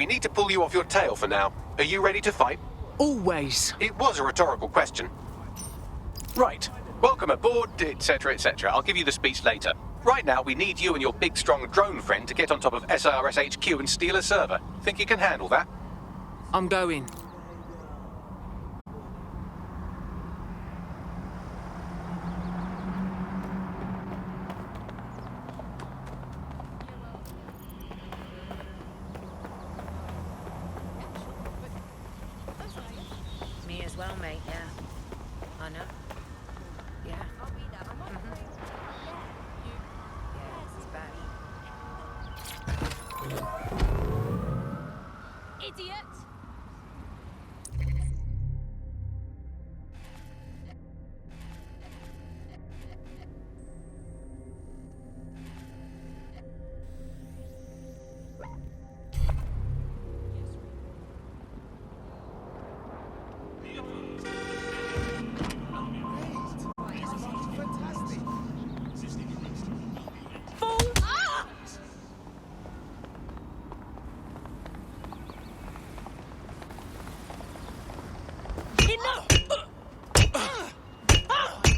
We need to pull you off your tail for now. Are you ready to fight? Always. It was a rhetorical question. Right. Welcome aboard, etc., etc. I'll give you the speech later. Right now, we need you and your big, strong drone friend to get on top of SIRS HQ and steal a server. Think you can handle that? I'm going. Me as well, mate, yeah. I know. Yeah. Yeah, this is bad. Idiot!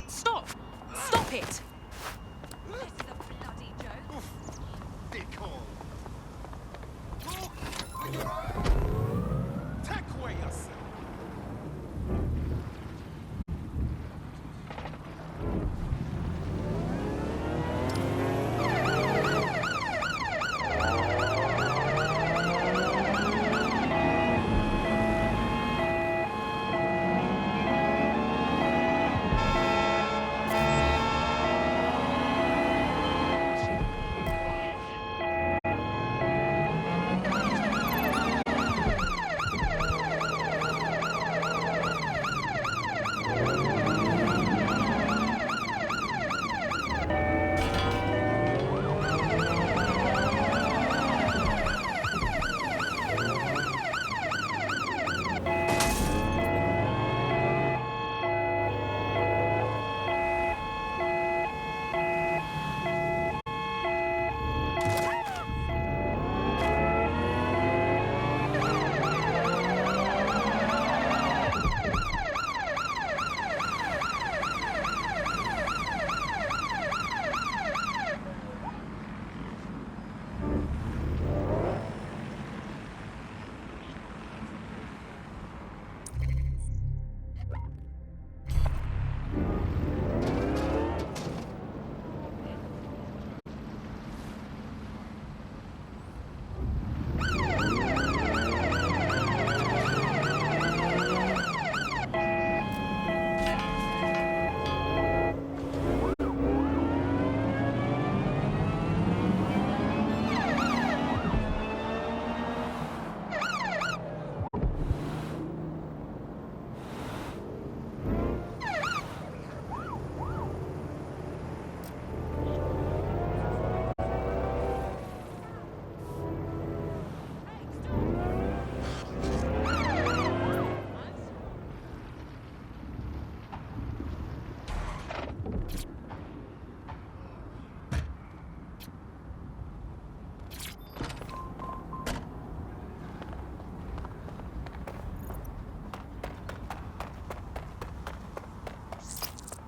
Stop! Stop it! This is a bloody joke.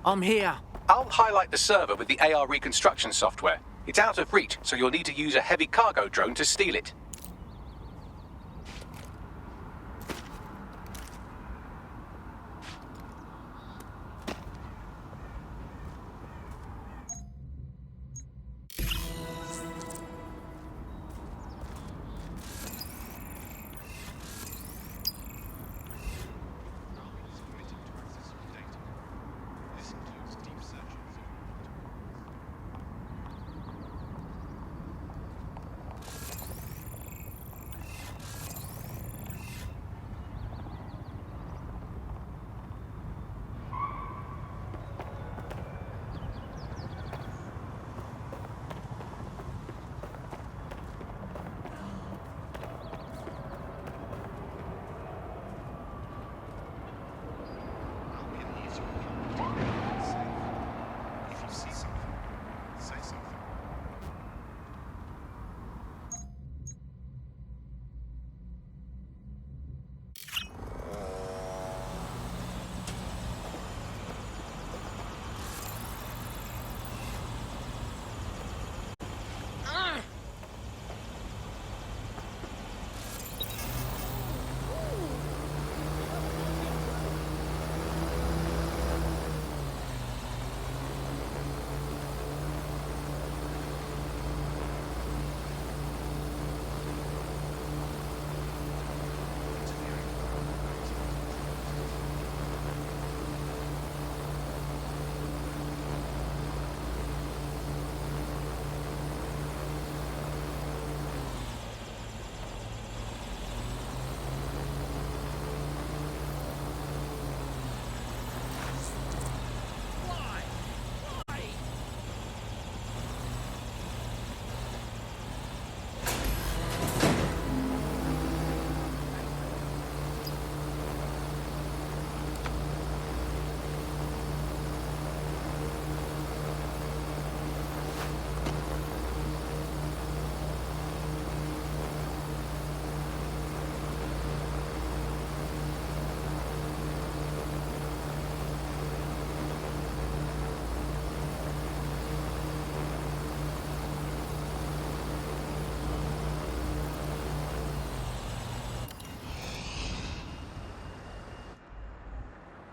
I'm here. I'll highlight the server with the AR reconstruction software. It's out of reach, so you'll need to use a heavy cargo drone to steal it.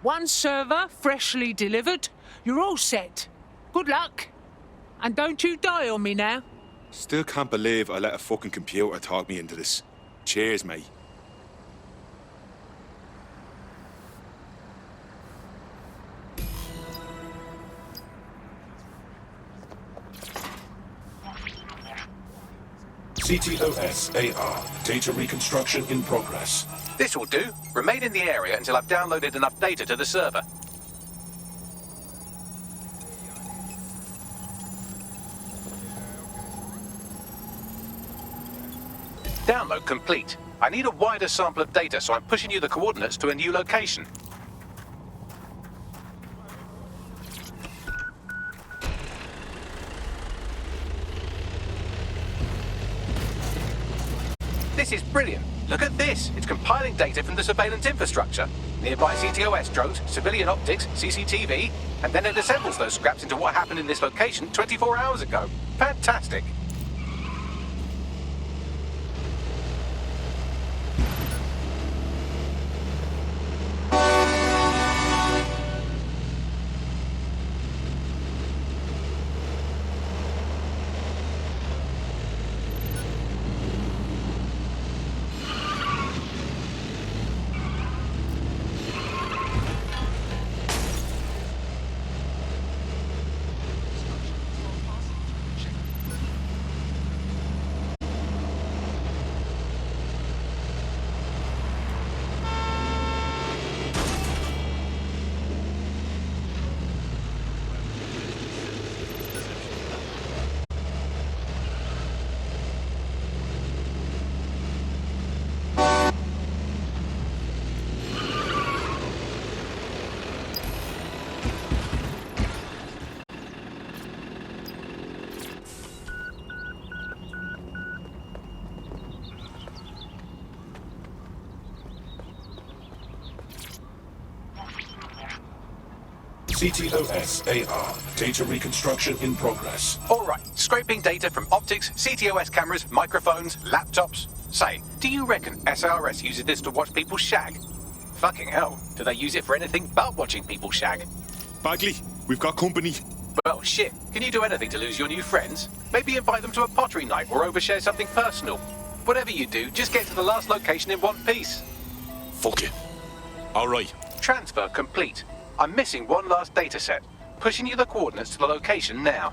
One server freshly delivered. You're all set. Good luck. And don't you die on me now. Still can't believe I let a fucking computer talk me into this. Cheers, mate. CTOS AR. Data reconstruction in progress. This will do. Remain in the area until I've downloaded enough data to the server. Download complete. I need a wider sample of data, so I'm pushing you the coordinates to a new location. This is brilliant. Look at this. It's compiling data from the surveillance infrastructure. Nearby CTOS drones, civilian optics, CCTV, and then it assembles those scraps into what happened in this location 24 hours ago. Fantastic. CTOS AR. Data reconstruction in progress. All right, scraping data from optics, CTOS cameras, microphones, laptops. Say, do you reckon SRS uses this to watch people shag? Fucking hell, do they use it for anything but watching people shag? Bagley, we've got company. Well, shit, can you do anything to lose your new friends? Maybe invite them to a pottery night or overshare something personal. Whatever you do, just get to the last location in one piece. Fuck it. All right. Transfer complete. I'm missing one last data set. Pushing you the coordinates to the location now.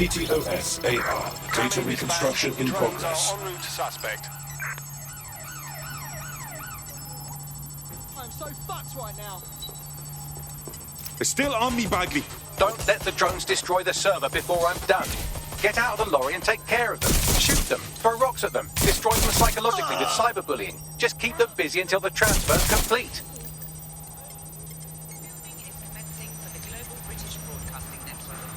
CTOS AR. Data reconstruction in progress. En route to suspect. I'm so fucked right now. They're still on me, Bagley. Don't let the drones destroy the server before I'm done. Get out of the lorry and take care of them. Shoot them, throw rocks at them, destroy them psychologically with cyberbullying. Just keep them busy until the transfer's complete. Building is commencing for the Global British Broadcasting Network.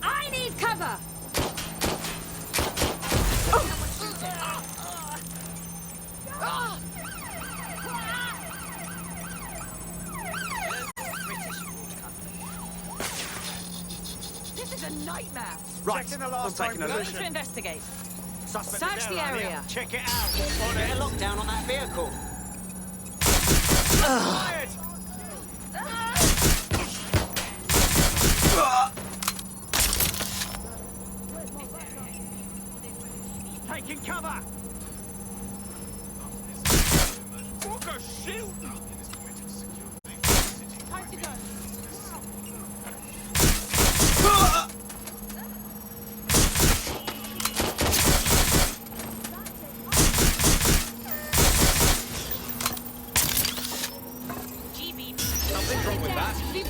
I need cover! This is a nightmare! Right, I'm taking a Going look. to investigate. Suspect Search is the down, area. Anya. Check it out. Order a lockdown on that vehicle. Fired! Taking cover! Walker, shoot! Time to go.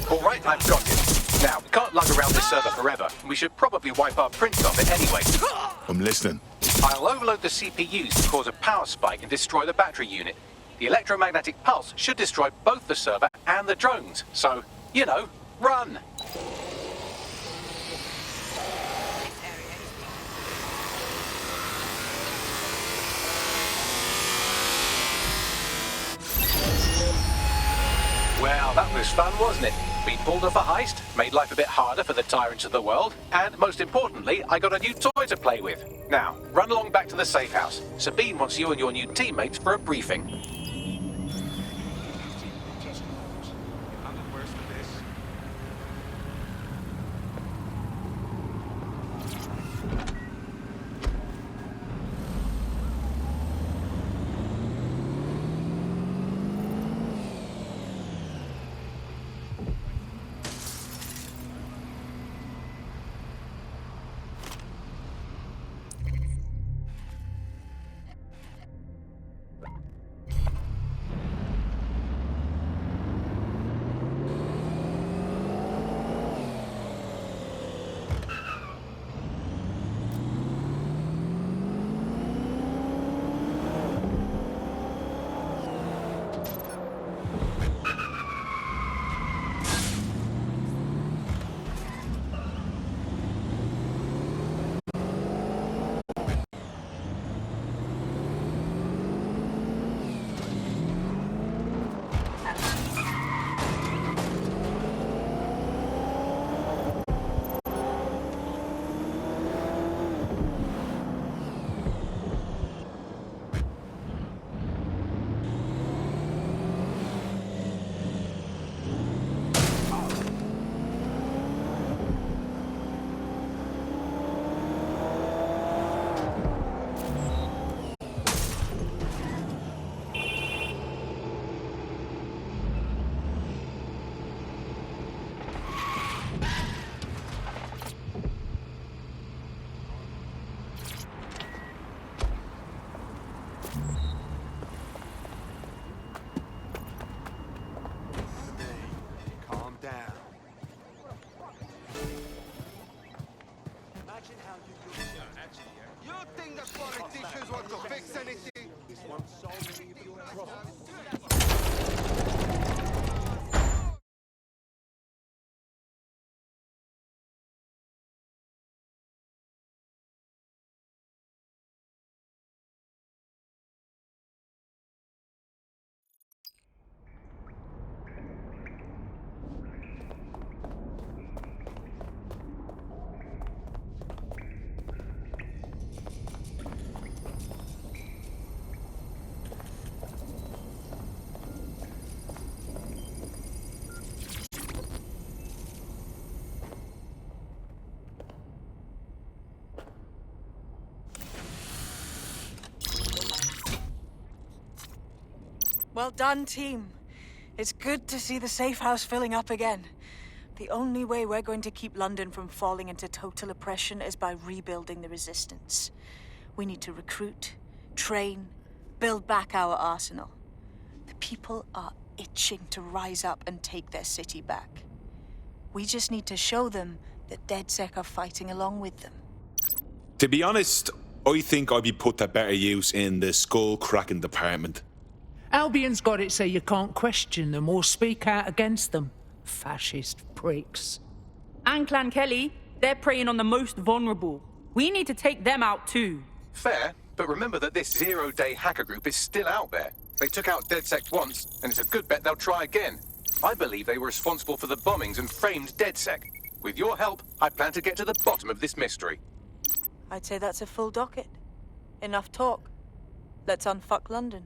All right, I've got it. Now, we can't lug around this server forever. We should probably wipe our prints off it anyway. I'm listening. I'll overload the CPUs to cause a power spike and destroy the battery unit. The electromagnetic pulse should destroy both the server and the drones. So, you know, run! Well, that was fun, wasn't it? We pulled off a heist, made life a bit harder for the tyrants of the world, and most importantly, I got a new toy to play with. Now, run along back to the safe house. Sabine wants you and your new teammates for a briefing. Calm down. Imagine how you think the politicians want to fix anything? This one so many of you across. Well done, team. It's good to see the safe house filling up again. The only way we're going to keep London from falling into total oppression is by rebuilding the resistance. We need to recruit, train, build back our arsenal. The people are itching to rise up and take their city back. We just need to show them that DedSec are fighting along with them. To be honest, I think I'd be put to better use in the skull-cracking department. Albion's got it so you can't question them or speak out against them. Fascist pricks. And Clan Kelly, they're preying on the most vulnerable. We need to take them out too. Fair, but remember that this zero-day hacker group is still out there. They took out DedSec once, and it's a good bet they'll try again. I believe they were responsible for the bombings and framed DedSec. With your help, I plan to get to the bottom of this mystery. I'd say that's a full docket. Enough talk. Let's unfuck London.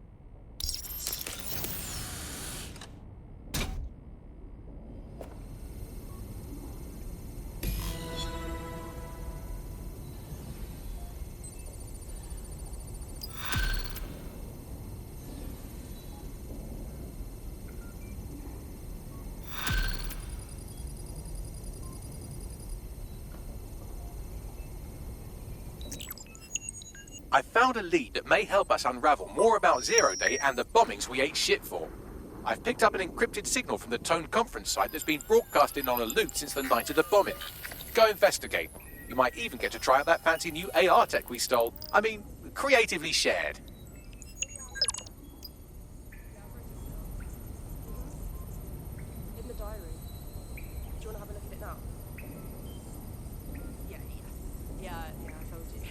I found a lead that may help us unravel more about Zero Day and the bombings we ate shit for. I've picked up an encrypted signal from the Tone conference site that's been broadcasting on a loop since the night of the bombing. Go investigate. You might even get to try out that fancy new AR tech we stole. I mean, creatively shared. In the diary. Do you want to have a look at it now? Yeah, I told you.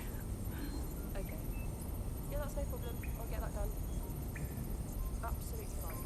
Okay. Yeah, that's no problem. I'll get that done. Absolutely fine.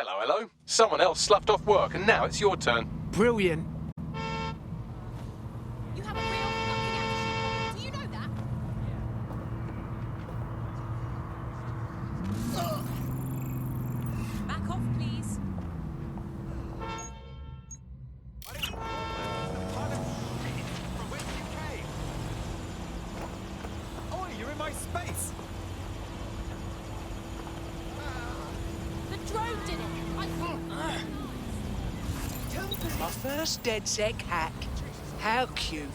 Hello, hello. Someone else sloughed off work, and now it's your turn. Brilliant. You have a real fucking attitude. Do you know that? Back off, please. Oi, you're in my space! The drone did it. My first DedSec hack. How cute.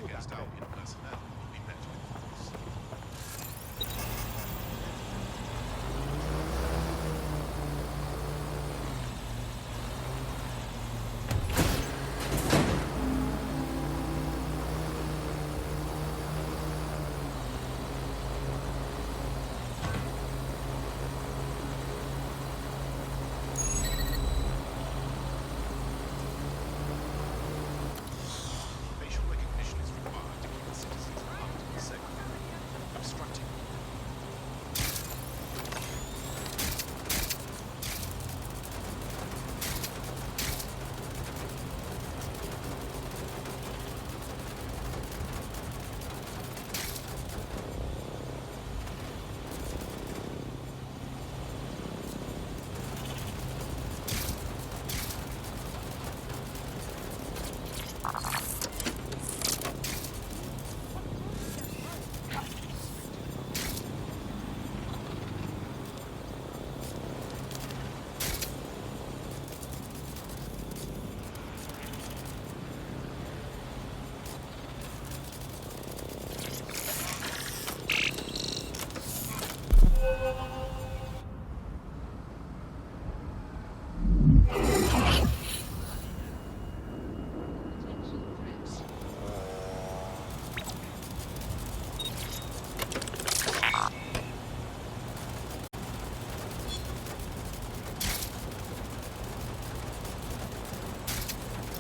against Albion personnel will be met with force.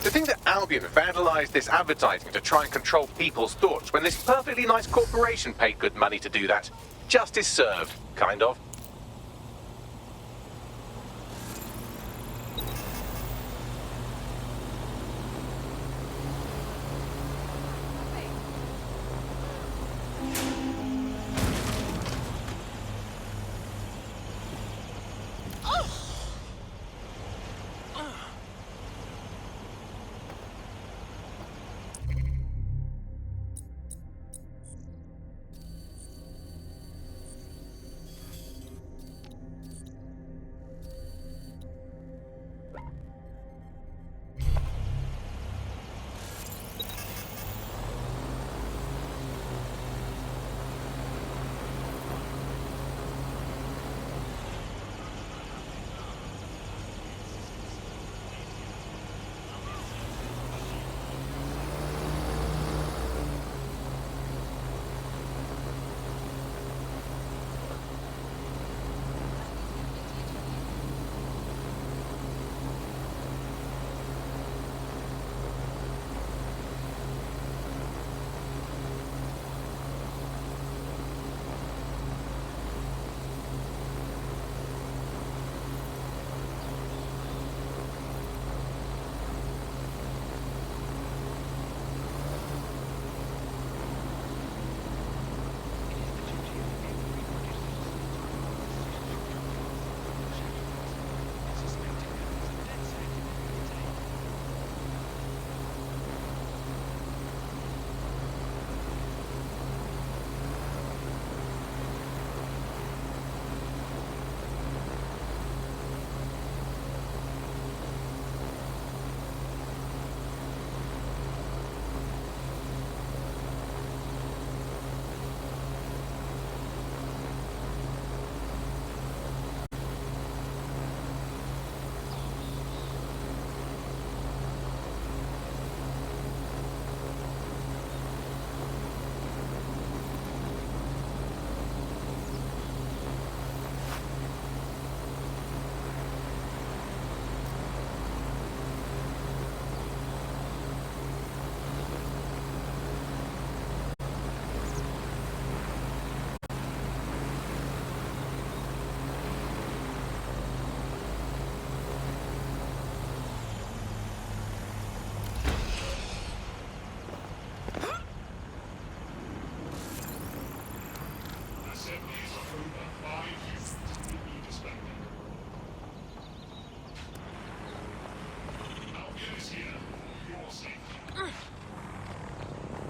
To think that Albion vandalized this advertising to try and control people's thoughts when this perfectly nice corporation paid good money to do that. Justice served, kind of.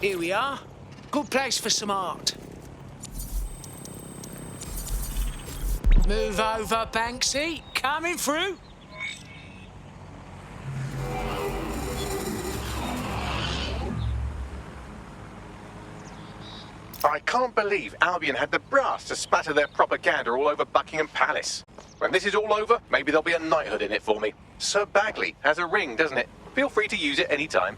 Here we are. Good place for some art. Move over, Banksy. Coming through. I can't believe Albion had the brass to spatter their propaganda all over Buckingham Palace. When this is all over, maybe there'll be a knighthood in it for me. Sir Bagley has a ring, doesn't it? Feel free to use it any time.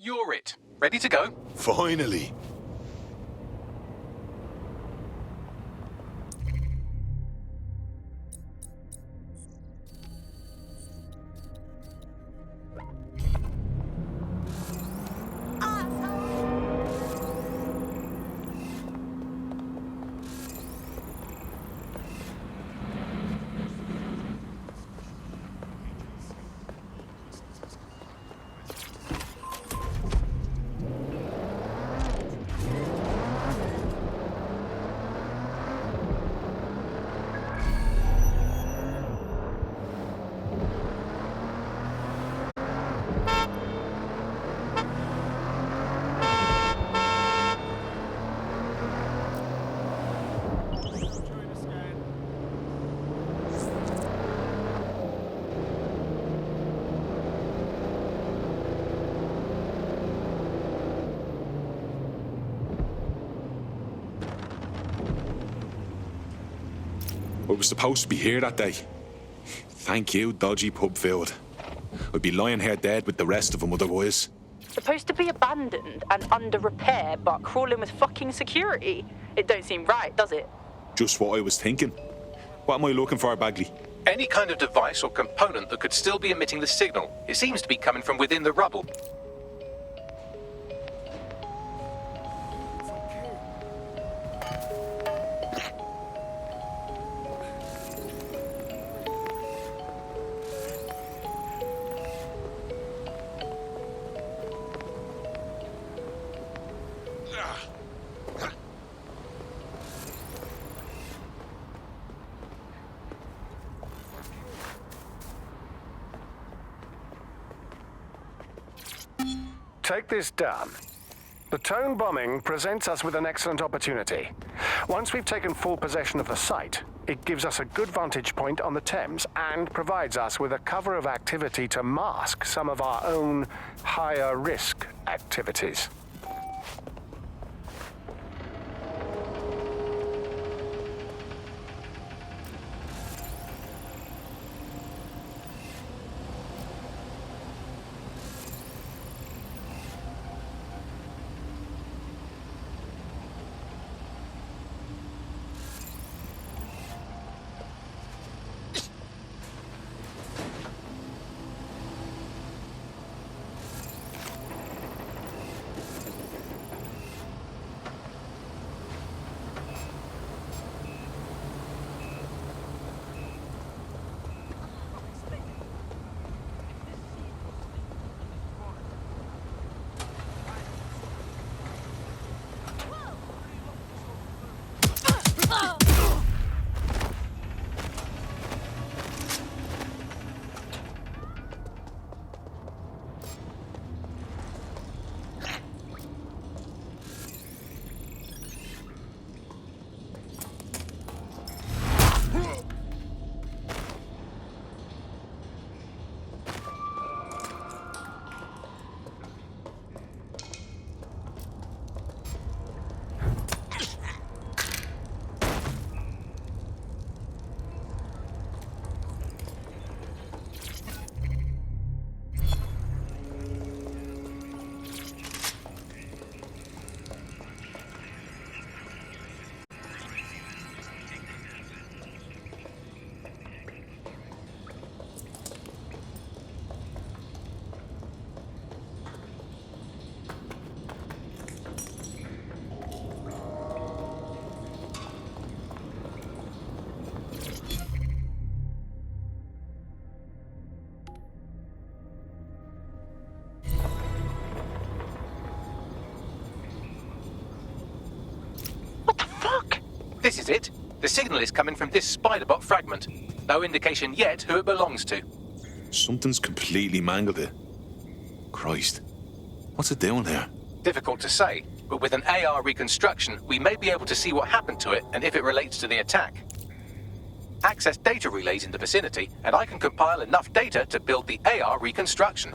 You're it. Ready to go? Finally. I was supposed to be here that day. Thank you, dodgy pub filled. I'd be lying here dead with the rest of them otherwise. Supposed to be abandoned and under repair, but crawling with fucking security. It don't seem right, does it? Just what I was thinking. What am I looking for, Bagley? Any kind of device or component that could still be emitting the signal. It seems to be coming from within the rubble. Take this down. The Tone bombing presents us with an excellent opportunity. Once we've taken full possession of the site, it gives us a good vantage point on the Thames and provides us with a cover of activity to mask some of our own higher risk activities. This is it. The signal is coming from this Spiderbot fragment. No indication yet who it belongs to. Something's completely mangled it. Christ. What's it doing here? Difficult to say, but with an AR reconstruction, we may be able to see what happened to it and if it relates to the attack. Access data relays in the vicinity, and I can compile enough data to build the AR reconstruction.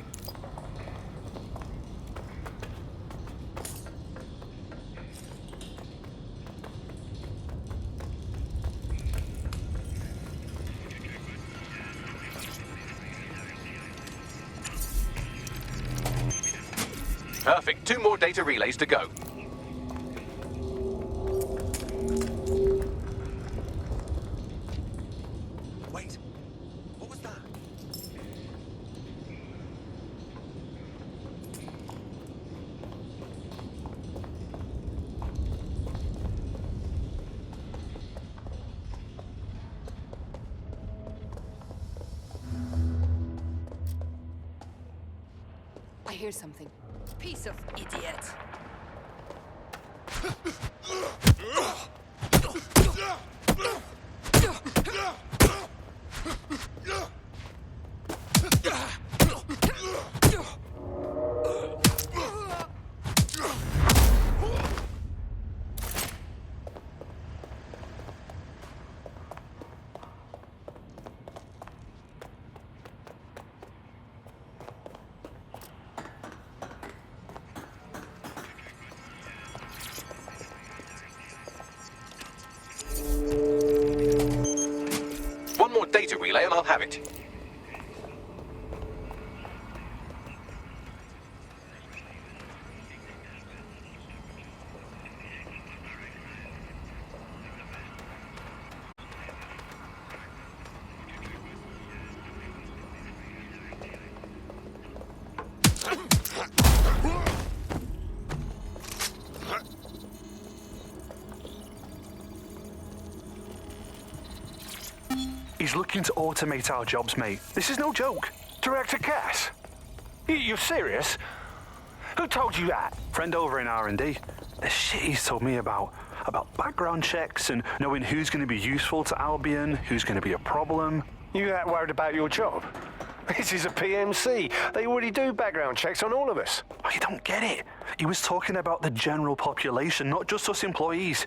Perfect. 2 more data relays to go. Wait, what was that? I hear something. Piece of idiot. One more data relay and I'll have it. He's looking to automate our jobs, mate. This is no joke. Director Cass? You're serious? Who told you that? Friend over in R&D. The shit he's told me about background checks and knowing who's going to be useful to Albion, who's going to be a problem. You that worried about your job? This is a PMC. They already do background checks on all of us. Oh, you don't get it. He was talking about the general population, not just us employees.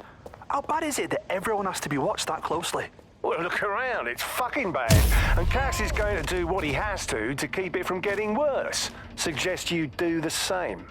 How bad is it that everyone has to be watched that closely? Well, look around. It's fucking bad. And Cass is going to do what he has to keep it from getting worse. Suggest you do the same.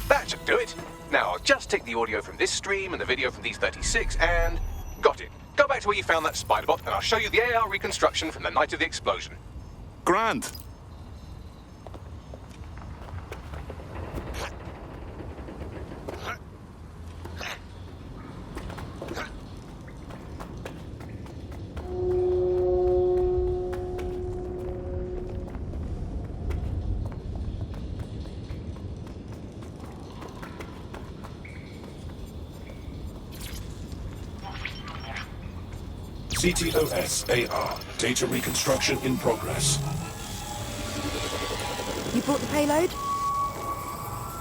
That should do it. Now I'll just take the audio from this stream and the video from these 36 and... got it. Go back to where you found that spider bot and I'll show you the AR reconstruction from the night of the explosion. Grand. CTOS-AR. Data reconstruction in progress. You brought the payload?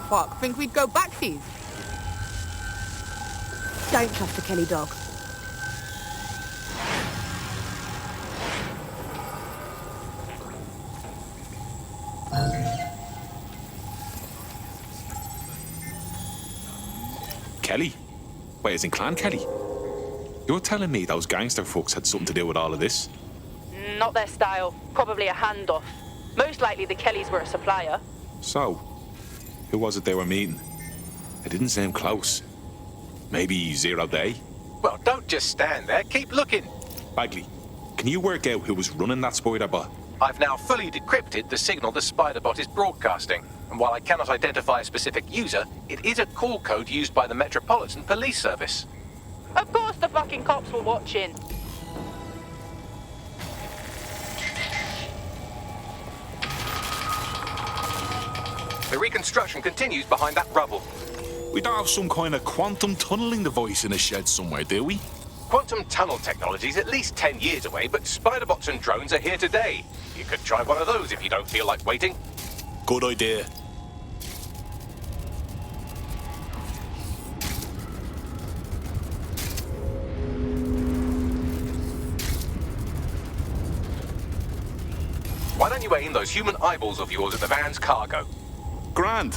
What, think we'd go back here? Don't trust the Kelly dog. Kelly? Wait, as in Clan Kelly? You're telling me those gangster fucks had something to do with all of this? Not their style. Probably a handoff. Most likely the Kellys were a supplier. So, who was it they were meeting? It didn't seem close. Maybe 0 Day? Well, don't just stand there. Keep looking. Bagley, can you work out who was running that spider bot? I've now fully decrypted the signal the Spiderbot is broadcasting. And while I cannot identify a specific user, it is a call code used by the Metropolitan Police Service. Of course the fucking cops were watching. The reconstruction continues behind that rubble. We don't have some kind of quantum tunneling device in a shed somewhere, do we? Quantum tunnel technology is at least 10 years away, but Spiderbots and drones are here today. You could try one of those if you don't feel like waiting. Good idea. Why don't you aim those human eyeballs of yours at the van's cargo? Grand.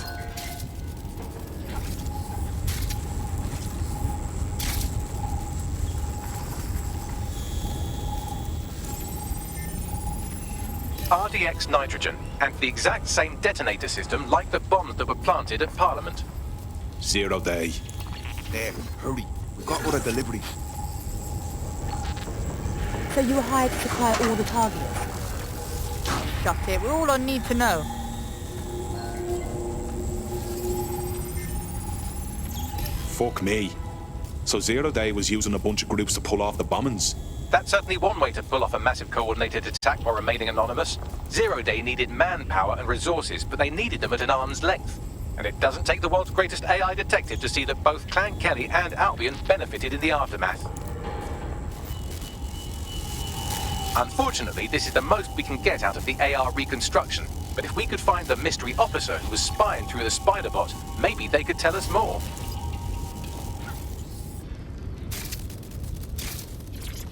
RDX nitrogen, and the exact same detonator system like the bombs that were planted at Parliament. 0 Day. There, hurry. We've got other deliveries. So you were hired to supply all the targets? Shut it. We're all on need to know. Fuck me. So 0 Day was using a bunch of groups to pull off the bombings. That's certainly one way to pull off a massive coordinated attack while remaining anonymous. 0 Day needed manpower and resources, but they needed them at an arm's length. And it doesn't take the world's greatest AI detective to see that both Clan Kelly and Albion benefited in the aftermath. Unfortunately, this is the most we can get out of the AR reconstruction. But if we could find the mystery officer who was spying through the Spiderbot, maybe they could tell us more.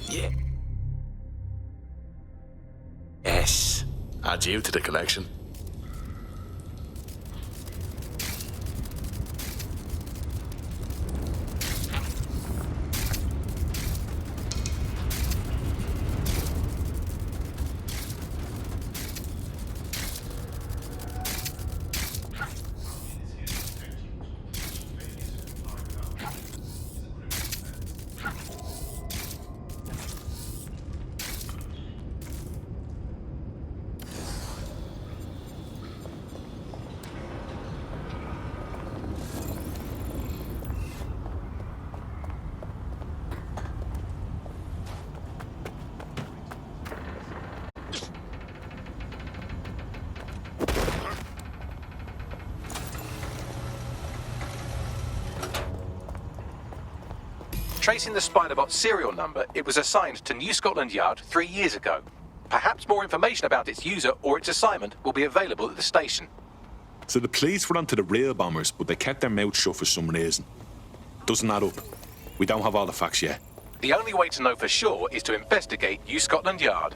Yeah. Yes. Add you to the collection. Tracing the Spiderbot's serial number, it was assigned to New Scotland Yard 3 years ago. Perhaps more information about its user or its assignment will be available at the station. So the police were onto the real bombers, but they kept their mouths shut for some reason. Doesn't add up. We don't have all the facts yet. The only way to know for sure is to investigate New Scotland Yard.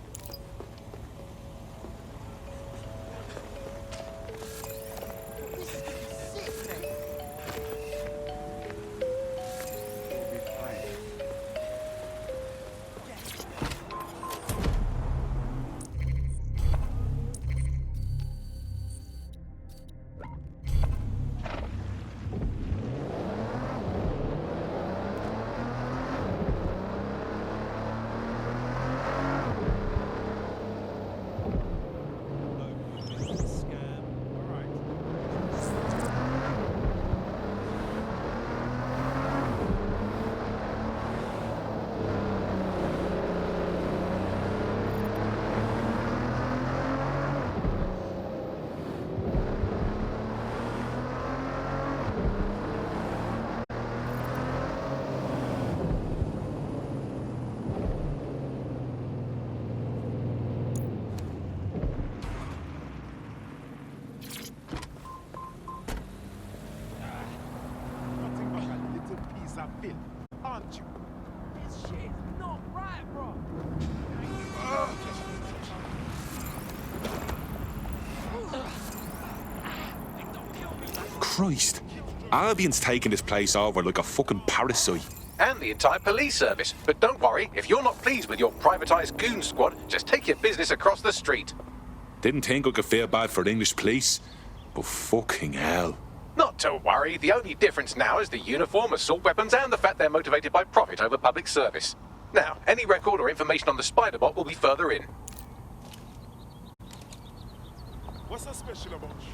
Aren't you? This shit's not right, bro. Christ. Albion's taking this place over like a fucking parasite. and the entire police service. But don't worry, if you're not pleased with your privatised goon squad, just take your business across the street. Didn't think I could feel bad for the English police, but fucking hell. Not to worry, the only difference now is the uniform, assault weapons, and the fact they're motivated by profit over public service. Now, any record or information on the Spider-Bot will be further in. What's so special about you?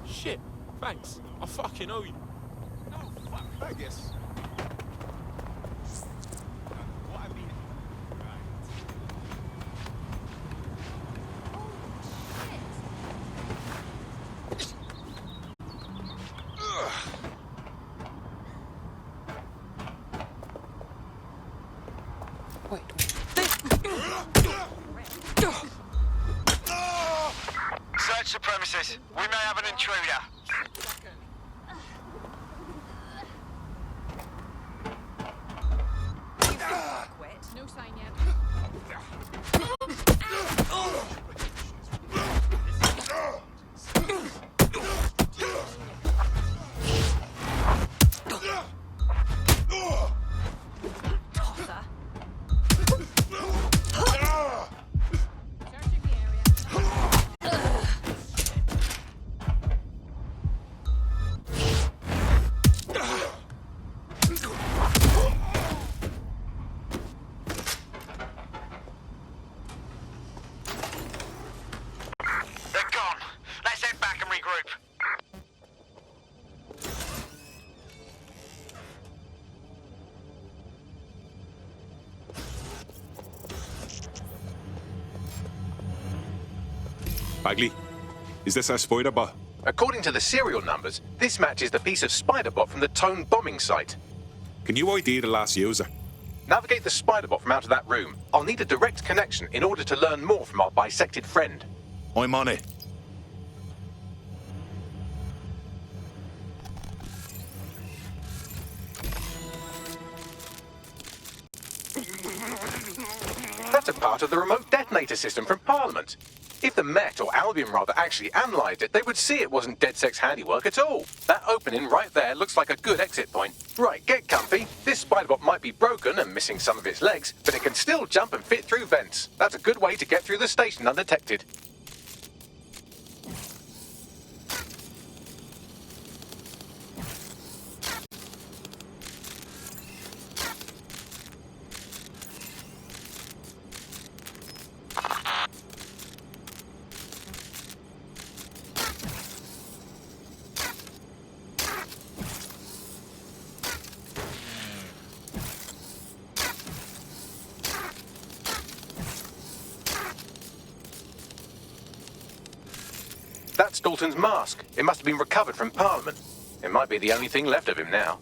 Shit, thanks. I fucking owe you. No, fuck, I guess. What I mean. Search the premises. We may have an intruder. No sign yet. They're gone. Let's head back and regroup. Bagley, is this our Spider-Bot? According to the serial numbers, this matches the piece of Spider-Bot from the Tone bombing site. Can you ID the last user? Navigate the Spider-Bot from out of that room. I'll need a direct connection in order to learn more from our bisected friend. I'm on it. That's a part of the remote detonator system from Parliament. If the Met, or Albion rather, actually analysed it, they would see it wasn't DedSec's handiwork at all. That opening right there looks like a good exit point. Right, get comfy. This Spider-Bot might be broken and missing some of its legs, but it can still jump and fit through vents. That's a good way to get through the station undetected. That's Dalton's mask. It must have been recovered from Parliament. It might be the only thing left of him now.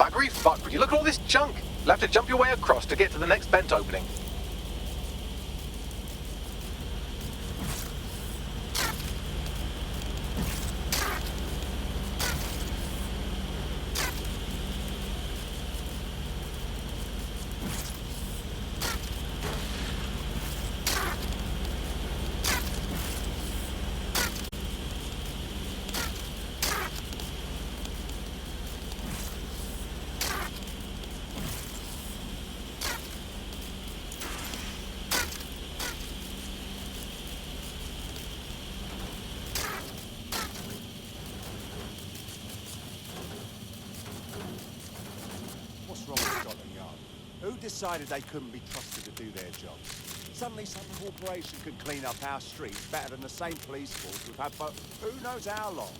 Buggery fuck, would you look at all this junk? You'll have to jump your way across to get to the next vent opening. Who decided they couldn't be trusted to do their jobs? Suddenly some corporation could clean up our streets better than the same police force we've had for who knows how long.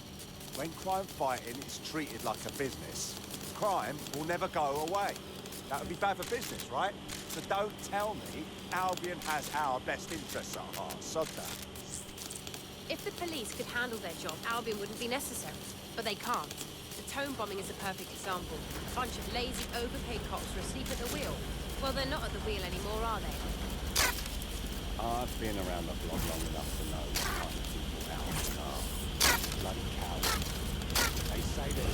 When crime fighting is treated like a business, crime will never go away. That would be bad for business, right? So don't tell me Albion has our best interests at heart. Sod that. If the police could handle their job, Albion wouldn't be necessary. But they can't. The Tone bombing is a perfect example. A bunch of lazy, overpaid cops were asleep at the wheel. Well, they're not at the wheel anymore, are they? I've been around the block long enough to know what kind of people Albion are. Bloody cowards. They say they're...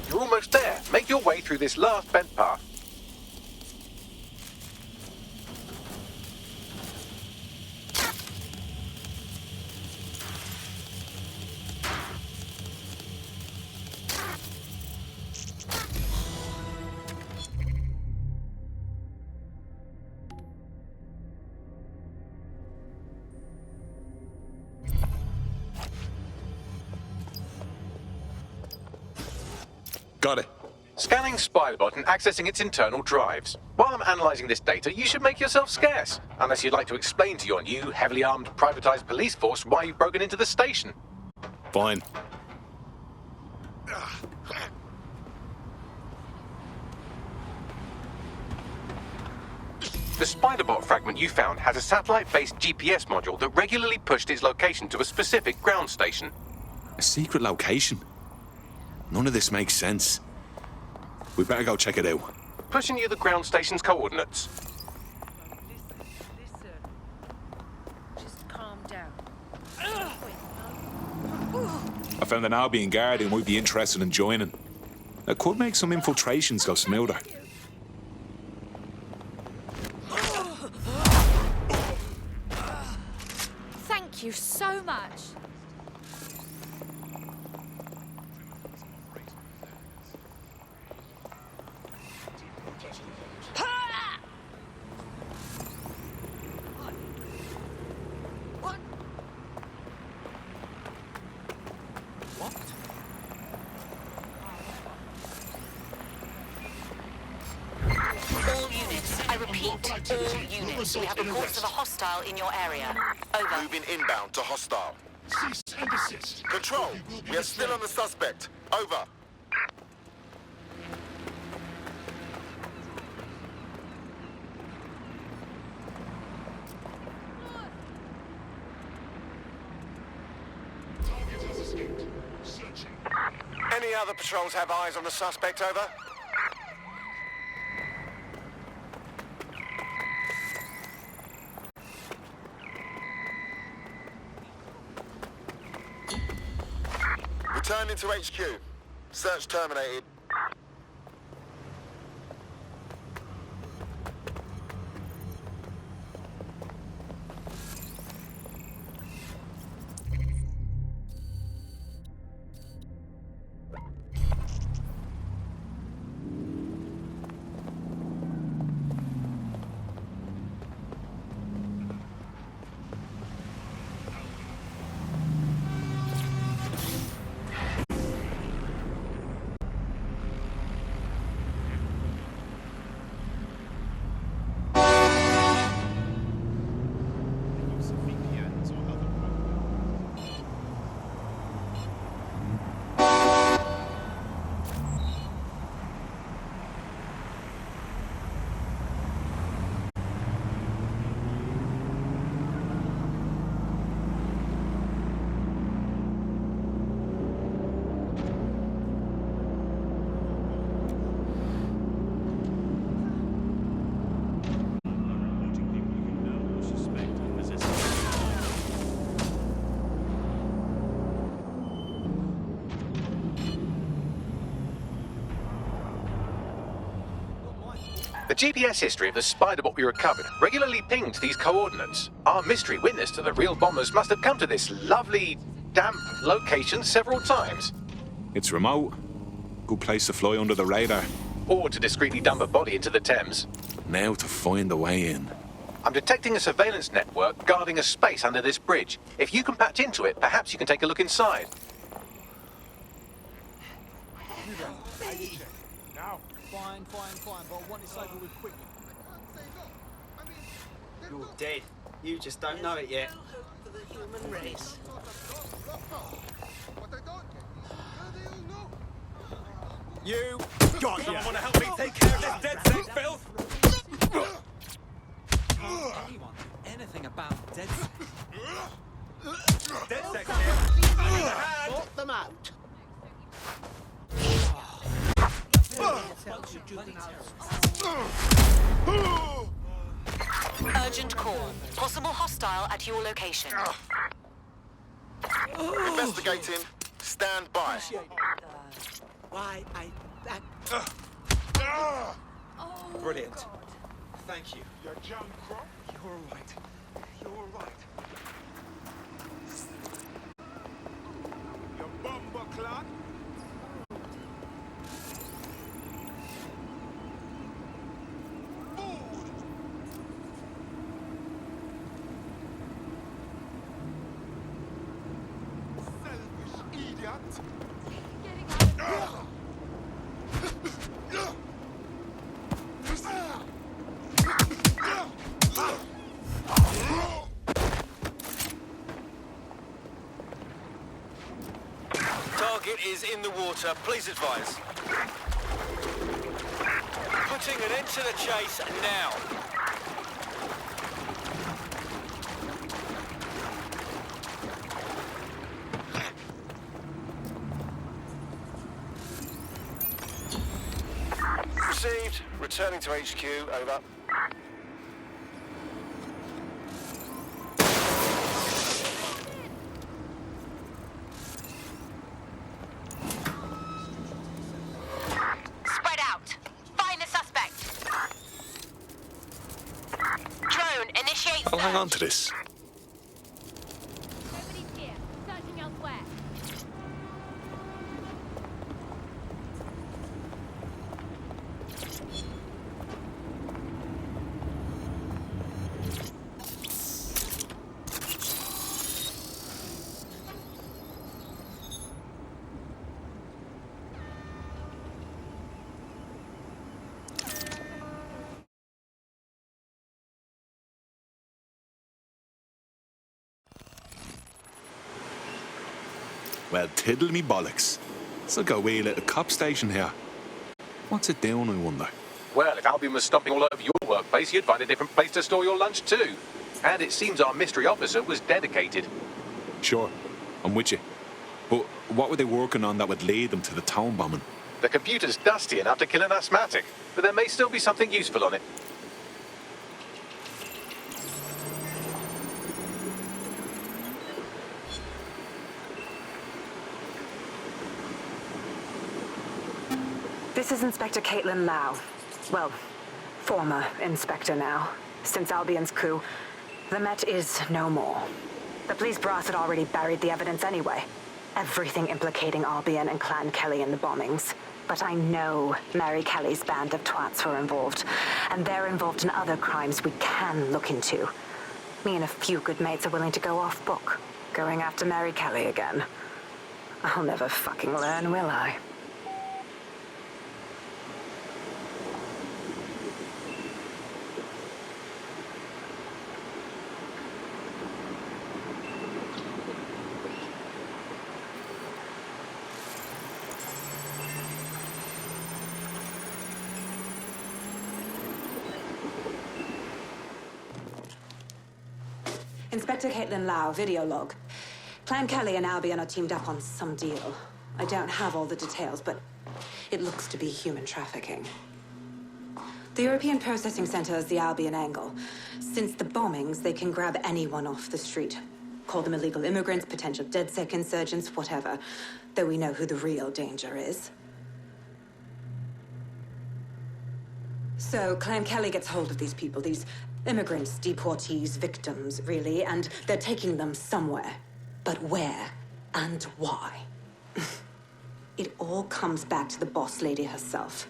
You're almost there. Make your way through this last bent path. Got it. Scanning Spiderbot and accessing its internal drives. While I'm analysing this data, you should make yourself scarce. Unless you'd like to explain to your new, heavily armed, privatised police force why you've broken into the station. Fine. The Spiderbot fragment you found has a satellite-based GPS module that regularly pushed its location to a specific ground station. A secret location? None of this makes sense. We better go check it out. Pushing you the ground station's coordinates. Just calm down. I found an Albion guard who might be interested in joining. It could make some infiltrations go smoother. Thank you so much. All units, I repeat, all units. We have reports of a hostile in your area. Over. Moving inbound to hostile. Cease and desist. Control, we are still on the suspect. Over. Target has escaped. Searching. Any other patrols have eyes on the suspect, over? Returning to HQ. Search terminated. The GPS history of the Spiderbot we recovered regularly pinged these coordinates. Our mystery witness to the real bombers must have come to this lovely, damp location several times. It's remote, Good place to fly under the radar. Or to discreetly dump a body into the Thames. Now to find the way in. I'm detecting a surveillance network guarding a space under this bridge. If you can patch into it, perhaps you can take a look inside. Now. Fine, but I want this over with quickly. You're dead. You just don't know it yet. For the human race. You got Someone ya. want to help me take care of this dead sex filth? Anyone anything about dead sex? Dead sex here. Sort them out. Urgent call. Possible hostile at your location. Investigating. Stand by. Why, Brilliant. Thank you. You're John Crop. You're all right. You're all right. You bumper clot. Selfish idiot. Target is in the water. Please advise. Putting an end to the chase now. Received. Returning to HQ. Over. Spread out. Find the suspect. Drone, initiate I'll hang search. on to this. Nobody's here. Searching elsewhere. Well, tiddle me bollocks. It's like a wee little cop station here. What's it doing, I wonder? Well, if Albion was stomping all over your workplace, you'd find a different place to store your lunch too. And it seems our mystery officer was dedicated. Sure, I'm with you. But what were they working on that would lead them to the town bombing? The computer's dusty enough to kill an asthmatic, but there may still be something useful on it. This is Inspector Caitlin Lau. Well, former inspector now. Since Albion's coup, the Met is no more. The police brass had already buried the evidence anyway. Everything implicating Albion and Clan Kelly in the bombings. But I know Mary Kelly's band of twats were involved, and they're involved in other crimes we can look into. Me and a few good mates are willing to go off book, going after Mary Kelly again. I'll never fucking learn, will I? Inspector Caitlin Lau, video log. Clan Kelly and Albion are teamed up on some deal. I don't have all the details, but it looks to be human trafficking. The European Processing Center is the Albion angle. Since the bombings, they can grab anyone off the street. Call them illegal immigrants, potential DedSec insurgents, whatever. Though we know who the real danger is. So Clan Kelly gets hold of these people, these immigrants, deportees, victims, really, and they're taking them somewhere. But where and why? It all comes back to the boss lady herself.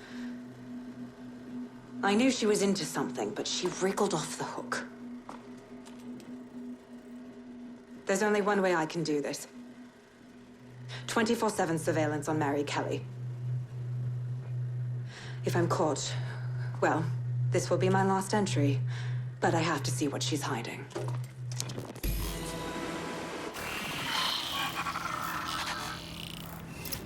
I knew she was into something, but she wriggled off the hook. There's only one way I can do this. 24/7 surveillance on Mary Kelly. If I'm caught, well, this will be my last entry. But I have to see what she's hiding.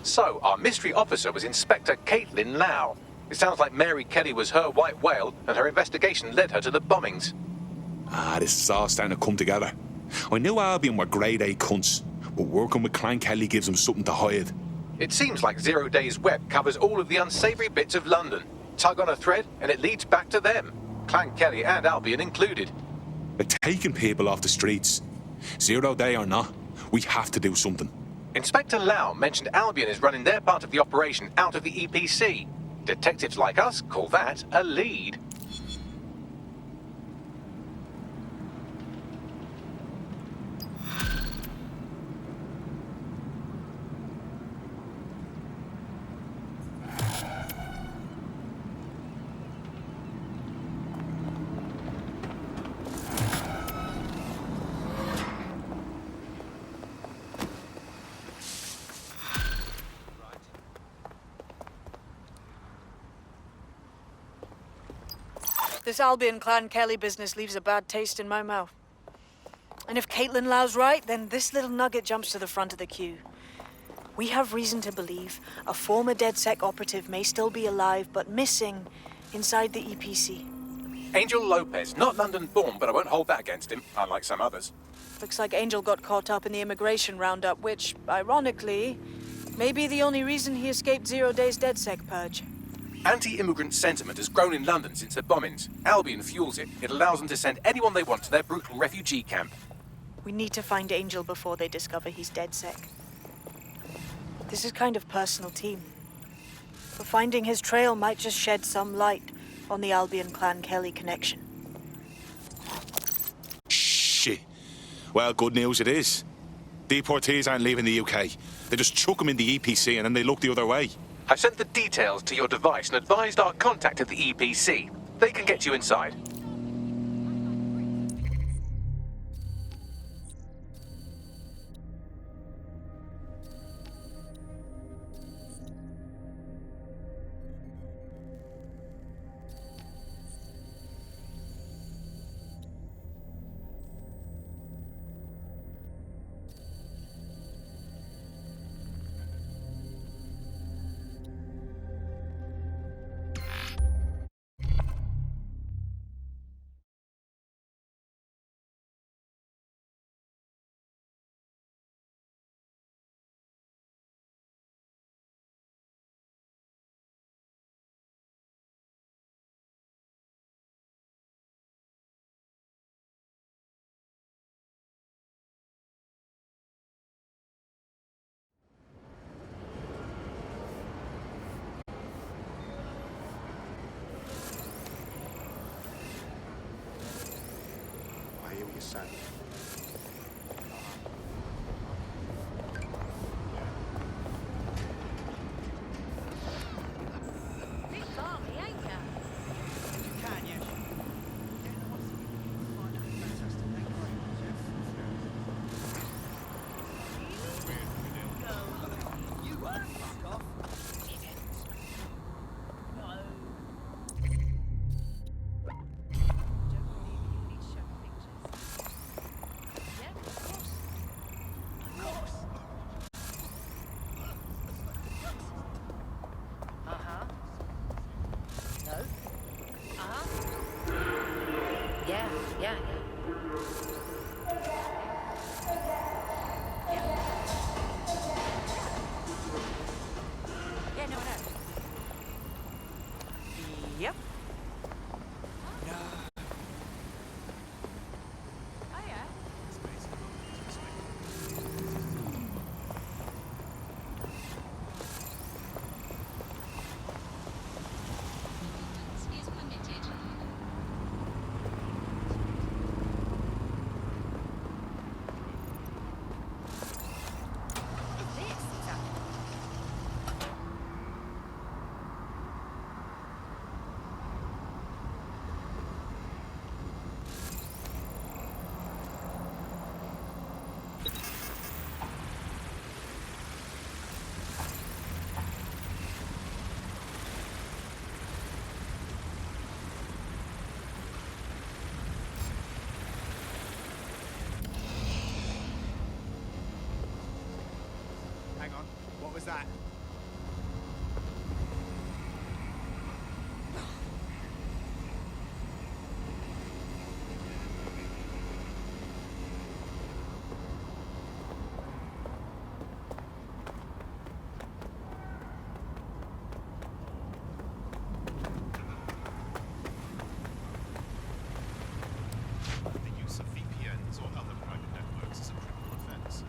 So, our mystery officer was Inspector Caitlin Lau. It sounds like Mary Kelly was her white whale, and her investigation led her to the bombings. This is all starting to come together. I knew Albion were grade A cunts, but working with Clan Kelly gives them something to hide. It seems like 0 Days Web covers all of the unsavory bits of London. Tug on a thread, and it leads back to them. Clan Kelly and Albion included. They're taking people off the streets. 0 Day or not, we have to do something. Inspector Lau mentioned Albion is running their part of the operation out of the EPC. Detectives like us call that a lead. This Albion Clan Kelly business leaves a bad taste in my mouth. And if Caitlin Lau's right, then this little nugget jumps to the front of the queue. We have reason to believe a former DedSec operative may still be alive, but missing inside the EPC. Angel Lopez, not London-born, but I won't hold that against him, unlike some others. Looks like Angel got caught up in the immigration roundup, which, ironically, may be the only reason he escaped 0 Days DedSec purge. Anti-immigrant sentiment has grown in London since the bombings. Albion fuels it. It allows them to send anyone they want to their brutal refugee camp. We need to find Angel before they discover he's DedSec. This is kind of personal team. But finding his trail might just shed some light on the Albion Clan Kelly connection. Shit. Well, good news it is. Deportees aren't leaving the UK. They just chuck them in the EPC and then they look the other way. I sent the details to your device and advised our contact at the EPC. They can get you inside. Son. Big army, ain't ya? You can, yes. You won't fuck off. was that? The use of VPNs or other private networks is a criminal offense.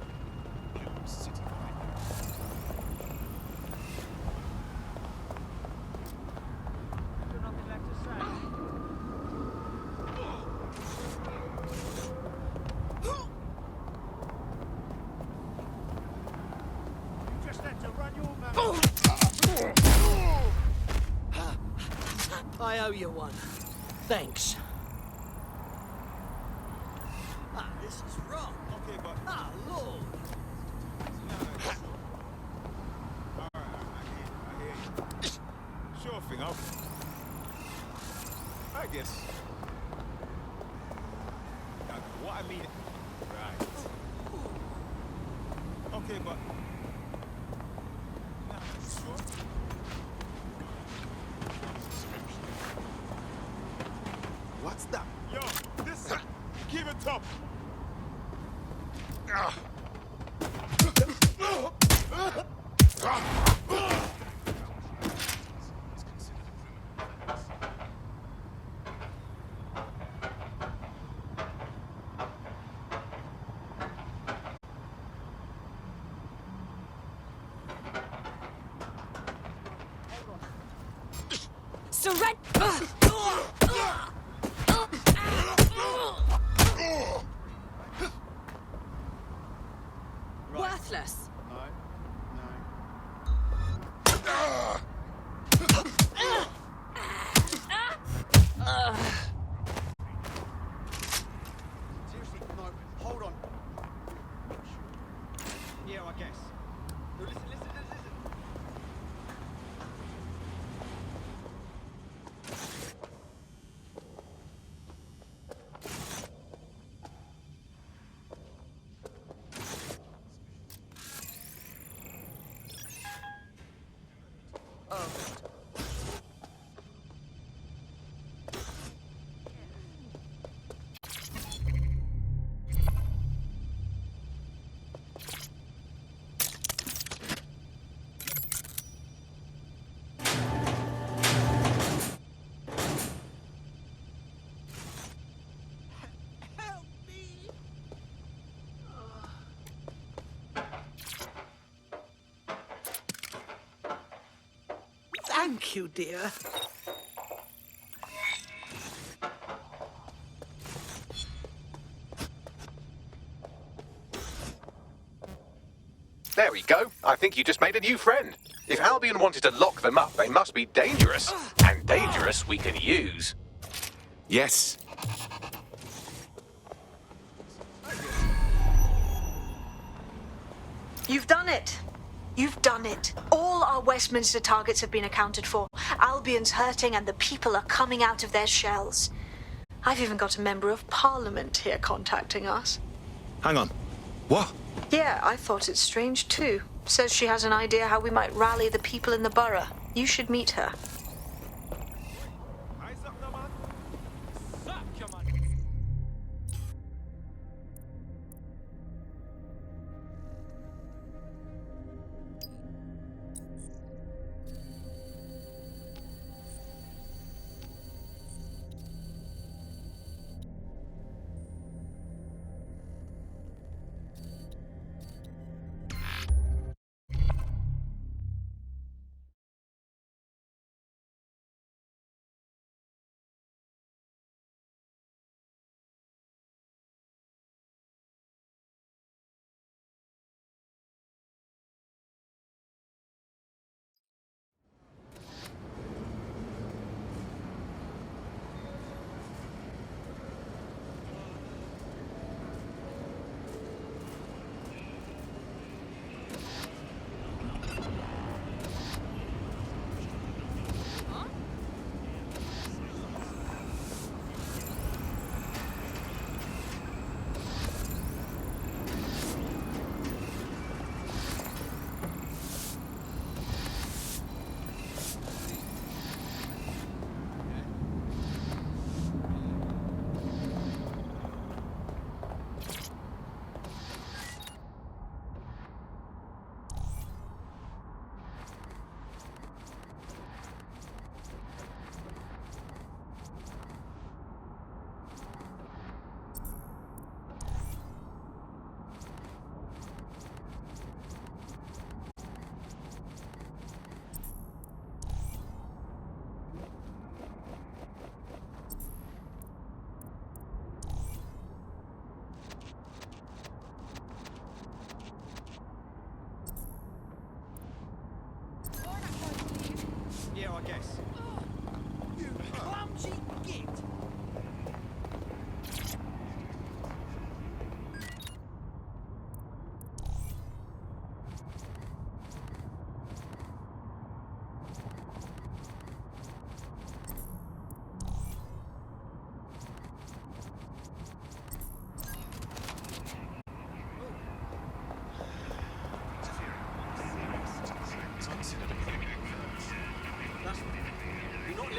Blue City I owe you one. Thanks. Ah, this is wrong. Okay, but... Ah, Lord. Alright, I hear you. Sure thing, I guess. Now, what I mean... Right. Okay, but... Nah, sure. What's that? Yo, this... Keep it tough. Surrender! Worthless. Seriously, no, hold on. Yeah, I guess. No, listen. Thank you, dear. There we go. I think you just made a new friend. If Albion wanted to lock them up, they must be dangerous. And dangerous we can use. Yes. You've done it. You've done it. All our Westminster targets have been accounted for. Albion's hurting and the people are coming out of their shells. I've even got a member of Parliament here contacting us. Hang on. What? Yeah, I thought it strange too. Says she has an idea how we might rally the people in the borough. You should meet her.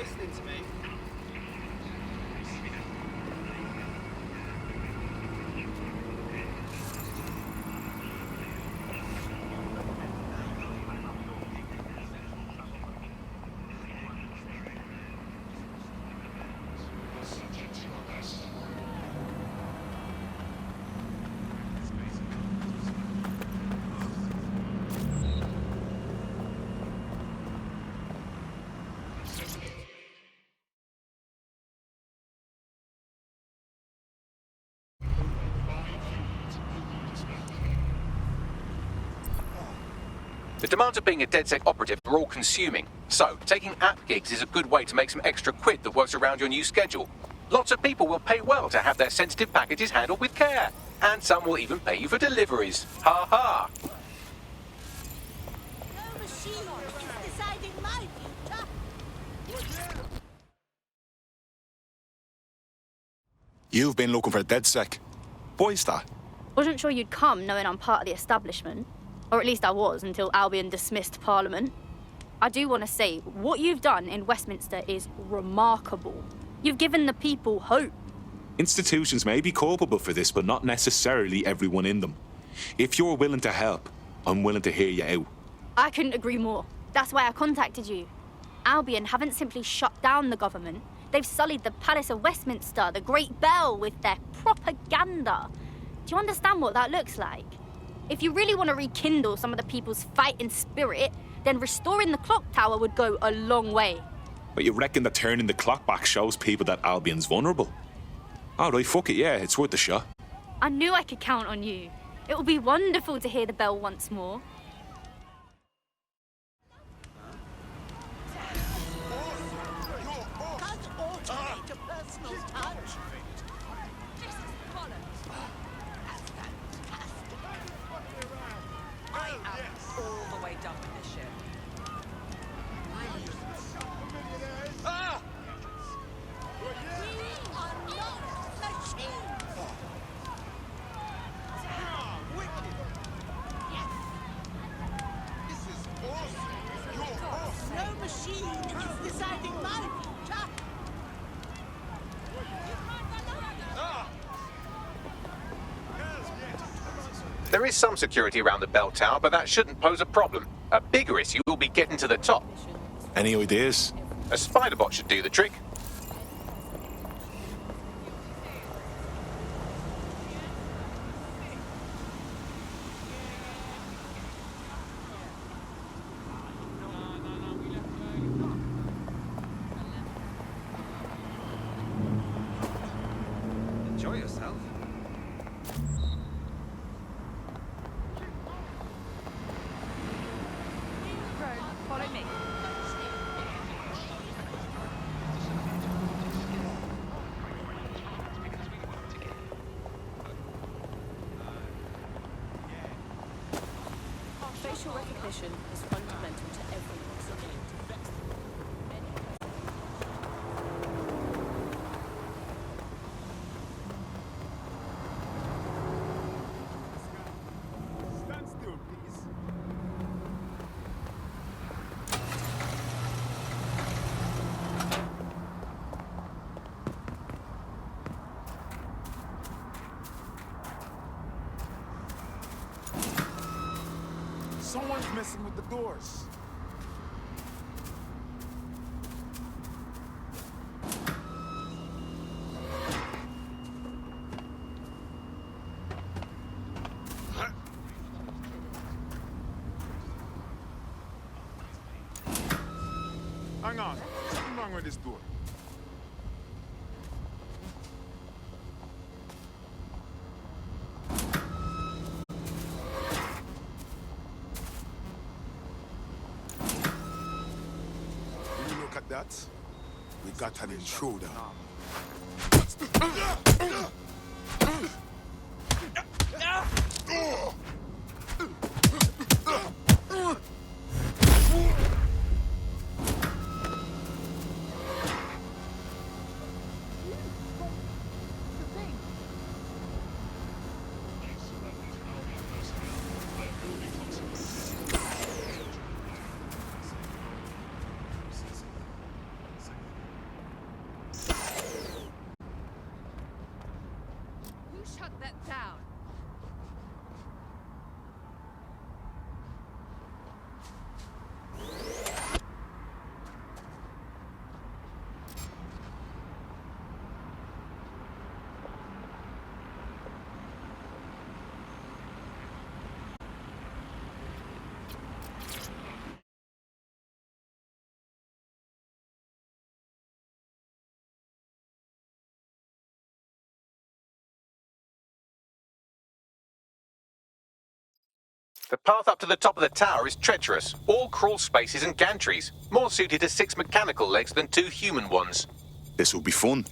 listening to me? The demands of being a DedSec operative are all-consuming, so taking app gigs is a good way to make some extra quid that works around your new schedule. Lots of people will pay well to have their sensitive packages handled with care, and some will even pay you for deliveries. Ha ha! No machine is deciding my future. You've been looking for DedSec. Why's that? Wasn't sure you'd come knowing I'm part of the establishment. Or at least I was until Albion dismissed Parliament. I do want to say, what you've done in Westminster is remarkable. You've given the people hope. Institutions may be culpable for this, but not necessarily everyone in them. If you're willing to help, I'm willing to hear you out. I couldn't agree more. That's why I contacted you. Albion haven't simply shut down the government. They've sullied the Palace of Westminster, the Great Bell, with their propaganda. Do you understand what that looks like? If you really want to rekindle some of the people's fighting spirit, then restoring the clock tower would go a long way. But you reckon that turning the clock back shows people that Albion's vulnerable? Alright, fuck it, yeah, it's worth a shot. I knew I could count on you. It will be wonderful to hear the bell once more. Can't alternate a personal touch. I am all the way done with this shit. Ah! We are not machines. Wicked. Yes. This is awesome. You're awesome. No machine is deciding my future. There is some security around the bell tower, but that shouldn't pose a problem. A bigger issue will be getting to the top. Any ideas? A spider bot should do the trick. Enjoy yourself. Follow me. Facial recognition is fundamental to every proximity. Stand still, please. Someone's messing with the doors. Hang on. Something wrong with this door. When you look at that, we got an intruder. The path up to the top of the tower is treacherous. All crawl spaces and gantries. More suited to 6 mechanical legs than 2 human ones. This will be fun.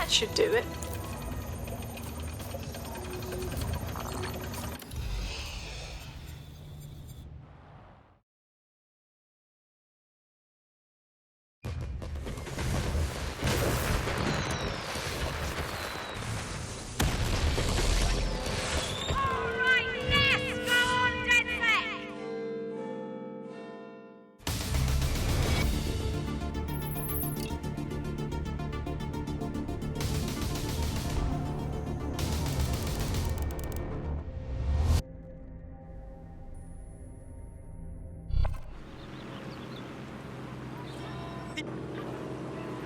That should do it.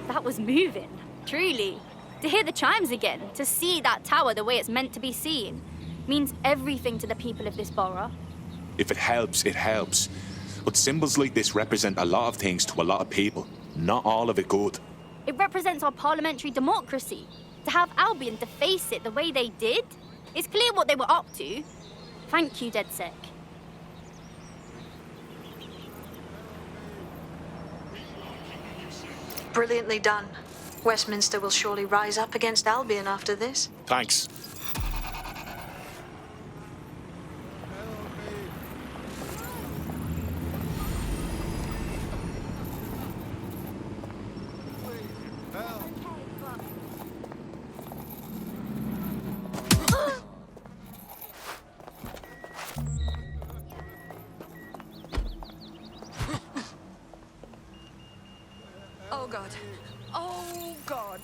That was moving, truly. To hear the chimes again, to see that tower the way it's meant to be seen, means everything to the people of this borough. If it helps, it helps. But symbols like this represent a lot of things to a lot of people. Not all of it good. It represents our parliamentary democracy. To have Albion to face it the way they did, it's clear what they were up to. Thank you, DedSec. Brilliantly done. Westminster will surely rise up against Albion after this. Thanks. Oh God. Oh God.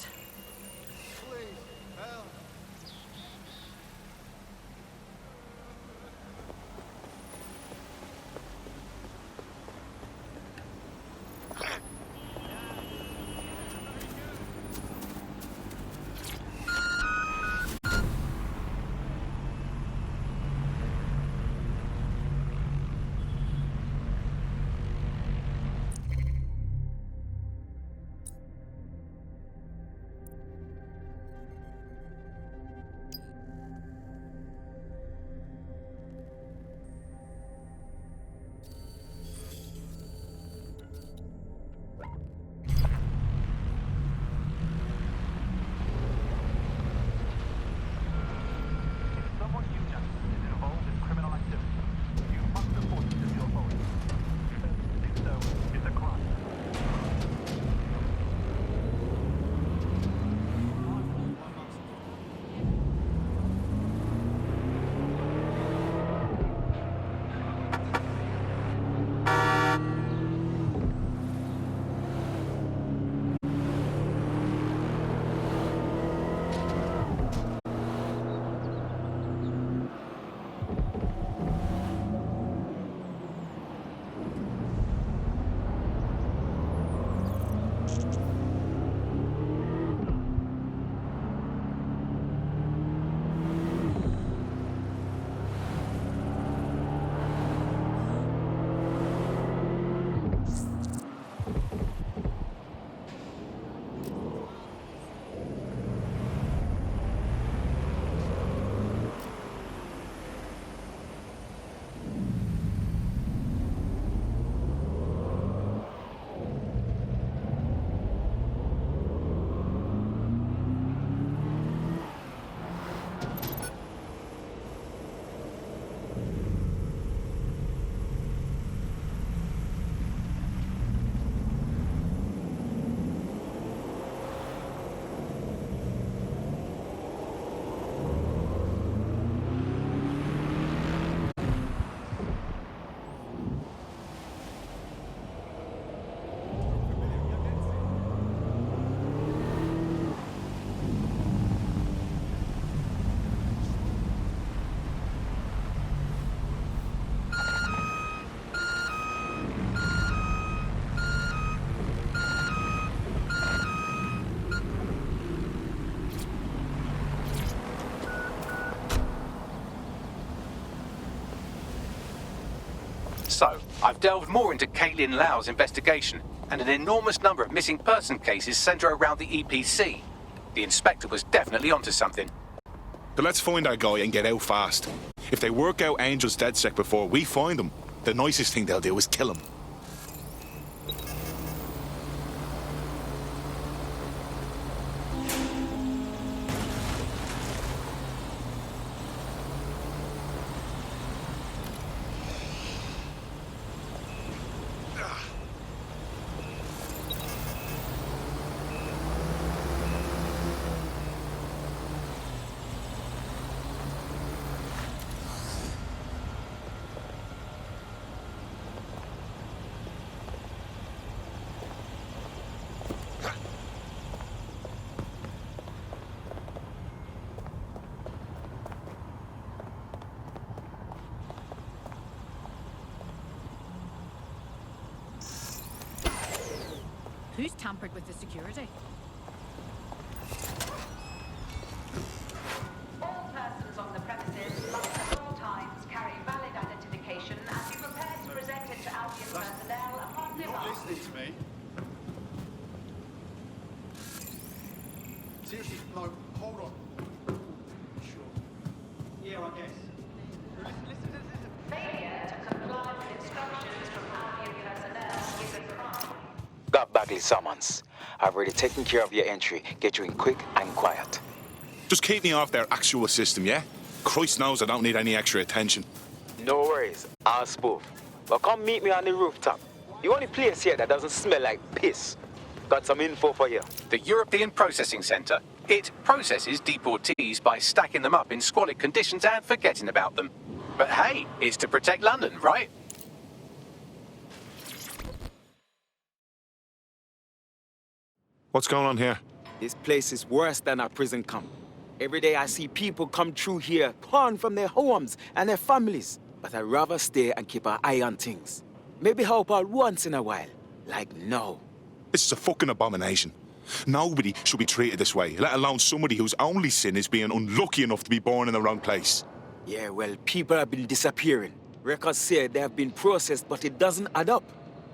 So, I've delved more into Caitlin Lau's investigation, and an enormous number of missing person cases centre around the EPC. The inspector was definitely onto something. So let's find our guy and get out fast. If they work out Angel's DedSec before we find them, the nicest thing they'll do is kill him. Who's tampered with the security? All persons on the premises must at all times carry valid identification and be prepared to present it to Albion personnel upon You're not demand. listening to me. Seriously, no, hold on. Sure. Yeah, I guess. Failure to comply with instructions from Albion personnel is a crime. Got Bagley summons. I've already taken care of your entry. Get you in quick and quiet. Just keep me off their actual system, yeah? Christ knows I don't need any extra attention. No worries. I'll spoof. But come meet me on the rooftop. The only place here that doesn't smell like piss. Got some info for you. The European Processing Centre. It processes deportees by stacking them up in squalid conditions and forgetting about them. But hey, it's to protect London, right? What's going on here? This place is worse than a prison camp. Every day I see people come through here, torn from their homes and their families. But I'd rather stay and keep an eye on things. Maybe help out once in a while. Like now. This is a fucking abomination. Nobody should be treated this way, let alone somebody whose only sin is being unlucky enough to be born in the wrong place. Yeah, well, people have been disappearing. Records say they have been processed, but it doesn't add up.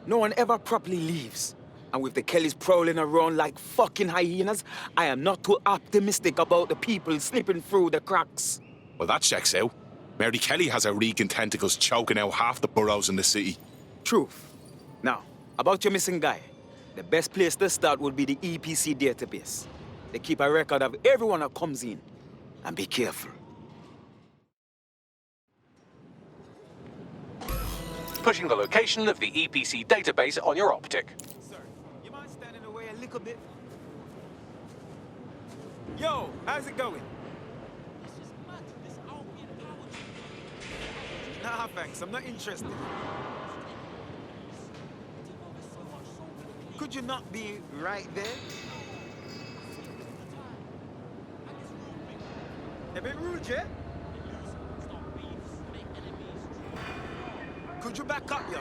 No one ever properly leaves. And with the Kellys prowling around like fucking hyenas, I am not too optimistic about the people slipping through the cracks. Well, that checks out. Mary Kelly has her reeking tentacles choking out half the boroughs in the city. Truth. Now, about your missing guy. The best place to start would be the EPC database. They keep a record of everyone that comes in. And be careful. Pushing the location of the EPC database on your optic. Sir, you mind standing away a little bit? Yo, how's it going? Nah, thanks. I'm not interested. Could you not be right there? A bit rude, yeah? Could you back up, yo?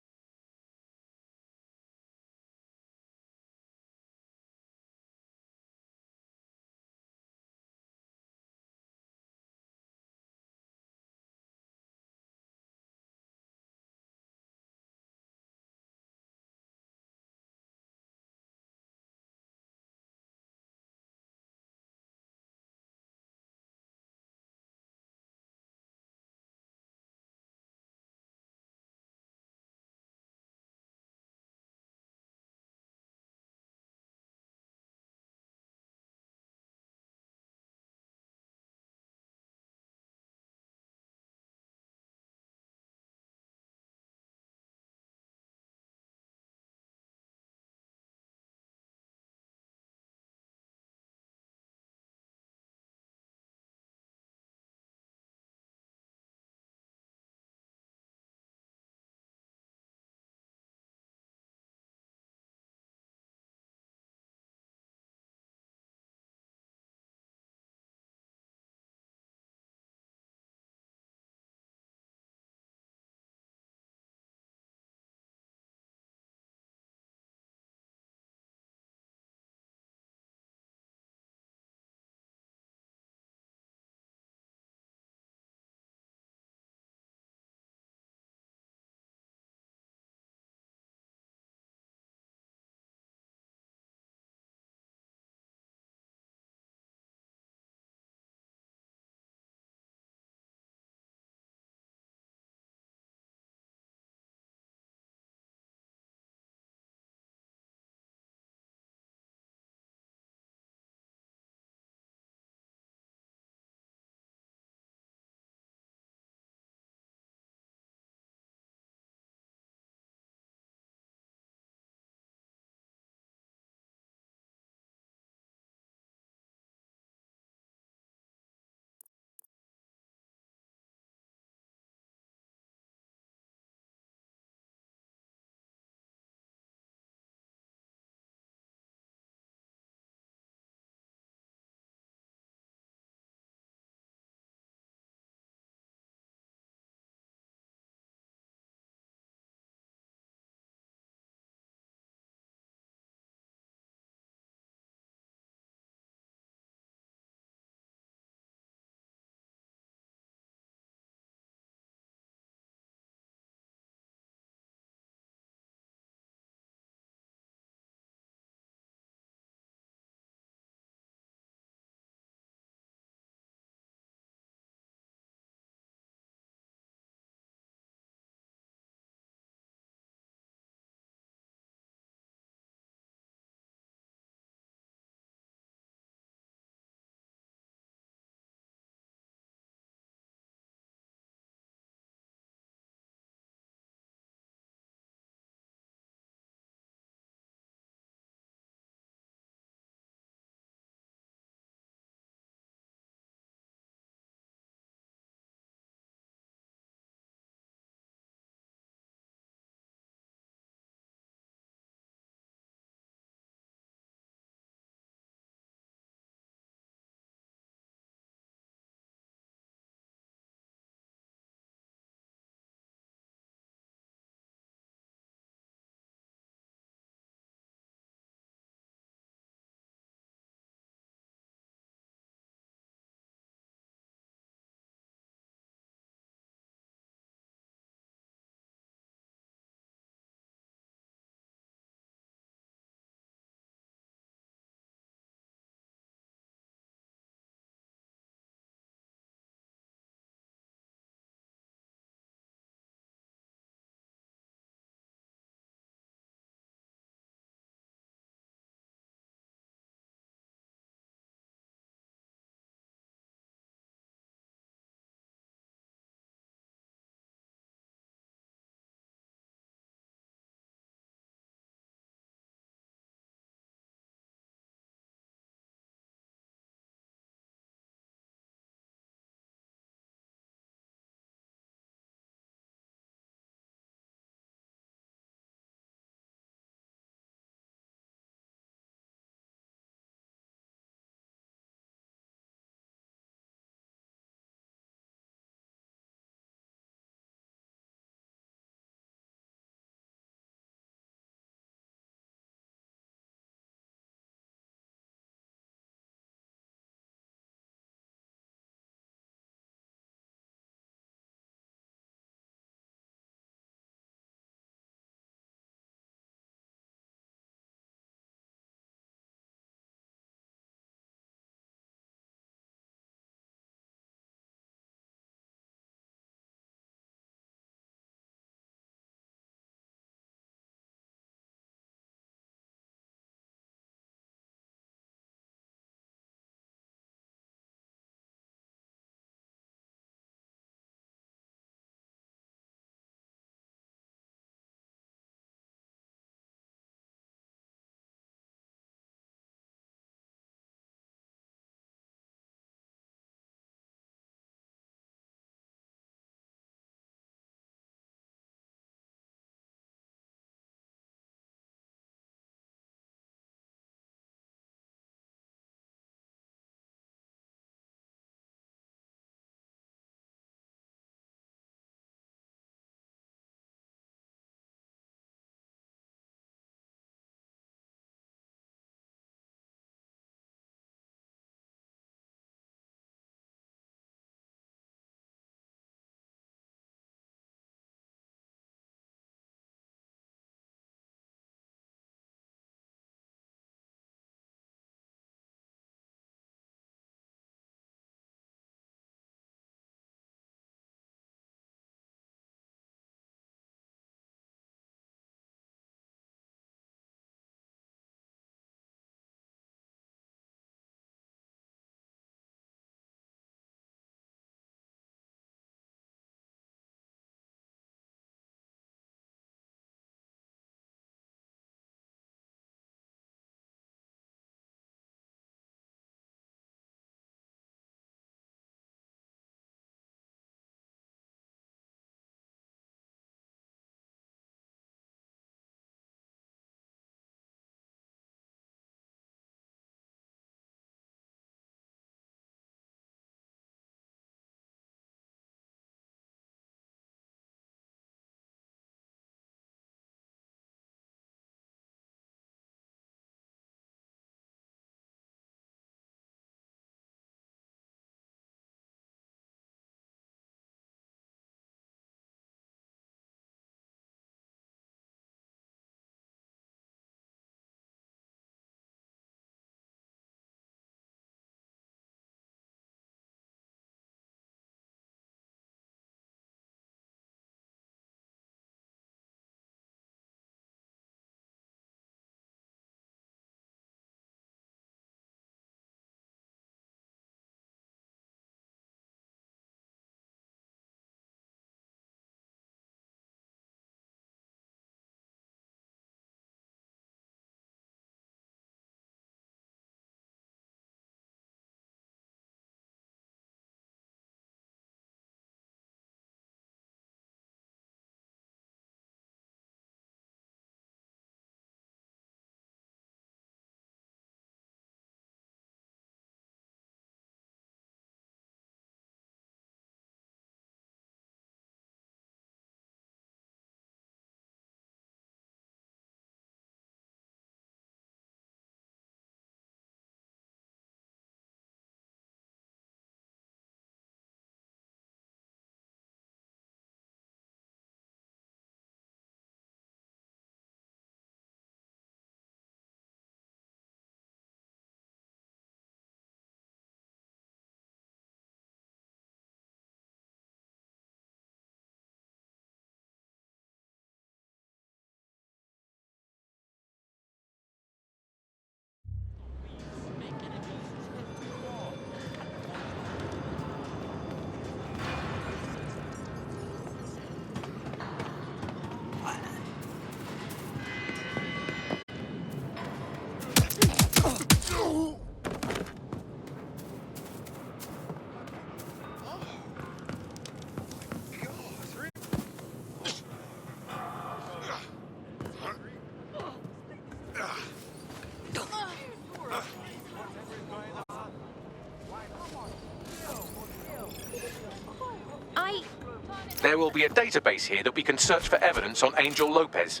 There will be a database here that we can search for evidence on Angel Lopez.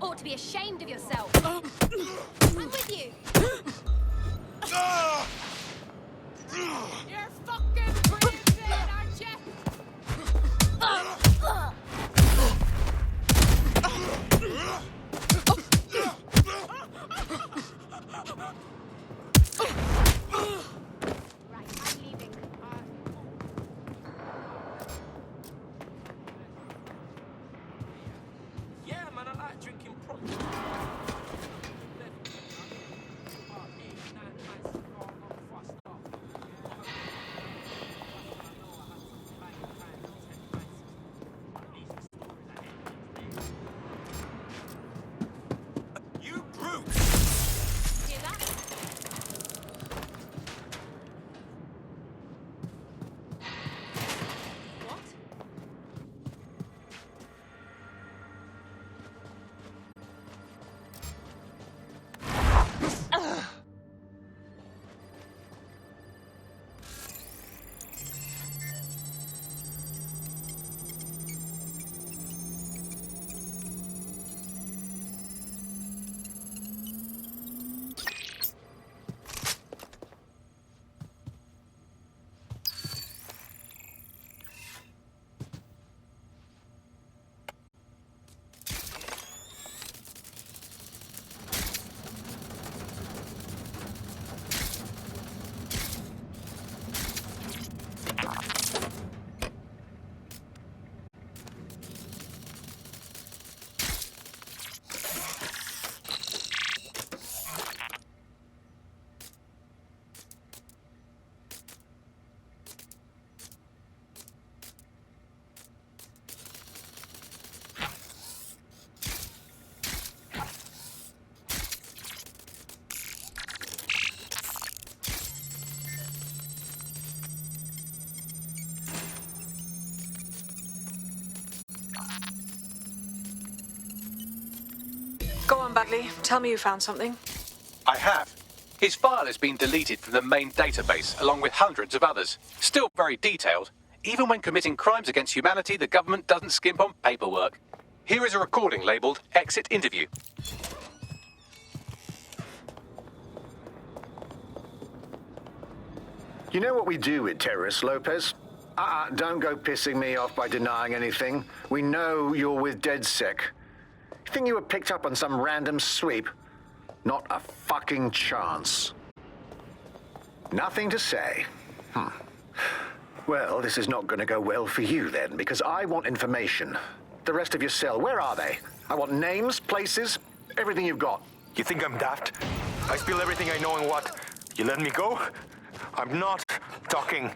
Ought to be ashamed of yourself. I'm with you. You're fucking breathing, aren't you? Yeah, man, I like drinking You brute! Hear that? What? Go on, Bagley. Tell me you found something. I have. His file has been deleted from the main database, along with hundreds of others. Still very detailed. Even when committing crimes against humanity, the government doesn't skimp on paperwork. Here is a recording labelled Exit Interview. You know what we do with terrorists, Lopez? Don't go pissing me off by denying anything. We know you're with DedSec. You think you were picked up on some random sweep? Not a fucking chance. Nothing to say. Well, this is not going to go well for you then, because I want information. The rest of your cell, where are they? I want names, places, everything you've got. You think I'm daft? I spill everything I know and what? You let me go? I'm not talking.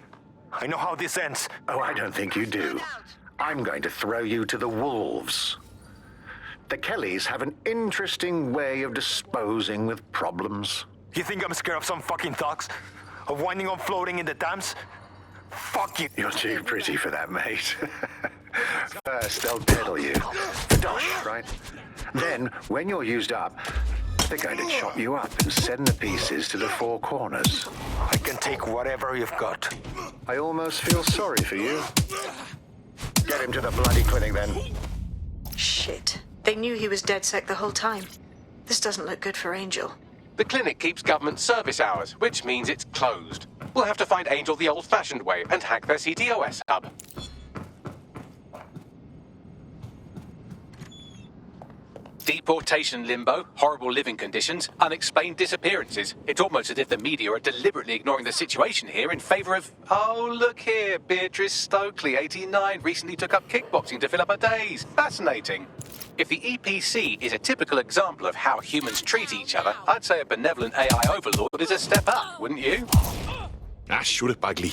I know how this ends. Oh, I don't think you do. I'm going to throw you to the wolves. The Kellys have an interesting way of disposing with problems. You think I'm scared of some fucking thugs? Of winding up floating in the dams? Fuck you. You're too pretty for that, mate. First, they'll peddle you. The dosh, right? Then, when you're used up, they're going to chop you up and send the pieces to the four corners. I can take whatever you've got. I almost feel sorry for you. Get him to the bloody clinic, then. Shit. They knew he was DedSec the whole time. This doesn't look good for Angel. The clinic keeps government service hours, which means it's closed. We'll have to find Angel the old-fashioned way and hack their CTOS hub. Deportation limbo, horrible living conditions, unexplained disappearances. It's almost as if the media are deliberately ignoring the situation here in favour of... Oh, look here, Beatrice Stokely, 89, recently took up kickboxing to fill up her days. Fascinating. If the EPC is a typical example of how humans treat each other, I'd say a benevolent AI overlord is a step up, wouldn't you? Shut it, Bagley.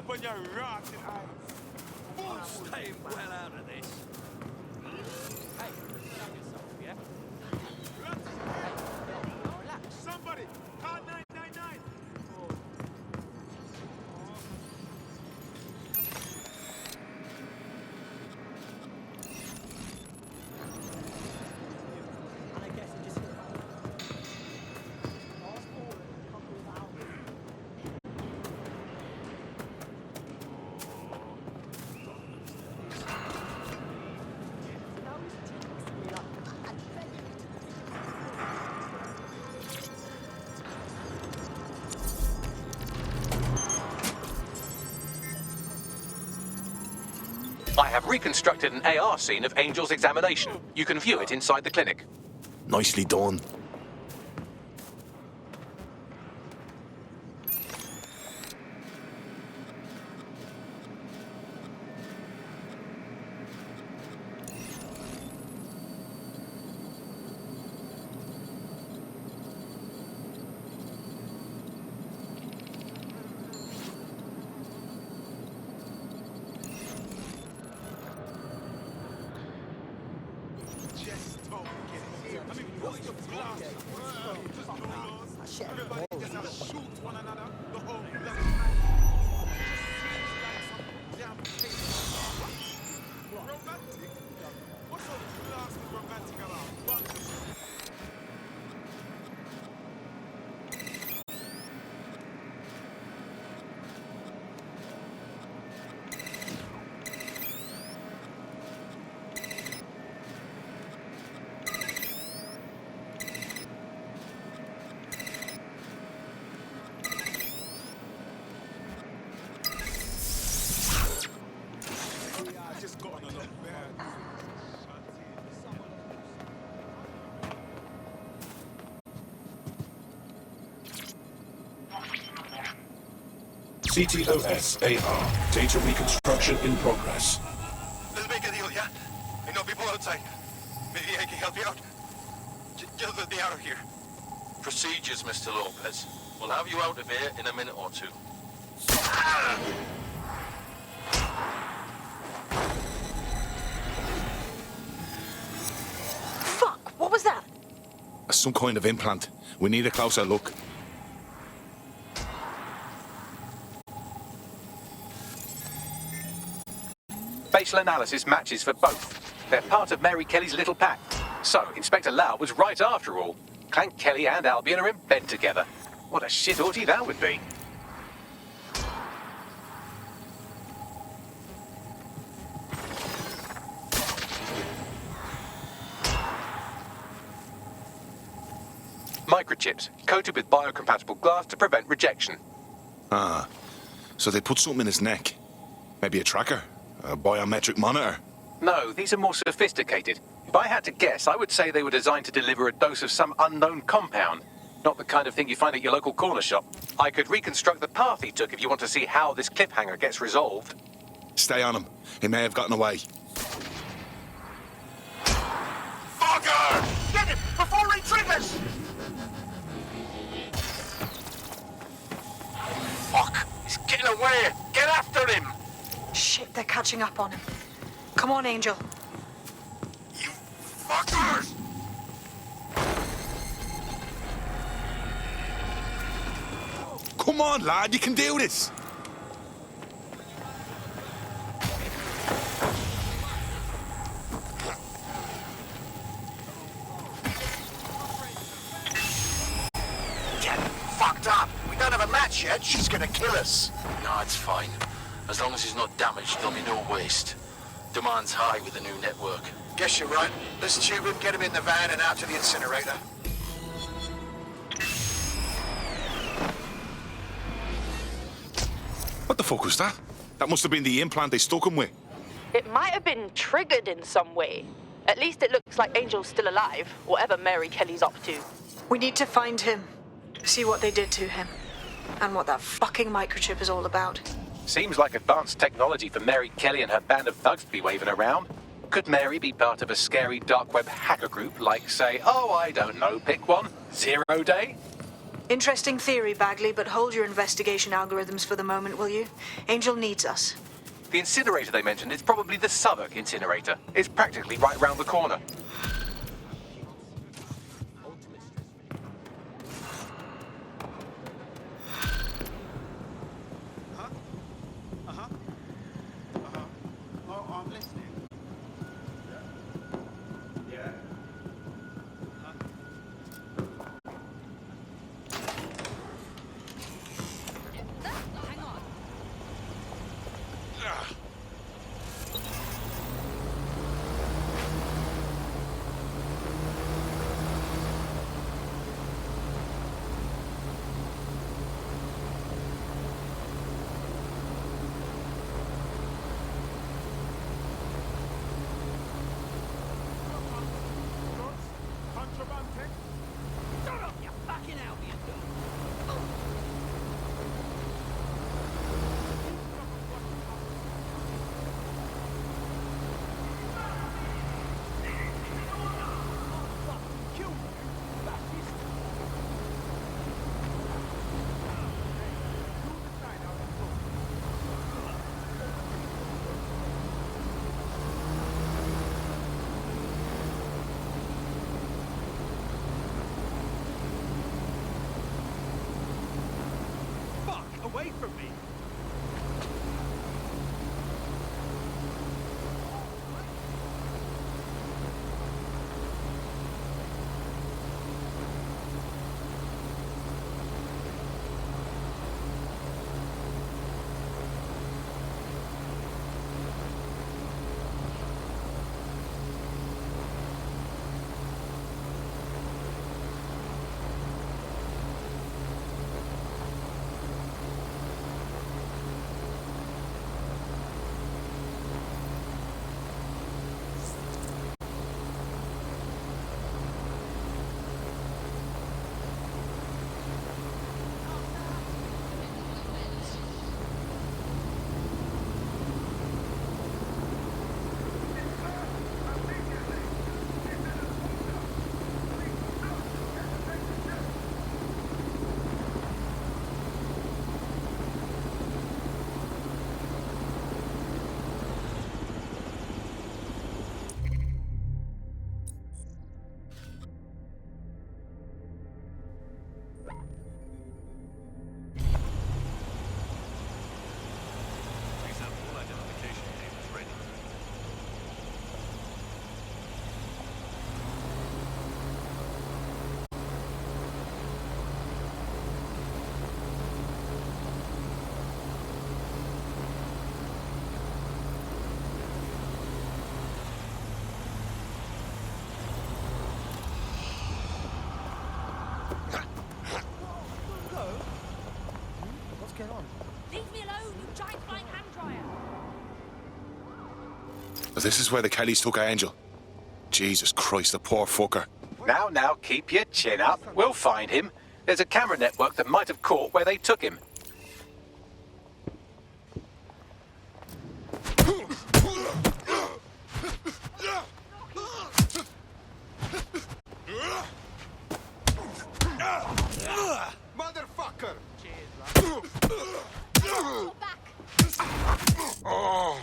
on your rotting eyes. Who's staying well out of this? Hey, stop yourself, yeah? Somebody, call 999. I have reconstructed an AR scene of Angel's examination. You can view it inside the clinic. Nicely done. CTOS AR. Data reconstruction in progress. Let's make a deal, yeah? I know people outside. Maybe I can help you out. Just let me out of here. Procedures, Mr. Lopez. We'll have you out of here in a minute or two. Fuck, what was that? Some kind of implant. We need a closer look. Facial analysis matches for both. They're part of Mary Kelly's little pack. So, Inspector Lau was right after all. Clank Kelly and Albion are in bed together. What a shit orgy that would be. Microchips, coated with biocompatible glass to prevent rejection. Ah, so they put something in his neck. Maybe a tracker? A biometric monitor? No, these are more sophisticated. If I had to guess, I would say they were designed to deliver a dose of some unknown compound. Not the kind of thing you find at your local corner shop. I could reconstruct the path he took if you want to see how this cliffhanger gets resolved. Stay on him. He may have gotten away. Fucker! Get him before he triggers! Fuck! He's getting away! Get after him! Shit, they're catching up on him. Come on, Angel. You fuckers! Come on, lad, you can do this! Get fucked up! We don't have a match yet. She's gonna kill us. No, it's fine. As long as he's not damaged, there'll be no waste. Demand's high with the new network. Guess you're right. Let's tube him, get him in the van and out to the incinerator. What the fuck was that? That must have been the implant they stuck him with. It might have been triggered in some way. At least it looks like Angel's still alive, whatever Mary Kelly's up to. We need to find him. See what they did to him. And what that fucking microchip is all about. Seems like advanced technology for Mary Kelly and her band of thugs to be waving around. Could Mary be part of a scary dark web hacker group like, say, oh, I don't know, pick one, Zero Day? Interesting theory, Bagley, but hold your investigation algorithms for the moment, will you? Angel needs us. The incinerator they mentioned is probably the Southwark incinerator. It's practically right round the corner. Oh, I'm listening. Yeah. Hang on. Contraband tech? Shut up, you fucking Albion! Away from me! Leave me alone, you giant flying hand dryer! This is where the Kellys took Angel. Jesus Christ, the poor fucker. Now, keep your chin up. We'll find him. There's a camera network that might have caught where they took him. Motherfucker! Oh.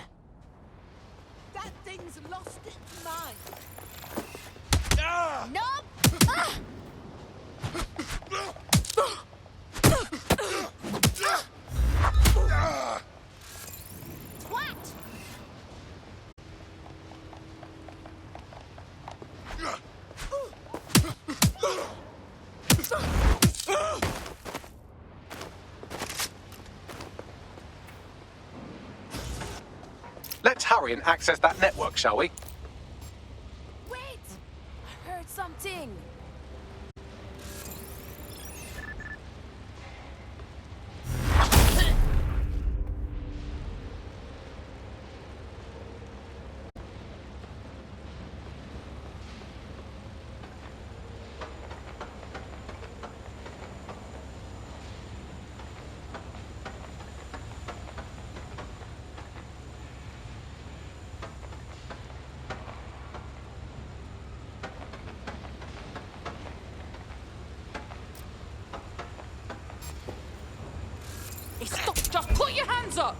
That thing's lost its mind. No! Twat! Let's hurry and access that network, shall we? Wait! I heard something. Hands up!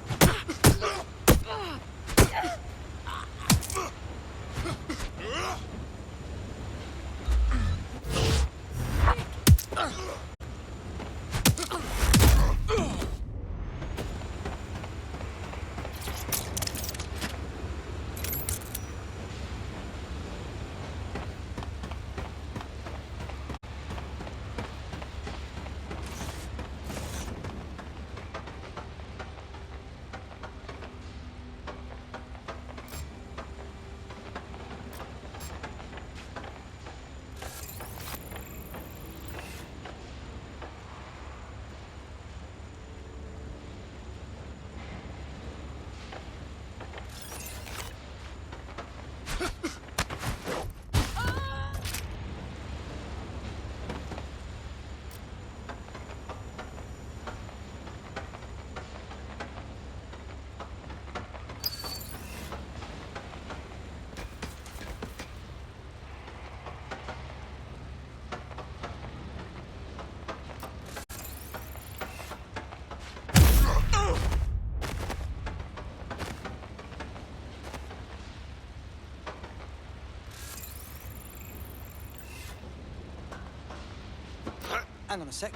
Hang on a sec.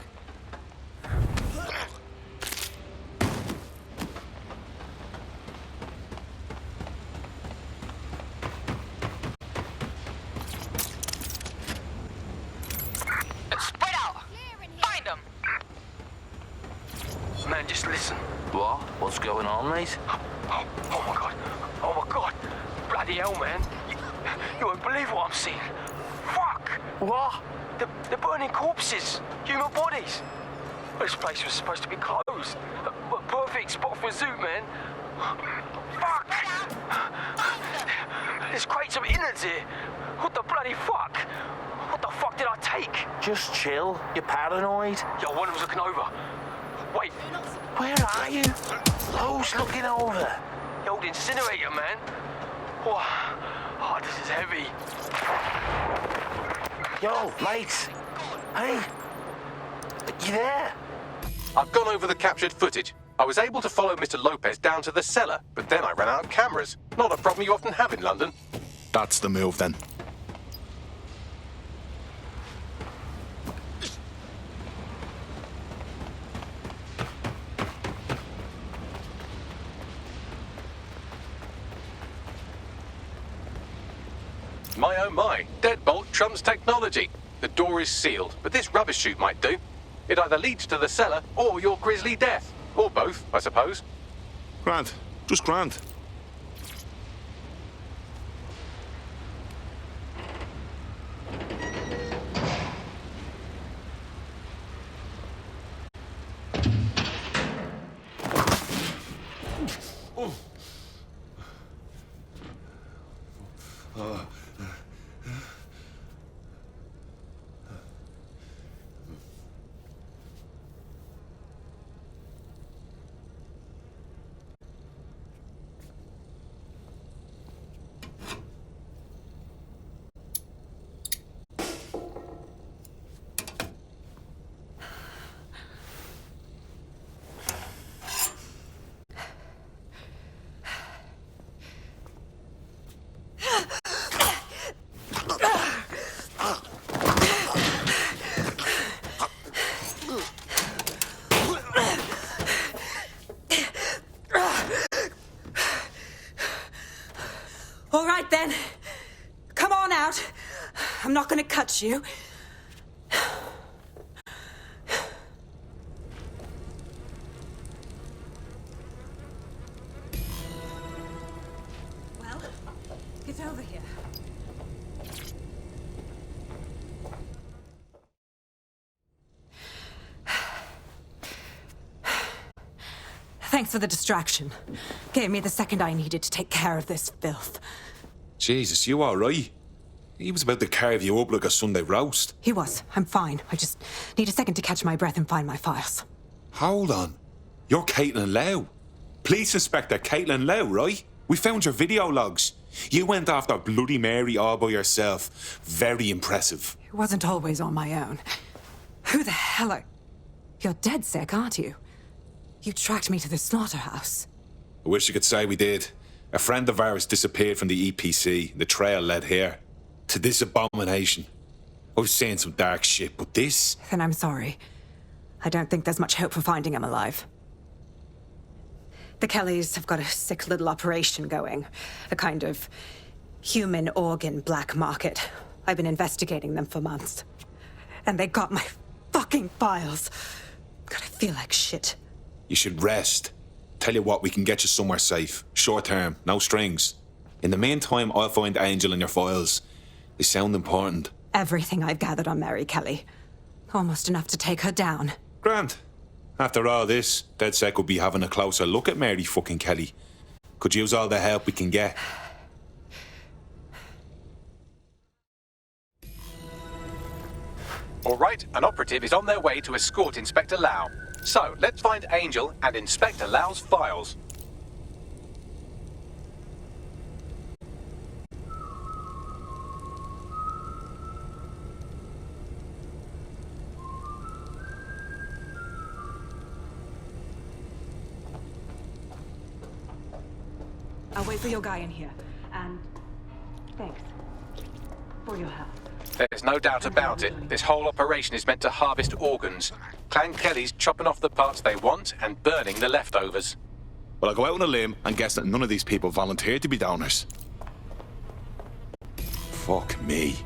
Spread out! Find them! Man, just listen. What? What's going on, mate? Oh my god. Oh my god. Bloody hell, man. You won't believe what I'm seeing. Fuck! What? They're burning corpses. Human bodies. This place was supposed to be closed. A perfect spot for a zoo, man. Fuck! There's crates of innards here. What the bloody fuck? What the fuck did I take? Just chill. You're paranoid. Yo, one was looking over. Wait. Where are you? Who's looking over? The old incinerator, man. Oh, this is heavy. Yo, mate. Hey. You there? I've gone over the captured footage. I was able to follow Mr. Lopez down to the cellar, but then I ran out of cameras. Not a problem you often have in London. That's the move, then. My oh my, deadbolt trumps technology. The door is sealed, but this rubbish chute might do. It either leads to the cellar or your grisly death. Or both, I suppose. Grand. Just grand. All right, then. Come on out. I'm not going to cut you. Well, get over here. Thanks for the distraction. Gave me the second I needed to take care of this filth. Jesus, you all right? He was about to carve you up like a Sunday roast. He was. I'm fine. I just need a second to catch my breath and find my files. Hold on. You're Caitlin Lau. Police Inspector Caitlin Lau, right? We found your video logs. You went after Bloody Mary all by yourself. Very impressive. It wasn't always on my own. Who the hell are... You're dead sick, aren't you? You tracked me to the slaughterhouse. I wish I could say we did. A friend of ours disappeared from the EPC. The trail led here. To this abomination. I was saying some dark shit, but this... Then I'm sorry. I don't think there's much hope for finding him alive. The Kellys have got a sick little operation going. A kind of human organ black market. I've been investigating them for months. And they got my fucking files. God, I feel like shit. You should rest. Tell you what, we can get you somewhere safe. Short term, no strings. In the meantime, I'll find Angel in your files. They sound important. Everything I've gathered on Mary Kelly. Almost enough to take her down. Grant. After all this, DedSec will be having a closer look at Mary fucking Kelly. Could use all the help we can get. All right, an operative is on their way to escort Inspector Lau. So, let's find Angel and Inspector Lau's files. I'll wait for your guy in here. And thanks for your help. There's no doubt about it. This whole operation is meant to harvest organs. Clan Kelly's chopping off the parts they want and burning the leftovers. Well, I'll go out on a limb and guess that none of these people volunteered to be donors. Fuck me.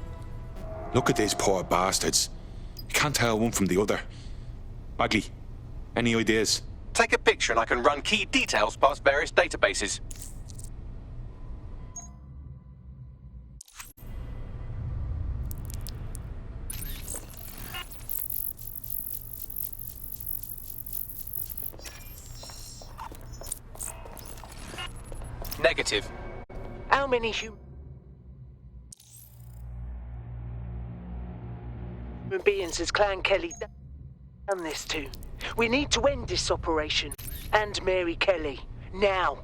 Look at these poor bastards. You can't tell one from the other. Bagley, any ideas? Take a picture and I can run key details past various databases. Negative. How many human beings has Clan Kelly done this to? We need to end this operation. And Mary Kelly. Now.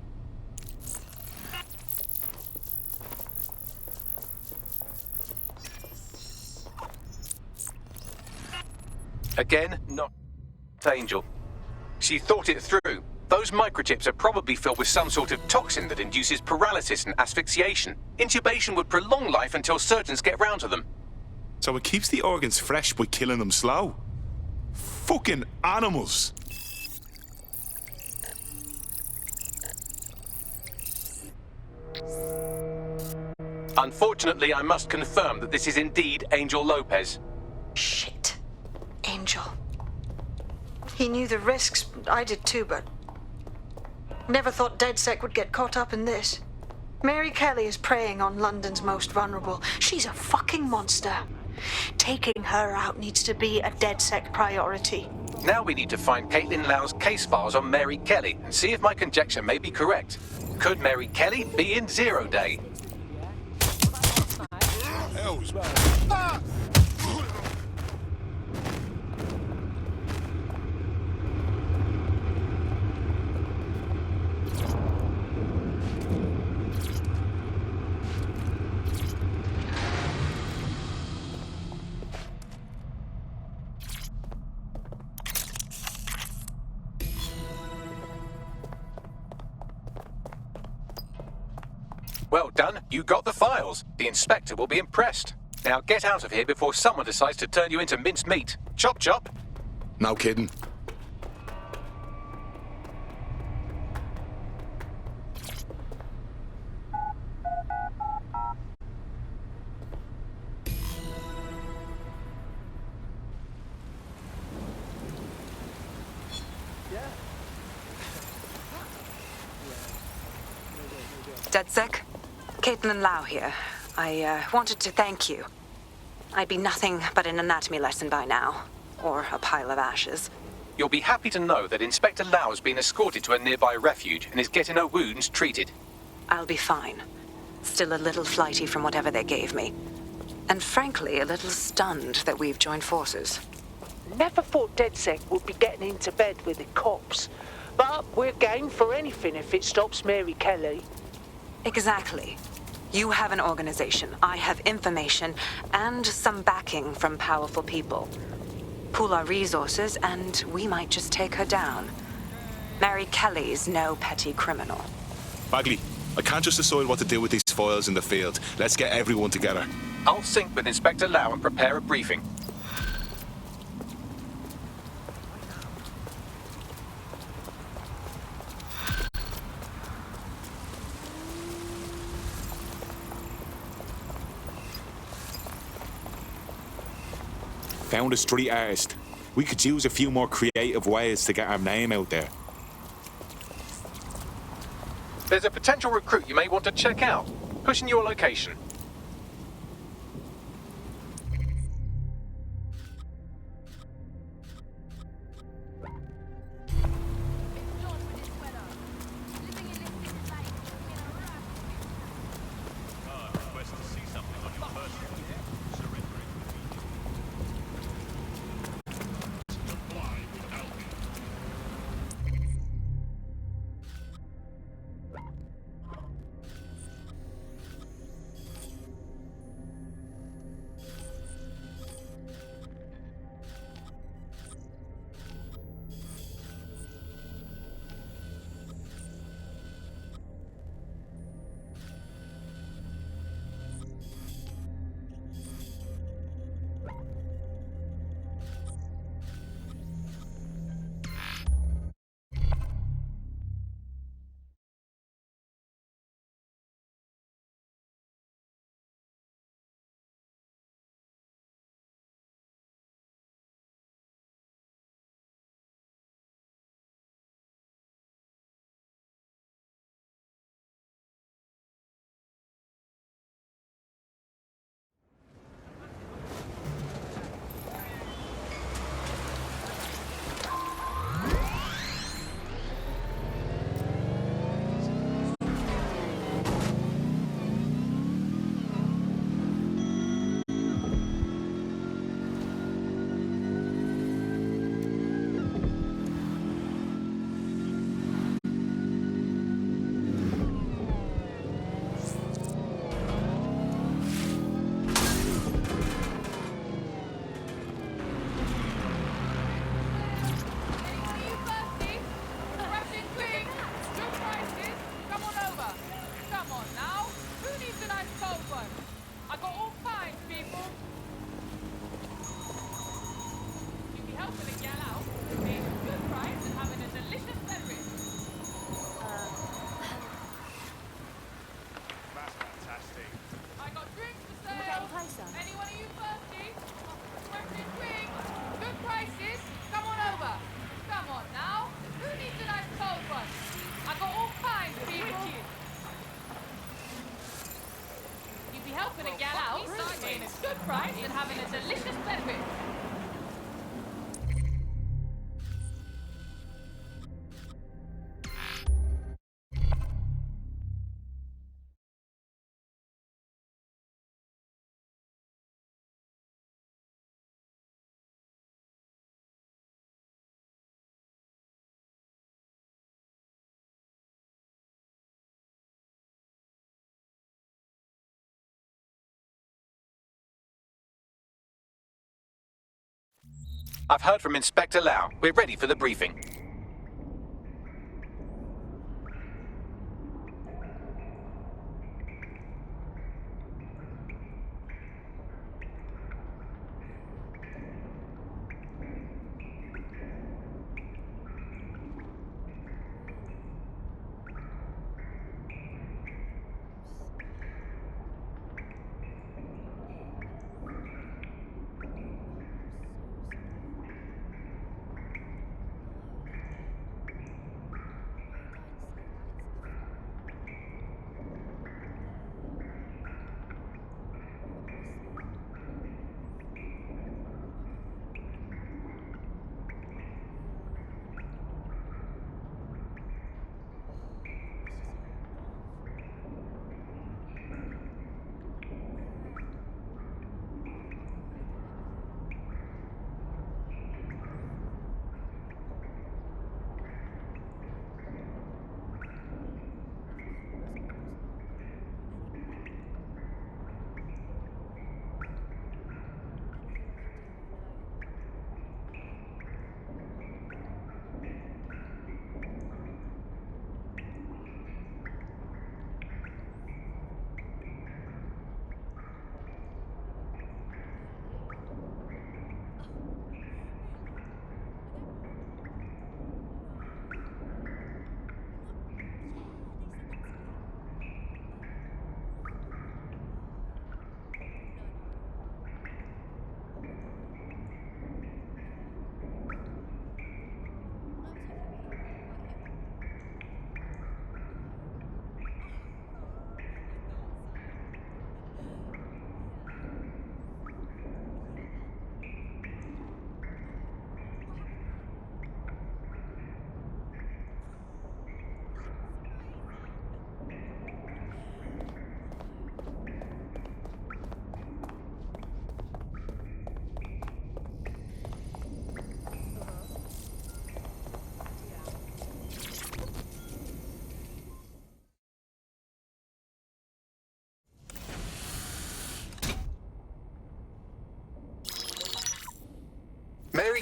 Again, not Angel. She thought it through. Those microchips are probably filled with some sort of toxin that induces paralysis and asphyxiation. Intubation would prolong life until surgeons get round to them. So it keeps the organs fresh by killing them slow? Fucking animals! Unfortunately, I must confirm that this is indeed Angel Lopez. Shit. Angel. He knew the risks. I did too, but... Never thought DedSec would get caught up in this. Mary Kelly is preying on London's most vulnerable. She's a fucking monster. Taking her out needs to be a DedSec priority. Now we need to find Caitlin Lau's case files on Mary Kelly and see if my conjecture may be correct. Could Mary Kelly be in Zero Day? Well done, you got the files. The inspector will be impressed. Now get out of here before someone decides to turn you into minced meat. Chop chop. No kidding. DedSec? Caitlin Lau here. I wanted to thank you. I'd be nothing but an anatomy lesson by now. Or a pile of ashes. You'll be happy to know that Inspector Lau has been escorted to a nearby refuge and is getting her wounds treated. I'll be fine. Still a little flighty from whatever they gave me. And frankly, a little stunned that we've joined forces. Never thought DedSec would be getting into bed with the cops. But we're game for anything if it stops Mary Kelly. Exactly. You have an organization, I have information, and some backing from powerful people. Pool our resources, and we might just take her down. Mary Kelly's no petty criminal. Bagley, I can't just decide what to do with these files in the field. Let's get everyone together. I'll sync with Inspector Lau and prepare a briefing. Found a street artist. We could use a few more creative ways to get our name out there. There's a potential recruit you may want to check out. Pushing your location. I've heard from Inspector Lau. We're ready for the briefing.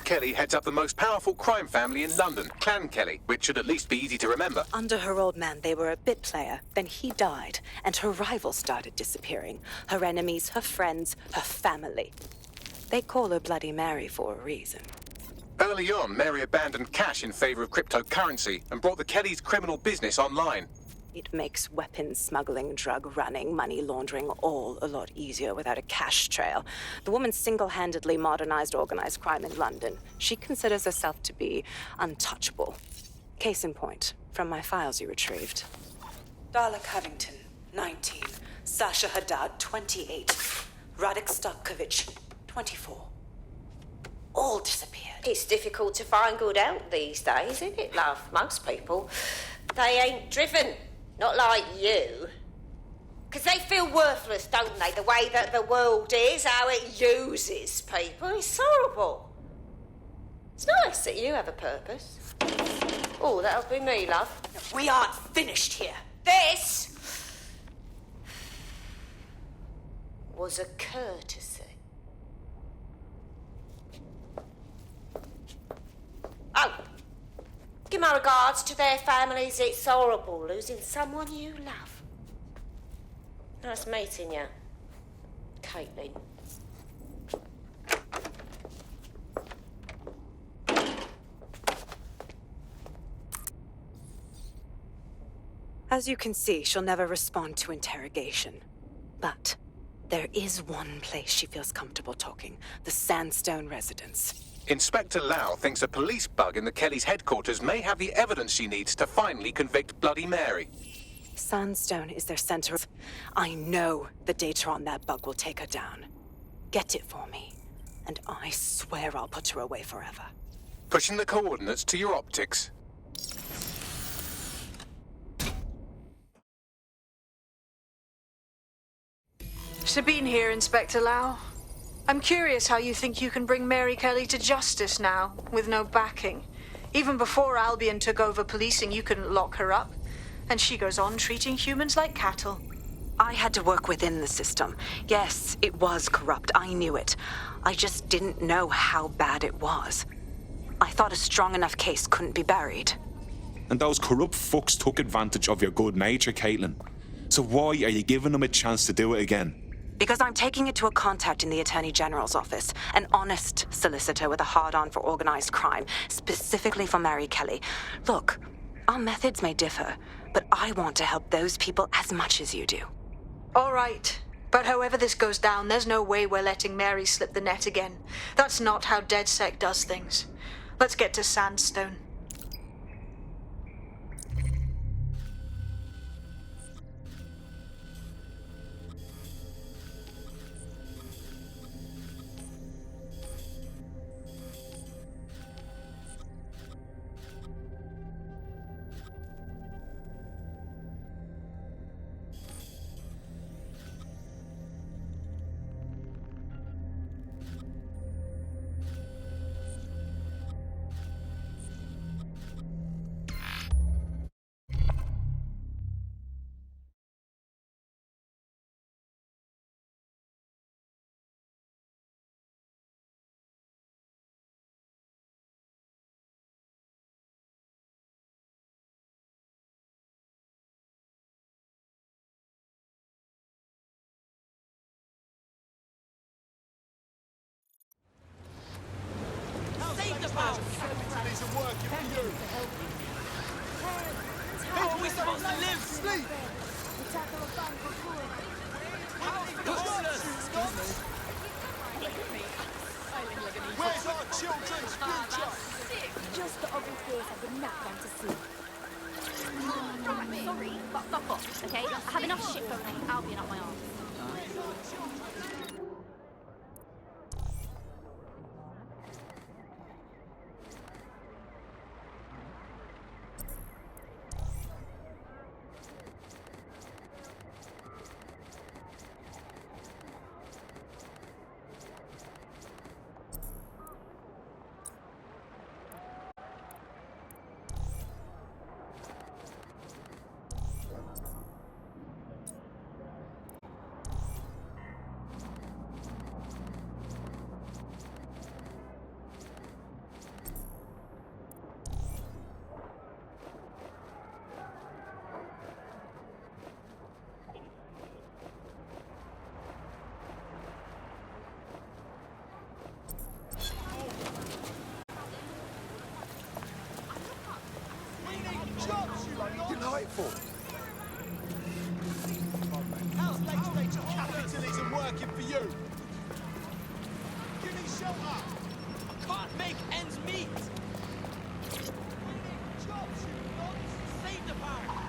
Kelly heads up the most powerful crime family in London, Clan Kelly, which should at least be easy to remember. Under her old man, they were a bit player. Then he died, and her rivals started disappearing. Her enemies, her friends, her family. They call her Bloody Mary for a reason. Early on, Mary abandoned cash in favor of cryptocurrency and brought the Kellys' criminal business online. It makes weapons smuggling, drug running, money laundering all a lot easier without a cash trail. The woman single-handedly modernized organized crime in London. She considers herself to be untouchable. Case in point, from my files you retrieved. Darla Covington, 19. Sasha Haddad, 28. Radek Starkovich, 24. All disappeared. It's difficult to find good help these days, isn't it, love? Most people, they ain't driven. Not like you. Because they feel worthless, don't they? The way that the world is, how it uses people. It's horrible. It's nice that you have a purpose. Oh, that'll be me, love. We aren't finished here. This was a courtesy. Oh. Give my regards to their families. It's horrible losing someone you love. Nice meeting you, Caitlin. As you can see, she'll never respond to interrogation. But there is one place she feels comfortable talking. The Sandstone residence. Inspector Lau thinks a police bug in the Kellys' headquarters may have the evidence she needs to finally convict Bloody Mary. Sandstone is their center. I know the data on that bug will take her down. Get it for me, and I swear I'll put her away forever. Pushing the coordinates to your optics. Sabine here, Inspector Lau. I'm curious how you think you can bring Mary Kelly to justice now, with no backing. Even before Albion took over policing, you couldn't lock her up. And she goes on treating humans like cattle. I had to work within the system. Yes, it was corrupt. I knew it. I just didn't know how bad it was. I thought a strong enough case couldn't be buried. And those corrupt fucks took advantage of your good nature, Caitlin. So why are you giving them a chance to do it again? Because I'm taking it to a contact in the Attorney General's office, an honest solicitor with a hard-on for organized crime, specifically for Mary Kelly. Look, our methods may differ, but I want to help those people as much as you do. All right. But however this goes down, there's no way we're letting Mary slip the net again. That's not how DedSec does things. Let's get to Sandstone. How are we supposed to live? Sleep! Where's our children's future? Just the obvious things I would not want to see. Right, sorry, but fuck off, okay? I have enough shit going on with Albion up my arse. for? How's late-stage capitalism working for you? Give me shelter! I can't make ends meet! Jobs, you nonsense! Save the power!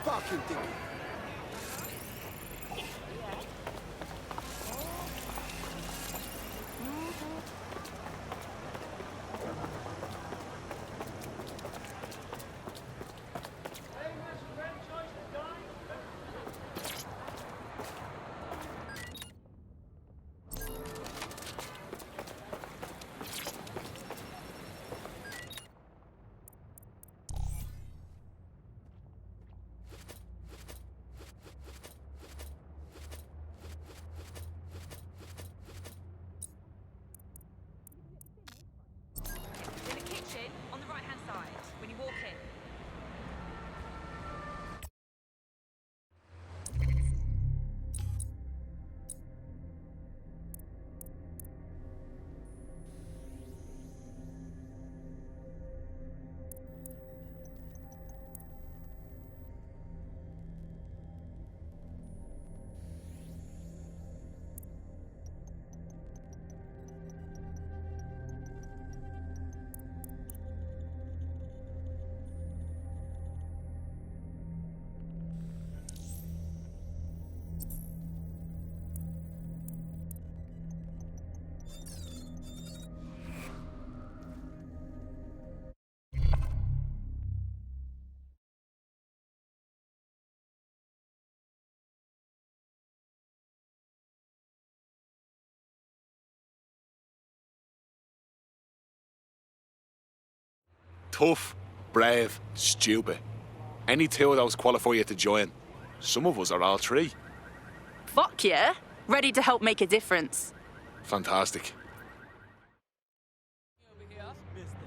Fucking thing. Tough, brave, stupid. Any two of those qualify you to join. Some of us are all three. Fuck yeah. Ready to help make a difference. Fantastic.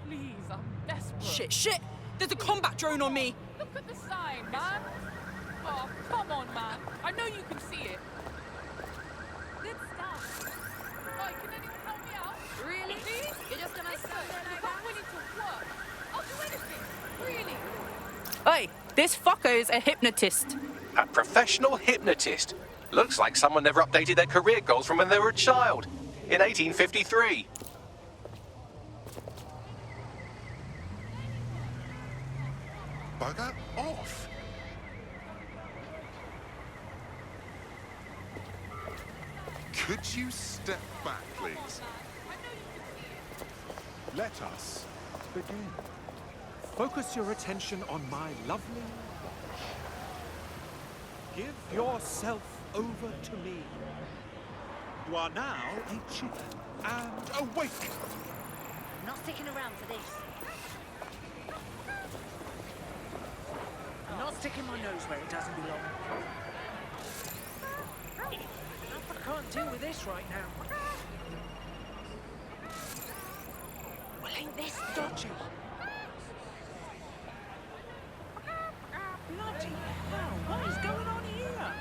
Please, I'm desperate. Shit! There's a combat drone on me! Look at the sign, man. Oh, come on, man. I know you can see it. Good stuff. Oh, can anyone help me out? Really? Please? You're just gonna stand there like I'm that? willing to work. I'll do anything. Really? Oi, this fucker's a hypnotist. A professional hypnotist. Looks like someone never updated their career goals from when they were a child. In 1853. Bugger off. Could you step back, please? Let us begin. Focus your attention on my lovely watch. Give yourself over to me. You are now a chicken and awake. I'm not sticking around for this. I'm not sticking my nose where it doesn't belong. I can't deal with this right now. Well, ain't this dodgy? Bloody hell, what is going on here?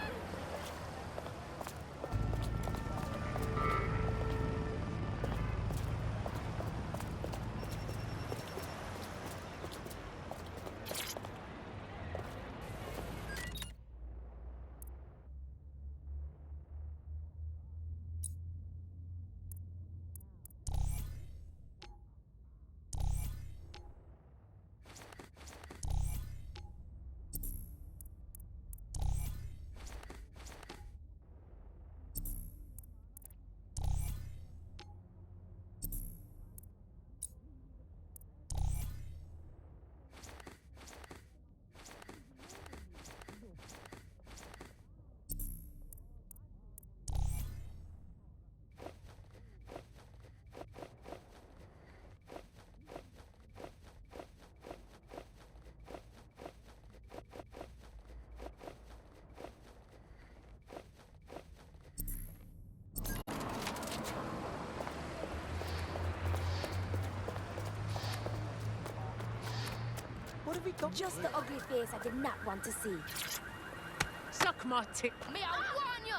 What have we got? Just the ugly face I did not want to see. Suck my tick. Me, I warn you!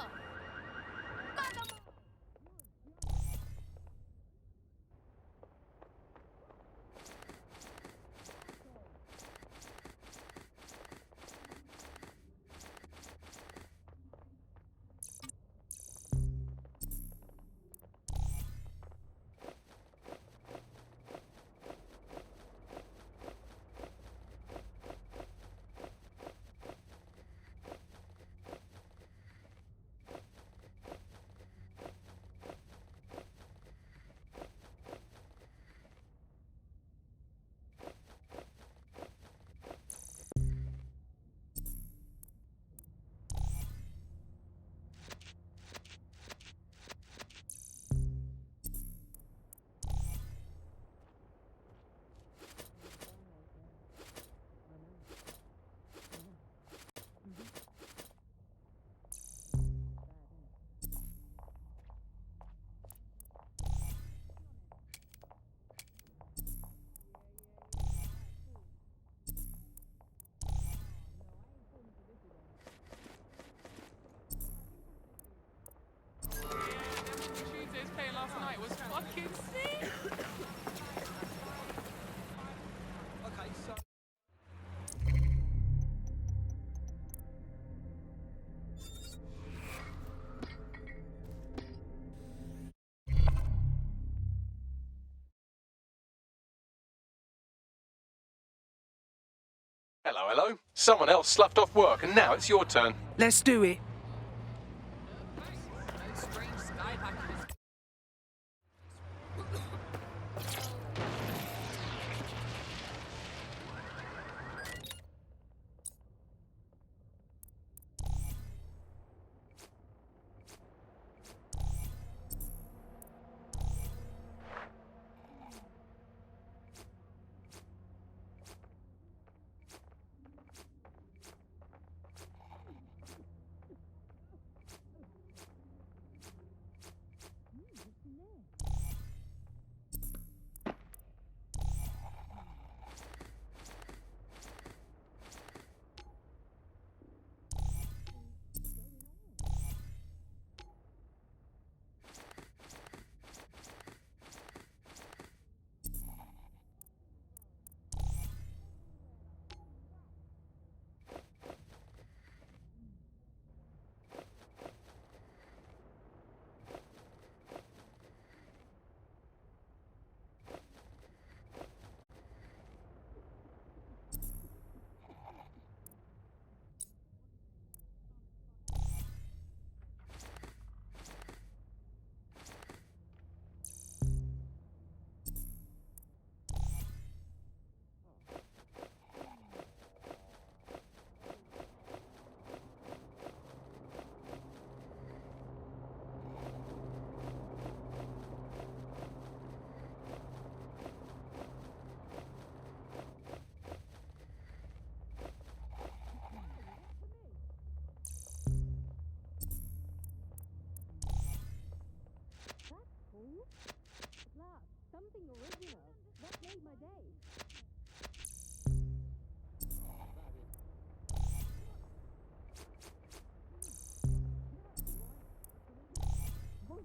Tuesday's play last night was fucking sick. Okay, so... Hello, hello. Someone else sloughed off work and now it's your turn. Let's do it.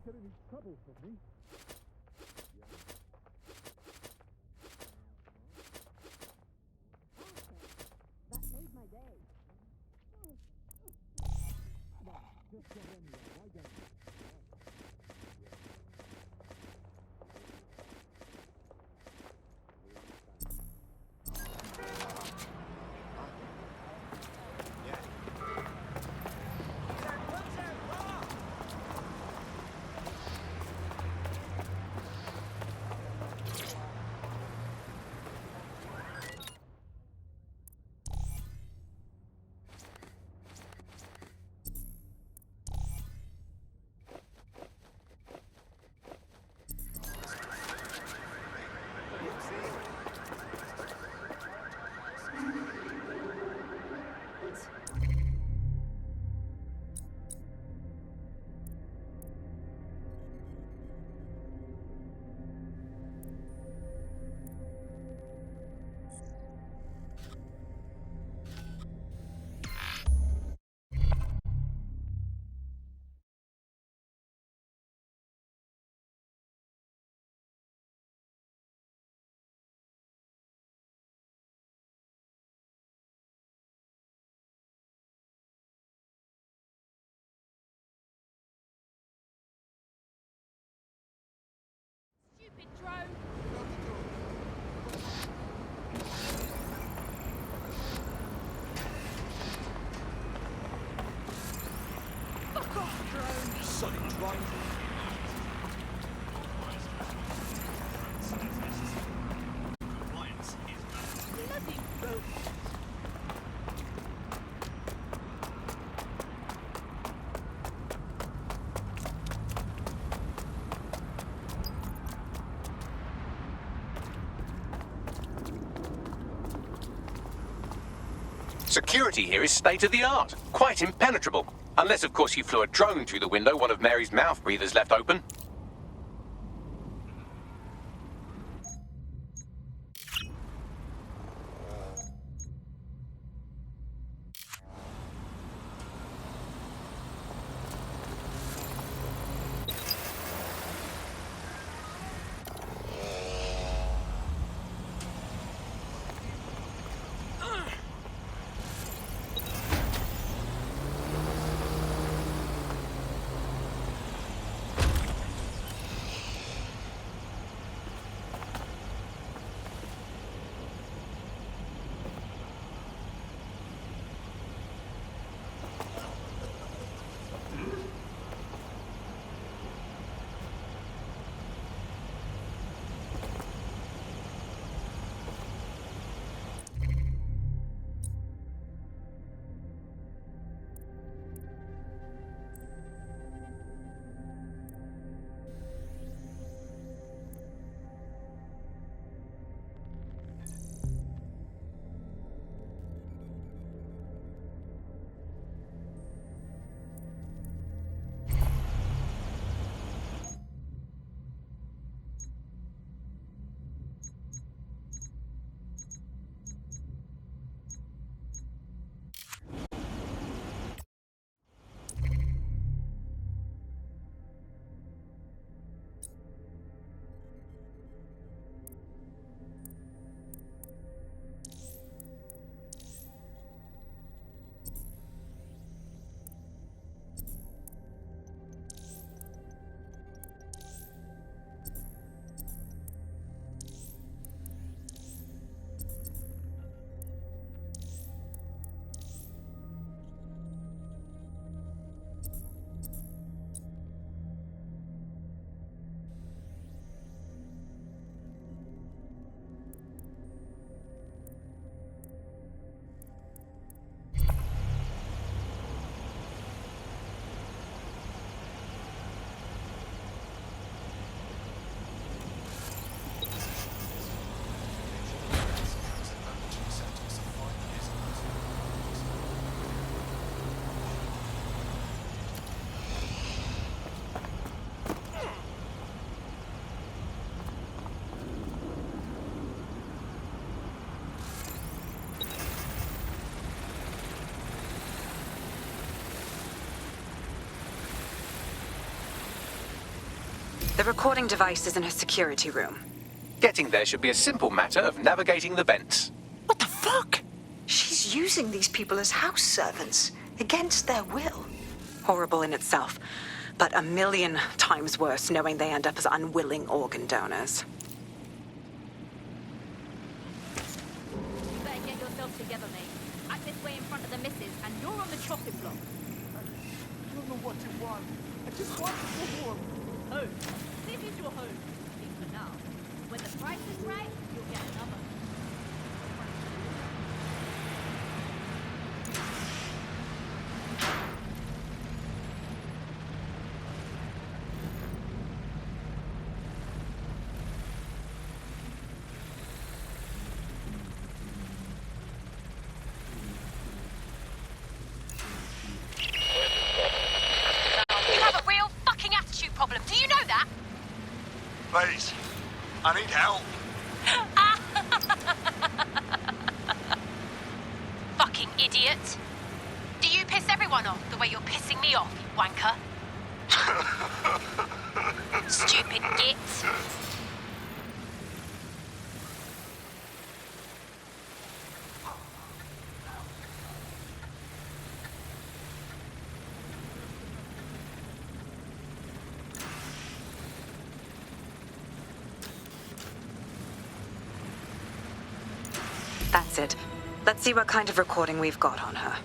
get any trouble from me. That made my day. Just get in there, why don't you? Stupid drone! Fuck off, drone! Sonic drone! Bloody boat! Security here is state of the art, quite impenetrable. Unless, of course, you flew a drone through the window one of Mary's mouth breathers left open. The recording device is in her security room. Getting there should be a simple matter of navigating the vents. What the fuck? She's using these people as house servants, against their will. Horrible in itself, but a million times worse knowing they end up as unwilling organ donors. You better get yourself together, mate. Act this way in front of the missus, and you're on the chopping block. I don't know what you want. I just want to go home. Home? This is your home. At least for now. When the price is right, you'll get another. You have a real fucking attitude problem. Do you know that? Please, I need help. Fucking idiot. Do you piss everyone off the way you're pissing me off, you wanker? Stupid git. That's it. Let's see what kind of recording we've got on her.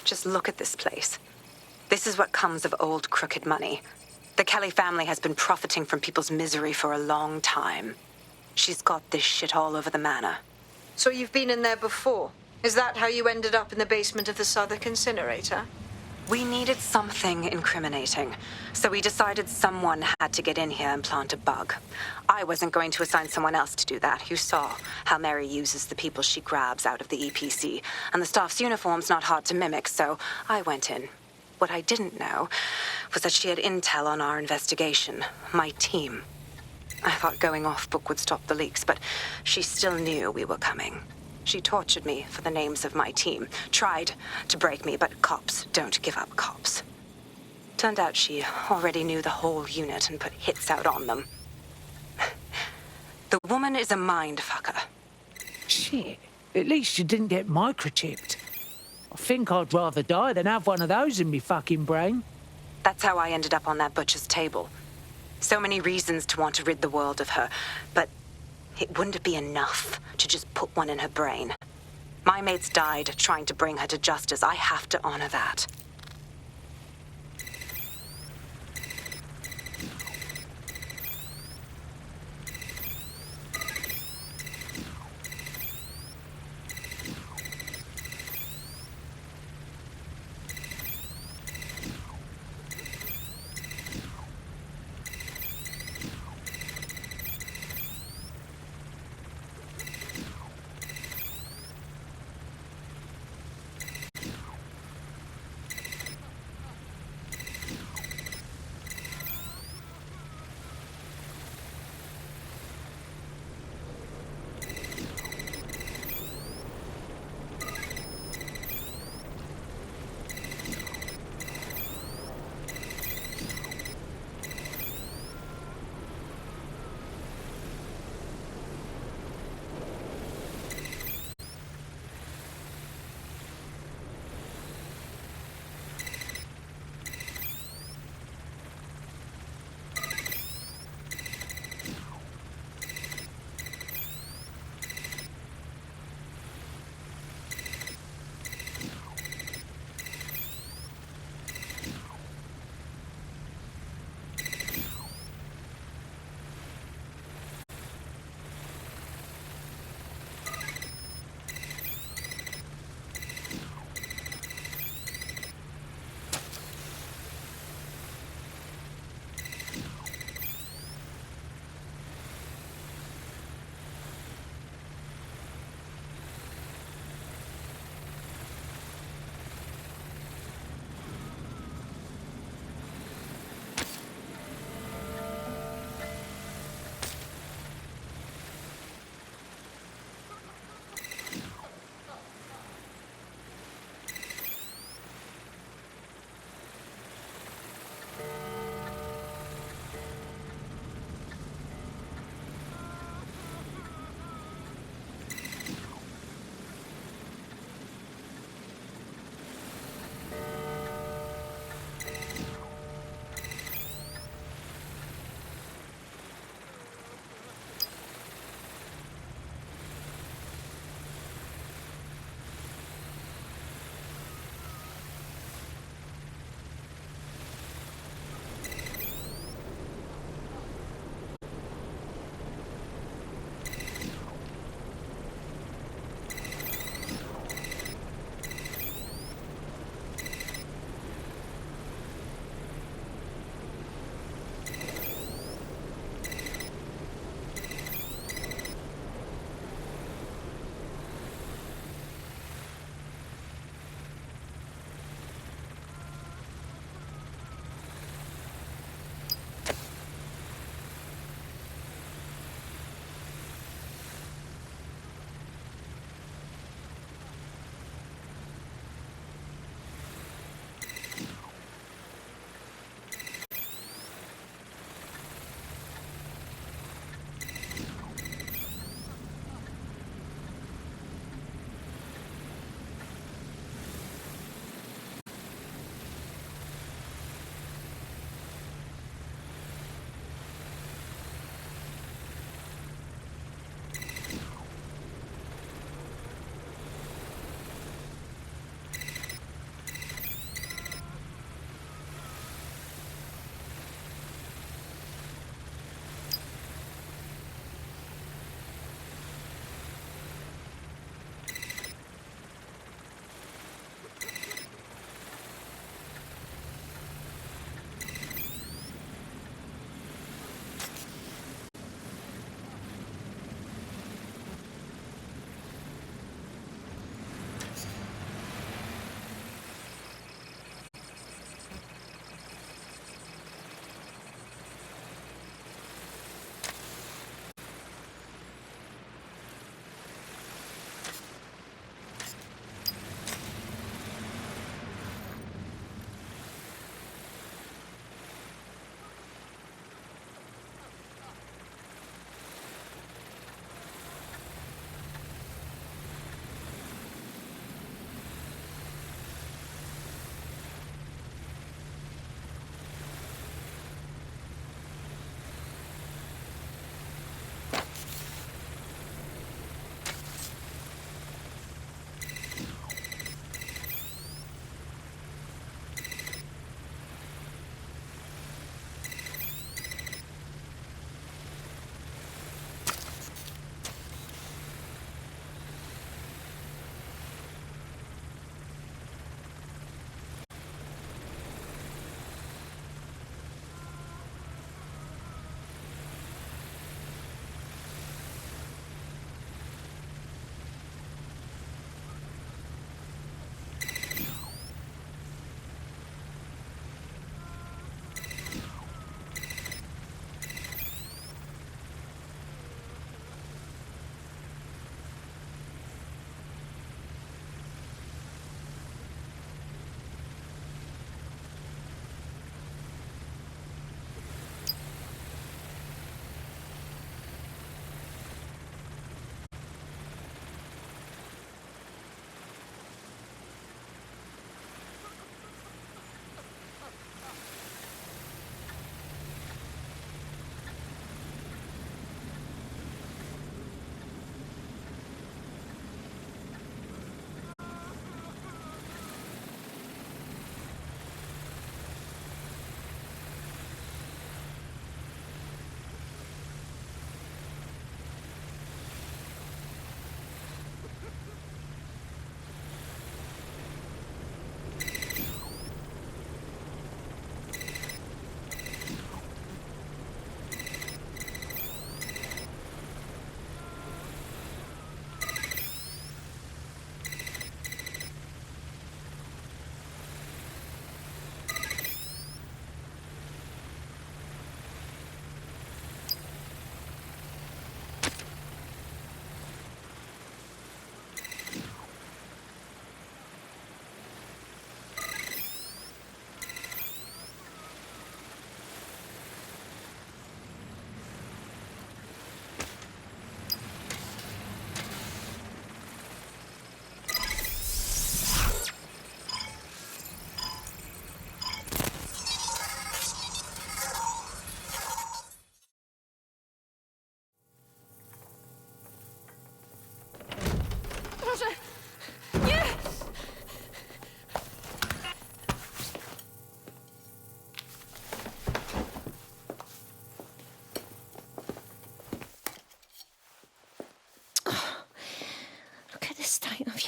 Just look at this place. This is what comes of old crooked money. The Kelly family has been profiting from people's misery for a long time. She's got this shit all over the manor. So you've been in there before? Is that how you ended up in the basement of the Southwark incinerator? We needed something incriminating, so we decided someone had to get in here and plant a bug. I wasn't going to assign someone else to do that. You saw how Mary uses the people she grabs out of the EPC, and the staff's uniform's not hard to mimic, so I went in. What I didn't know was that she had intel on our investigation, my team. I thought going off book would stop the leaks, but she still knew we were coming. She tortured me for the names of my team, tried to break me, but cops don't give up cops. Turned out she already knew the whole unit and put hits out on them. The woman is a mind fucker. Shit, at least you didn't get microchipped. I think I'd rather die than have one of those in me fucking brain. That's how I ended up on that butcher's table. So many reasons to want to rid the world of her, but it wouldn't be enough to just put one in her brain. My mates died trying to bring her to justice. I have to honor that.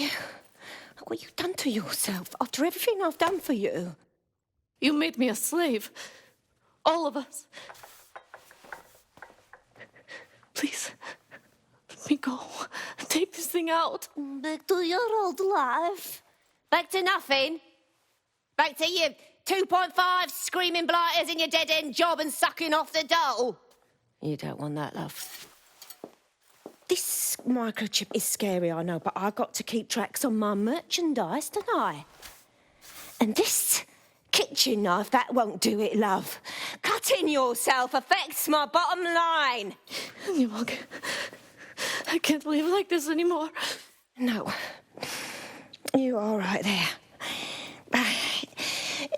Look what you've done to yourself after everything I've done for you. You made me a slave. All of us. Please, let me go. Take this thing out. Back to your old life. Back to nothing. Back to you 2.5 screaming blighters in your dead-end job and sucking off the dole. You don't want that, love. This microchip is scary, I know, but I got to keep tracks on my merchandise, don't I? And this kitchen knife, that won't do it, love. Cutting yourself affects my bottom line. Newog, I can't live like this anymore. No. You're all right there.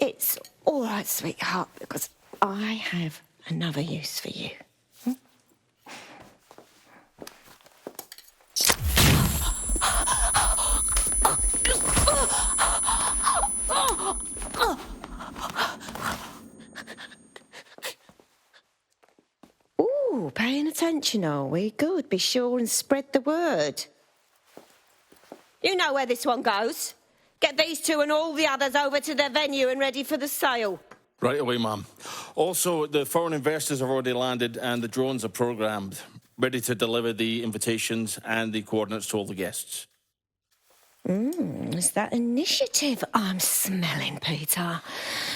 It's all right, sweetheart, because I have another use for you. Ooh, paying attention, are we? Good. Be sure and spread the word. You know where this one goes. Get these two and all the others over to their venue and ready for the sale. Right away, Mum. Also, the foreign investors have already landed and the drones are programmed, ready to deliver the invitations and the coordinates to all the guests. Is that initiative I'm smelling, Peter?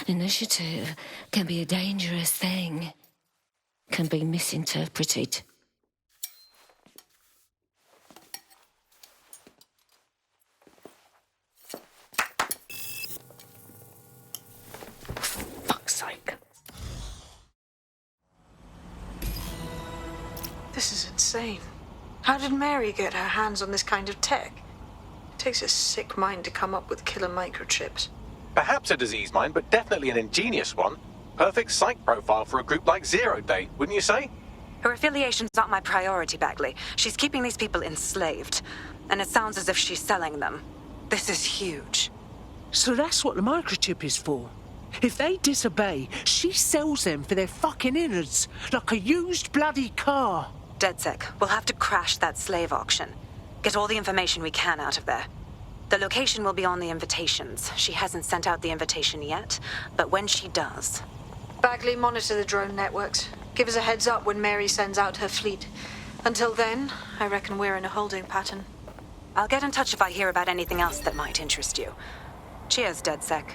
Initiative can be a dangerous thing. Can be misinterpreted. Fuck's sake. This is insane. How did Mary get her hands on this kind of tech? It takes a sick mind to come up with killer microchips. Perhaps a disease mind, but definitely an ingenious one. Perfect psych profile for a group like Zero Day, wouldn't you say? Her affiliation's not my priority, Bagley. She's keeping these people enslaved. And it sounds as if she's selling them. This is huge. So that's what the microchip is for. If they disobey, she sells them for their fucking innards, like a used bloody car. DedSec, we'll have to crash that slave auction. Get all the information we can out of there. The location will be on the invitations. She hasn't sent out the invitation yet, but when she does... Bagley, monitor the drone networks. Give us a heads up when Mary sends out her fleet. Until then, I reckon we're in a holding pattern. I'll get in touch if I hear about anything else that might interest you. Cheers, DedSec.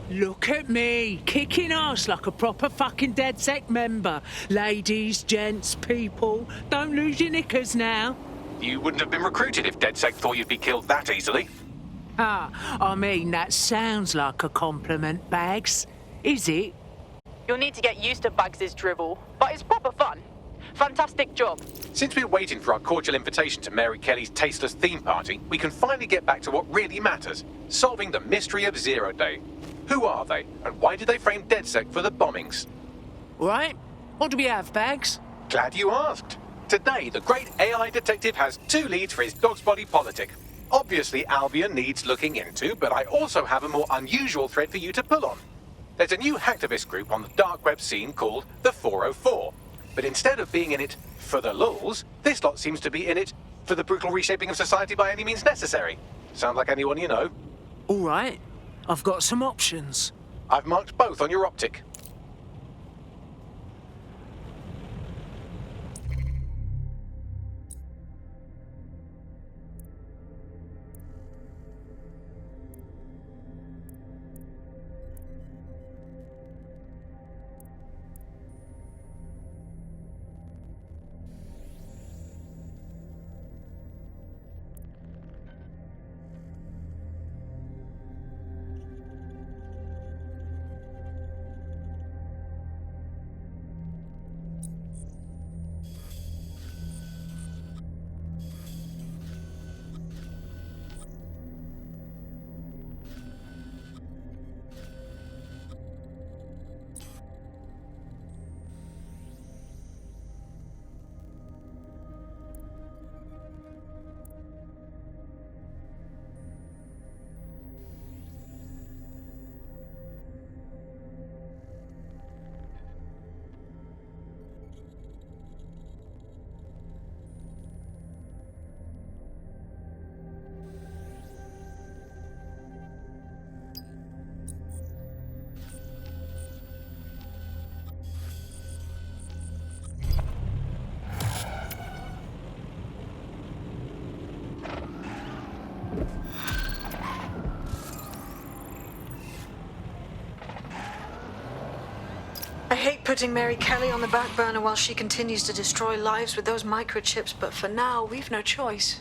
Look at me, kicking ass like a proper fucking DedSec member. Ladies, gents, people, don't lose your knickers now. You wouldn't have been recruited if DedSec thought you'd be killed that easily. I mean, that sounds like a compliment, Bags. Is it? You'll need to get used to Bags' drivel, but it's proper fun. Fantastic job. Since we're waiting for our cordial invitation to Mary Kelly's tasteless theme party, we can finally get back to what really matters, solving the mystery of Zero Day. Who are they, and why did they frame DedSec for the bombings? Right. What do we have, Bags? Glad you asked. Today, the great AI detective has 2 leads for his dog's body politic. Obviously, Albion needs looking into, but I also have a more unusual thread for you to pull on. There's a new hacktivist group on the dark web scene called the 404. But instead of being in it for the lulz, this lot seems to be in it for the brutal reshaping of society by any means necessary. Sound like anyone you know? All right. I've got some options. I've marked both on your optic. putting Mary Kelly on the back burner while she continues to destroy lives with those microchips, but for now, we've no choice.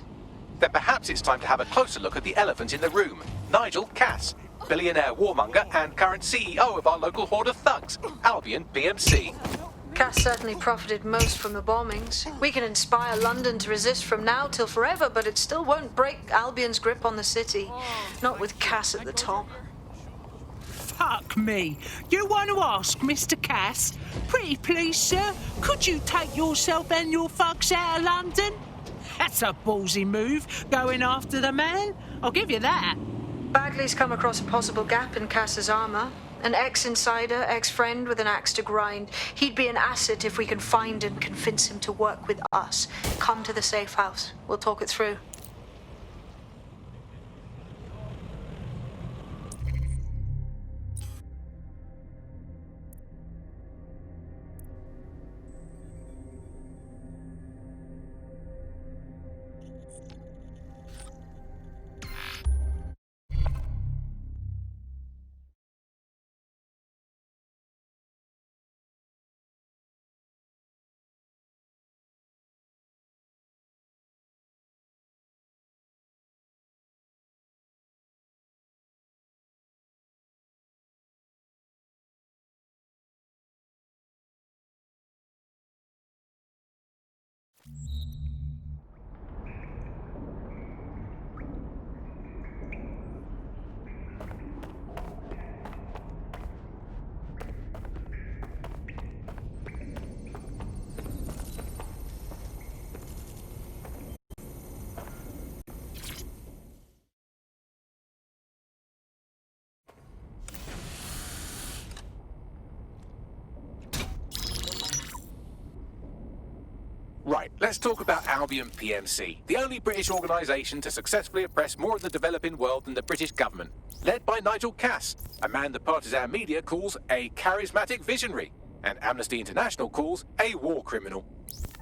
Then perhaps it's time to have a closer look at the elephant in the room, Nigel Cass, billionaire warmonger and current CEO of our local horde of thugs, Albion PMC. Cass certainly profited most from the bombings. We can inspire London to resist from now till forever, but it still won't break Albion's grip on the city. Not with Cass at the top. Fuck me. You want to ask Mr. Cass? Pretty please, sir, could you take yourself and your thugs out of London? That's a ballsy move, going after the man. I'll give you that. Bagley's come across a possible gap in Cass's armor. An ex-insider, ex-friend with an axe to grind. He'd be an asset if we can find and convince him to work with us. Come to the safe house. We'll talk it through. Right, let's talk about Albion PMC, the only British organisation to successfully oppress more of the developing world than the British government, led by Nigel Cass, a man the partisan media calls a charismatic visionary, and Amnesty International calls a war criminal.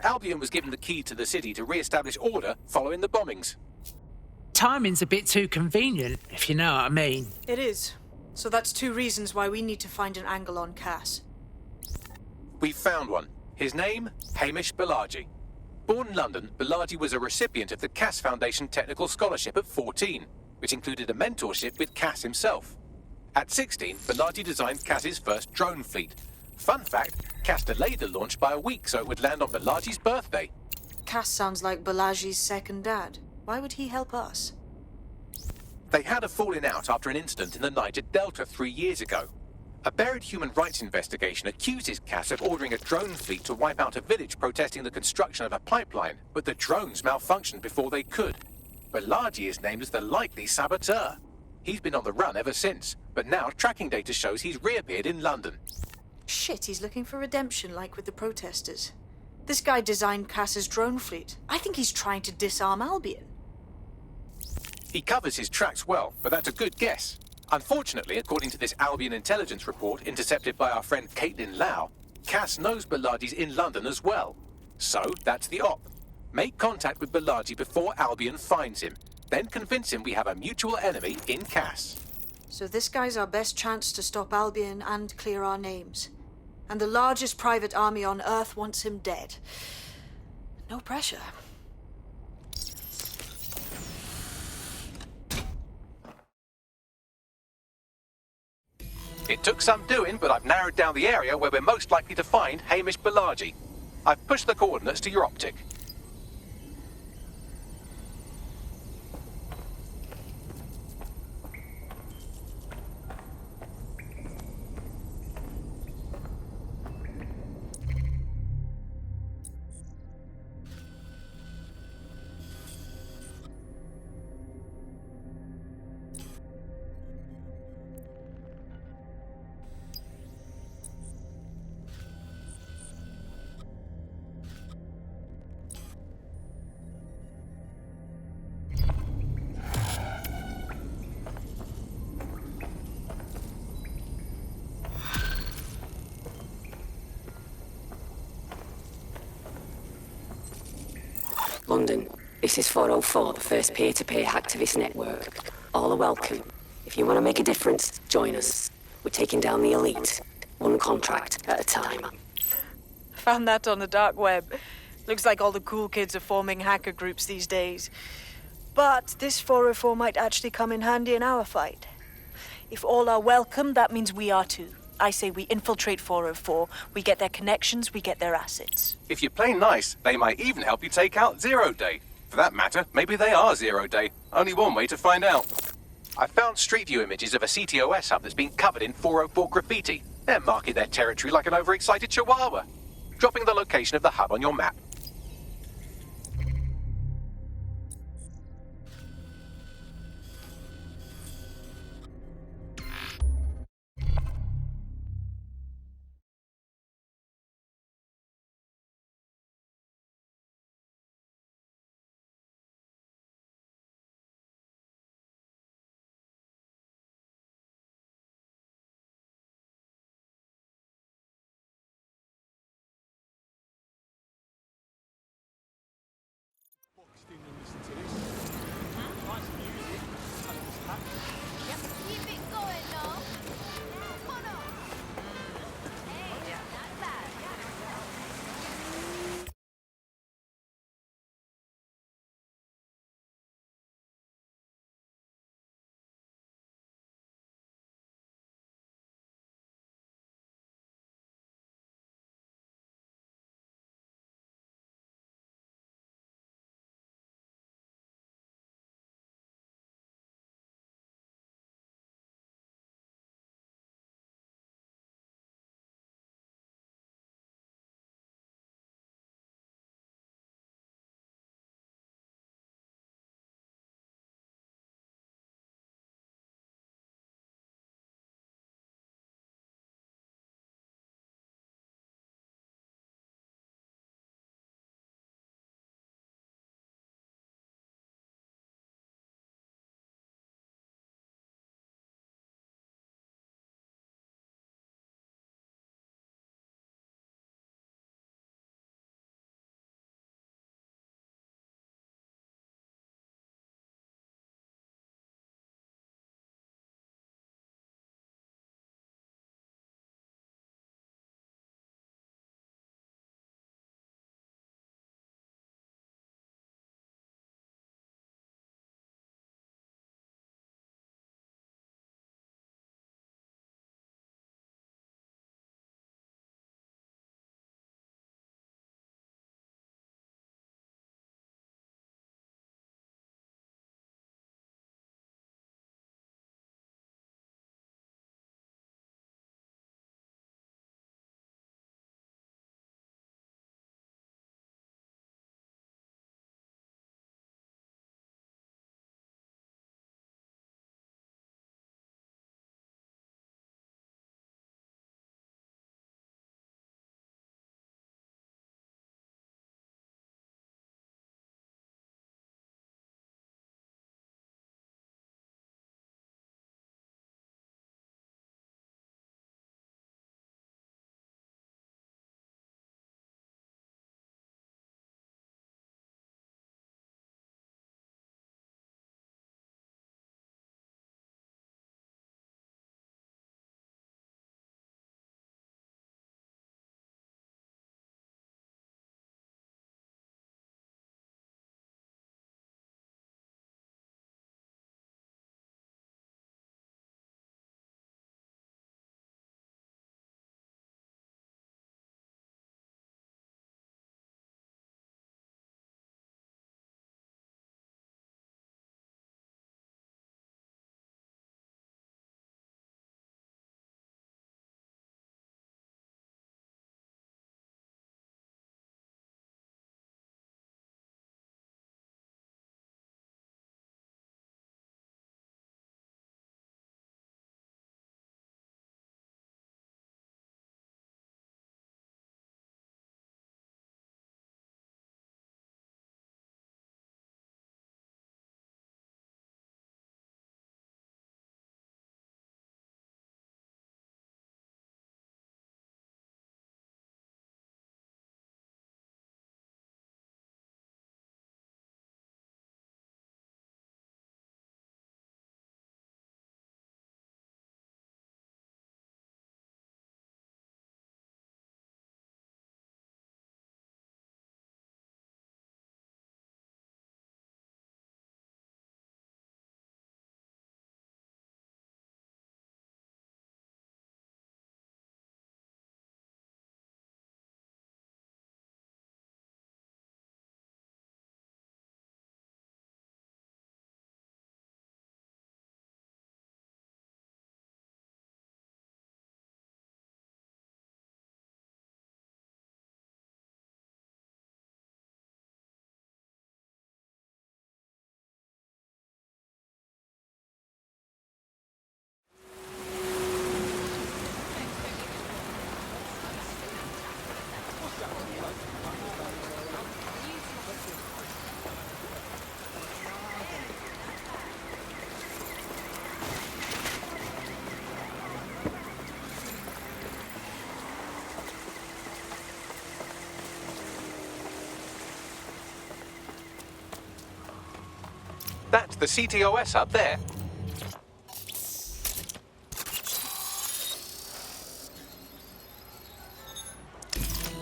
Albion was given the key to the city to re-establish order following the bombings. Timing's a bit too convenient, if you know what I mean. It is. So that's two reasons why we need to find an angle on Cass. We've found one. His name, Hamish Balaji. Born in London, Balaji was a recipient of the Cass Foundation Technical Scholarship at 14, which included a mentorship with Cass himself. At 16, Balaji designed Cass's first drone fleet. Fun fact, Cass delayed the launch by a week so it would land on Balaji's birthday. Cass sounds like Balaji's second dad. Why would he help us? They had a falling out after an incident in the Niger Delta 3 years ago. A buried human rights investigation accuses Cass of ordering a drone fleet to wipe out a village protesting the construction of a pipeline, but the drones malfunctioned before they could. Balaji is named as the likely saboteur. He's been on the run ever since, but now tracking data shows he's reappeared in London. Shit, he's looking for redemption like with the protesters. This guy designed Cass's drone fleet. I think he's trying to disarm Albion. He covers his tracks well, but that's a good guess. Unfortunately, according to this Albion intelligence report intercepted by our friend Caitlin Lau, Cass knows Balaji's in London as well. So, that's the op. Make contact with Balaji before Albion finds him. Then convince him we have a mutual enemy in Cass. So this guy's our best chance to stop Albion and clear our names. And the largest private army on Earth wants him dead. No pressure. It took some doing, but I've narrowed down the area where we're most likely to find Hamish Balaji. I've pushed the coordinates to your optic. London, this is 404, the first peer-to-peer hacktivist network. All are welcome. If you want to make a difference, join us. We're taking down the elite, one contract at a time. Found that on the dark web. Looks like all the cool kids are forming hacker groups these days. But this 404 might actually come in handy in our fight. If all are welcome, that means we are too. I say we infiltrate 404, we get their connections, we get their assets. If you play nice, they might even help you take out Zero Day. For that matter, maybe they are Zero Day. Only one way to find out. I found Street View images of a CTOS hub that's been covered in 404 graffiti. They're marking their territory like an overexcited chihuahua. Dropping the location of the hub on your map. That's the CTOS up there.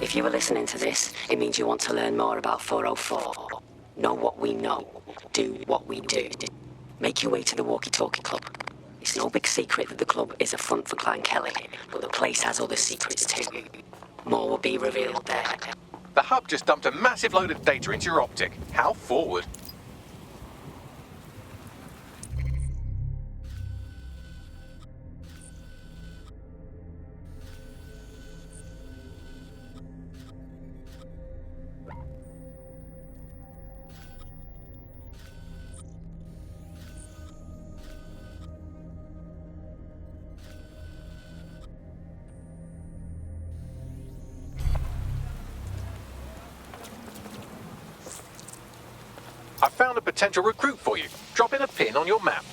If you were listening to this, it means you want to learn more about 404. Know what we know. Do what we do. Make your way to the Walkie Talkie Club. It's no big secret that the club is a front for Clan Kelly, but the place has other secrets too. More will be revealed there. The hub just dumped a massive load of data into your optic. How forward? I found a potential recruit for you. Drop in a pin on your map.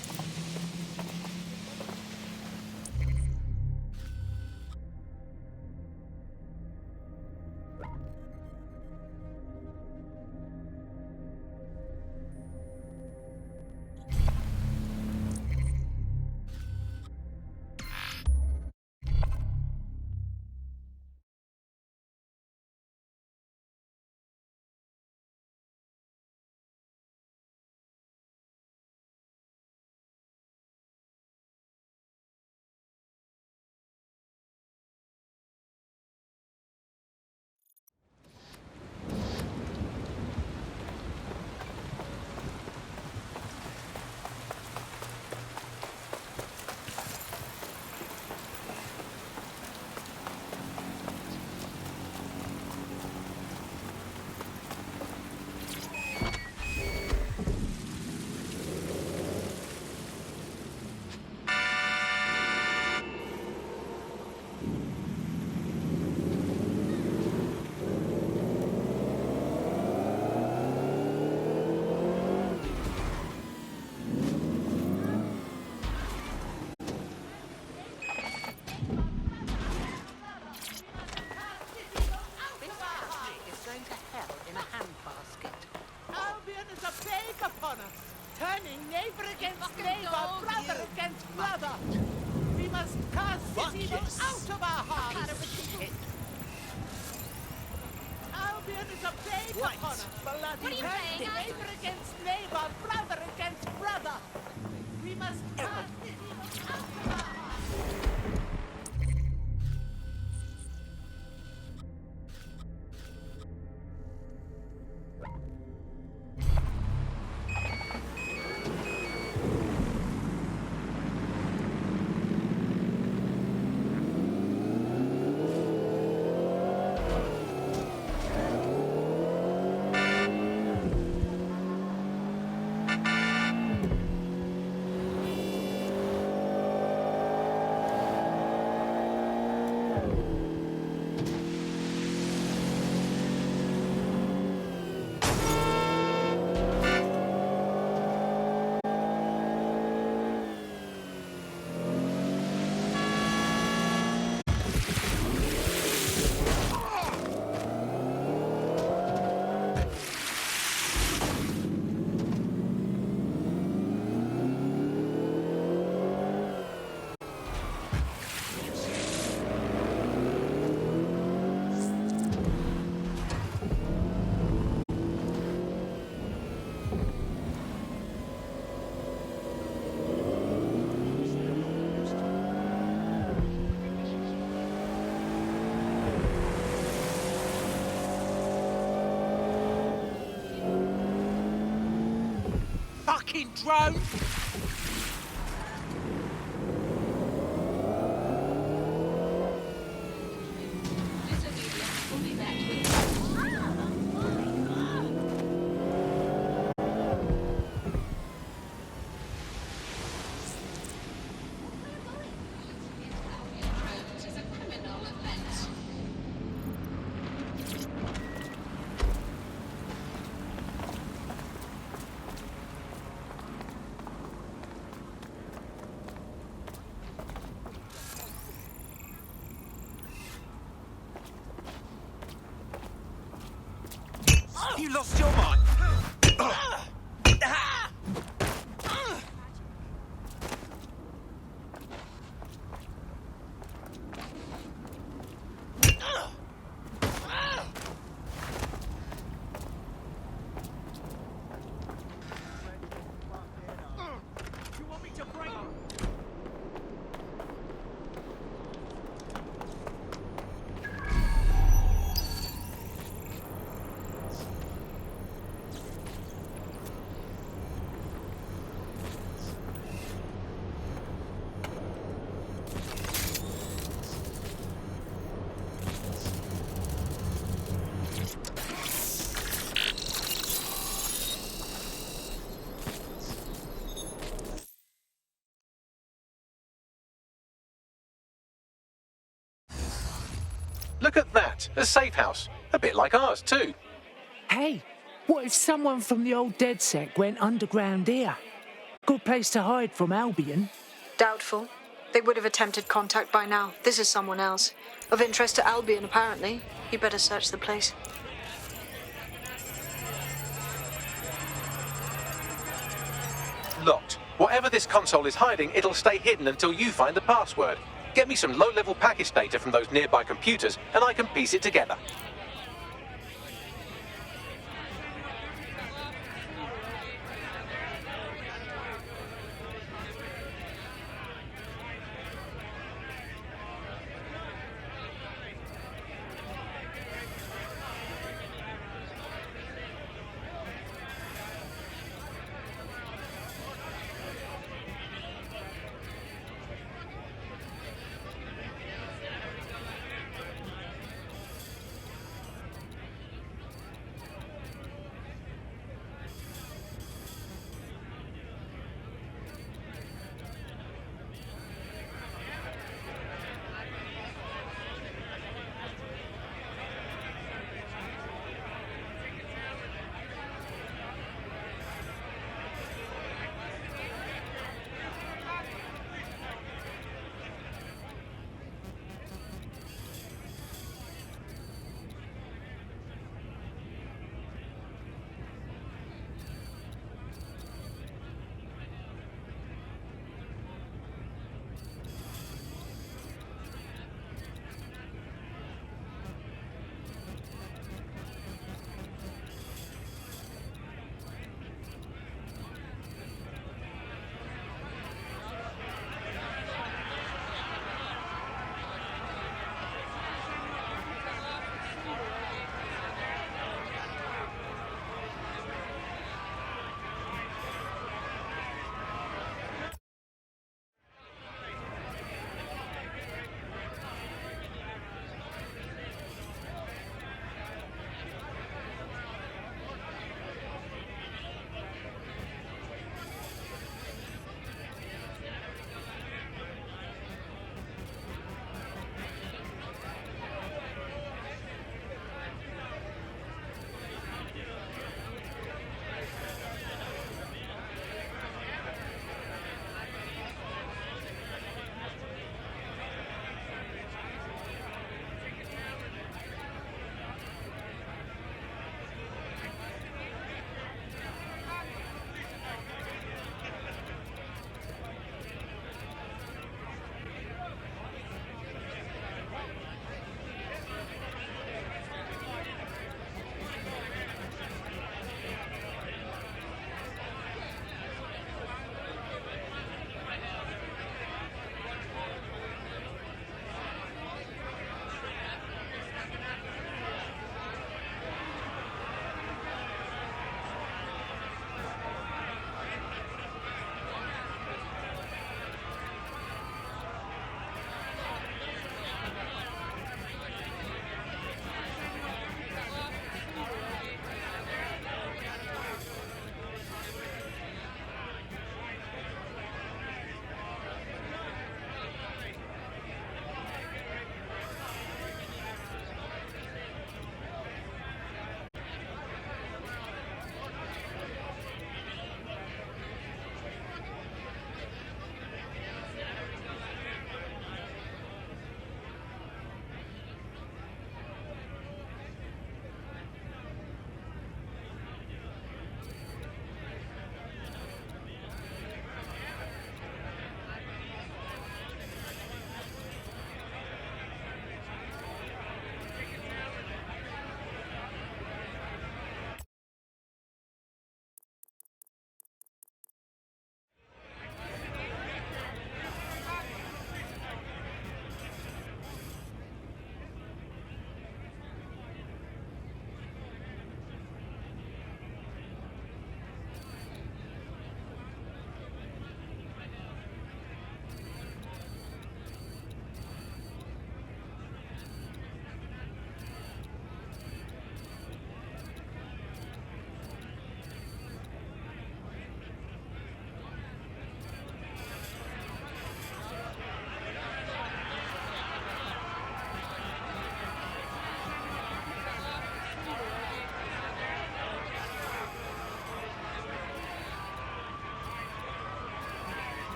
Albion is a plague upon us, turning neighbor against neighbor, brother against brother. We must cast this evil out of our hearts. Albion is a plague upon us, bloody turning neighbor against neighbor, brother against brother. We must cast this evil out of our hearts. Fucking drone! You lost your mind. Look at that. A safe house. A bit like ours, too. Hey, what if someone from the old DedSec went underground here? Good place to hide from Albion. Doubtful. They would have attempted contact by now. This is someone else. Of interest to Albion, apparently. You better search the place. Locked. Whatever this console is hiding, it'll stay hidden until you find the password. Get me some low-level package data from those nearby computers, and I can piece it together.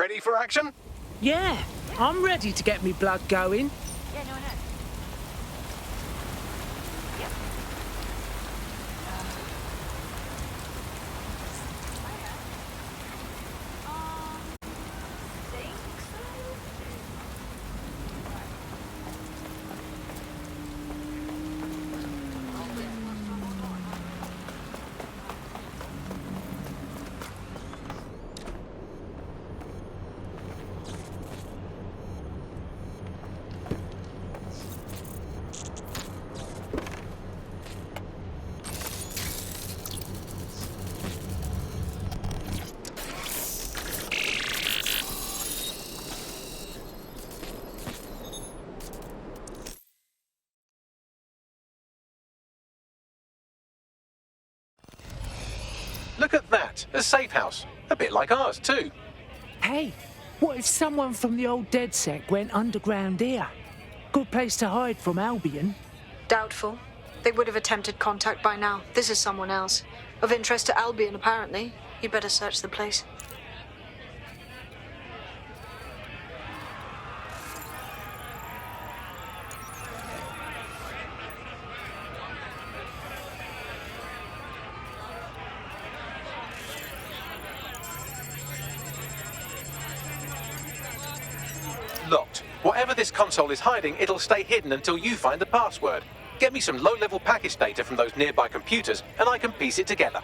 Ready for action? Yeah, I'm ready to get me blood going. Yeah, no, I know. Yep. Look at that, a safe house. A bit like ours, too. Hey, what if someone from the old DedSec went underground here? Good place to hide from Albion. Doubtful. They would have attempted contact by now. This is someone else. Of interest to Albion, apparently. You better search the place. Locked. Whatever this console is hiding, it'll stay hidden until you find the password. Get me some low-level package data from those nearby computers, and I can piece it together.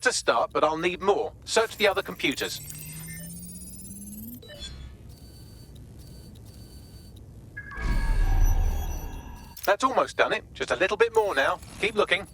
enough to start, but I'll need more. Search the other computers. That's almost done it. Just a little bit more now. Keep looking.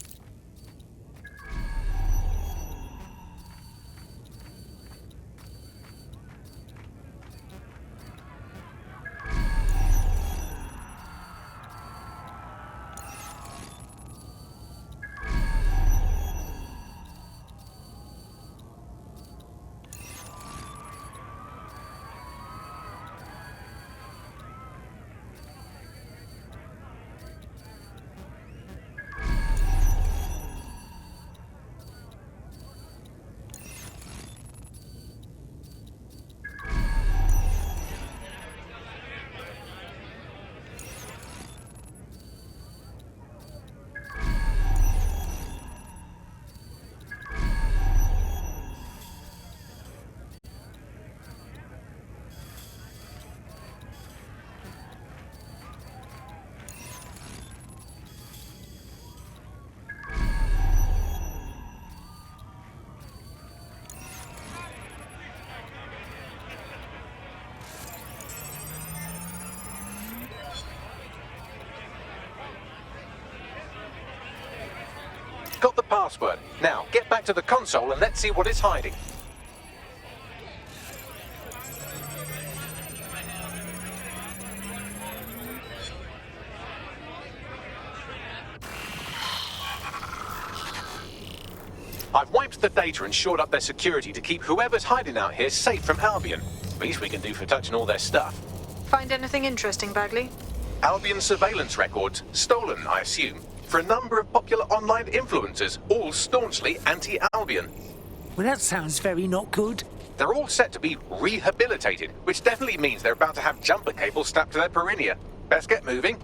Got the password. Now, get back to the console and let's see what it's hiding. I've wiped the data and shored up their security to keep whoever's hiding out here safe from Albion. Least we can do for touching all their stuff. Find anything interesting, Bagley? Albion surveillance records, stolen, I assume, for a number of popular online influencers, all staunchly anti-Albion. Well, that sounds very not good. They're all set to be rehabilitated, which definitely means they're about to have jumper cables strapped to their perineum. Best get moving.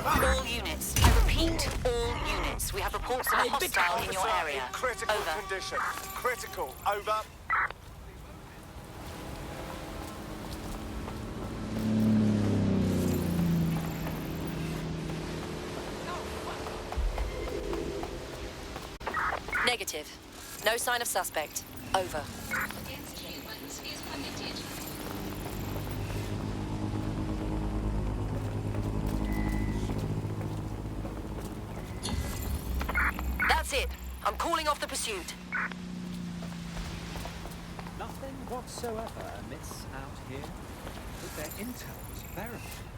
All units. I repeat, all units. We have reports of a hostile in your area. Critical Over. condition. Critical. Over. Negative. No sign of suspect. Over. That's it. I'm calling off the pursuit. Nothing whatsoever amiss out here, but their intel was verified.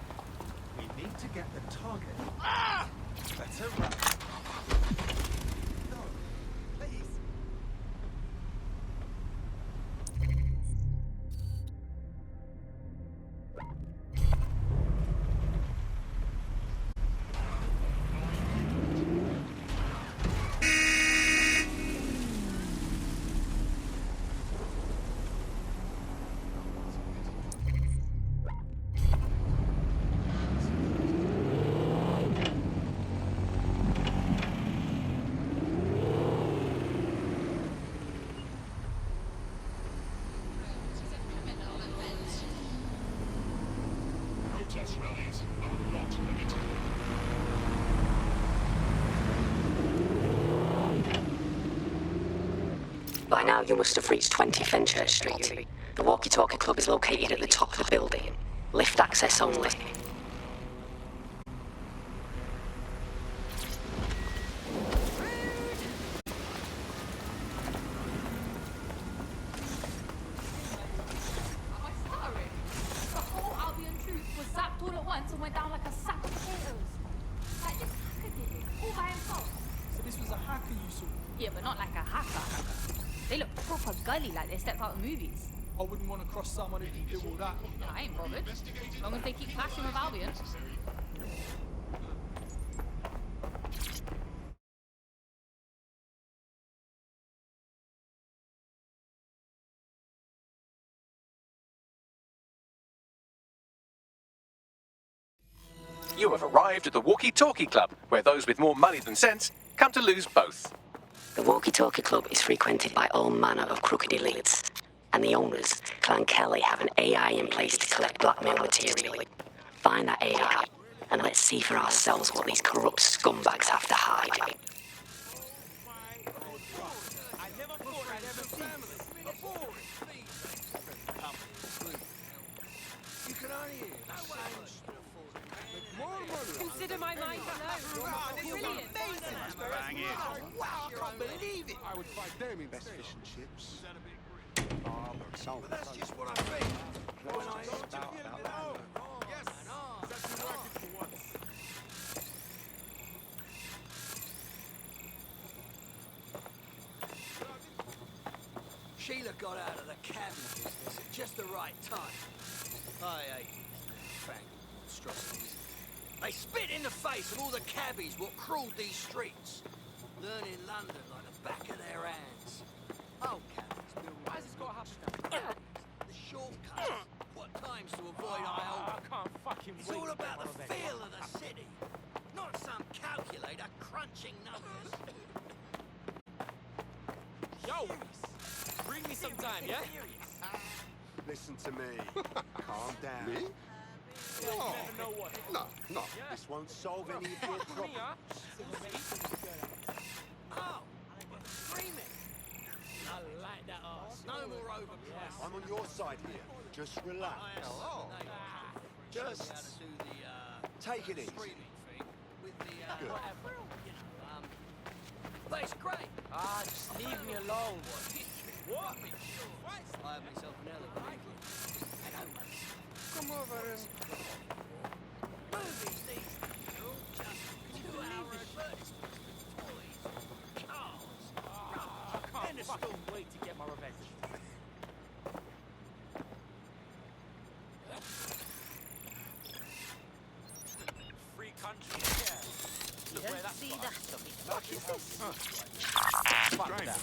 We need to get the target. Better run. No, please. By now, you must have reached 20 Fenchurch Street. The Walkie Talkie Club is located at the top of the building. Lift access only. The whole Albion troop was zapped all at once and went down like a sack of potatoes. Like this hacker did it, all by himself. So this was a hacker you saw? Yeah, but not like a hacker. They look proper gully like they stepped out of movies. I wouldn't want to cross someone who can do all that. I ain't bothered. As long as they keep clashing with Albion. You have arrived at the Walkie Talkie Club, where those with more money than sense come to lose both. The Walkie-Talkie Club is frequented by all manner of crooked elites, and the owners, Clan Kelly, have an AI in place to collect blackmail material. Find that AI, and let's see for ourselves what these corrupt scumbags have to hide. Consider my mind blown. Brilliant. Wow, I can't believe it. I would fight them in best fish and chips. But that's just what I think. When I yes, that's working for once. Sheila got out of the cabin business at just the right time. I hate fang monstrosities. They spit in the face of all the cabbies what crawled these streets. Learning London like the back of their hands. Oh, cabbies, why has this got to happen now? The shortcuts. What times to avoid I can't fucking It's all about the feel of the city. Not some calculator crunching numbers. Yo! Bring me some time, yeah? Listen to me. Calm down. Me? No. This won't solve any of your problems. Oh, screaming. I like that arse. No more overpriced. I'm on your side here. Just relax. Just take it easy. Good. But it's great. Just leave me alone. What? I have myself an elevator. I don't want to. Come over and... Movies these days are all just 2-hour advertisements. Toys, cars, I can't fucking wait to get my revenge. Free country, yeah. Look where that's See that? What is this? Fuck that.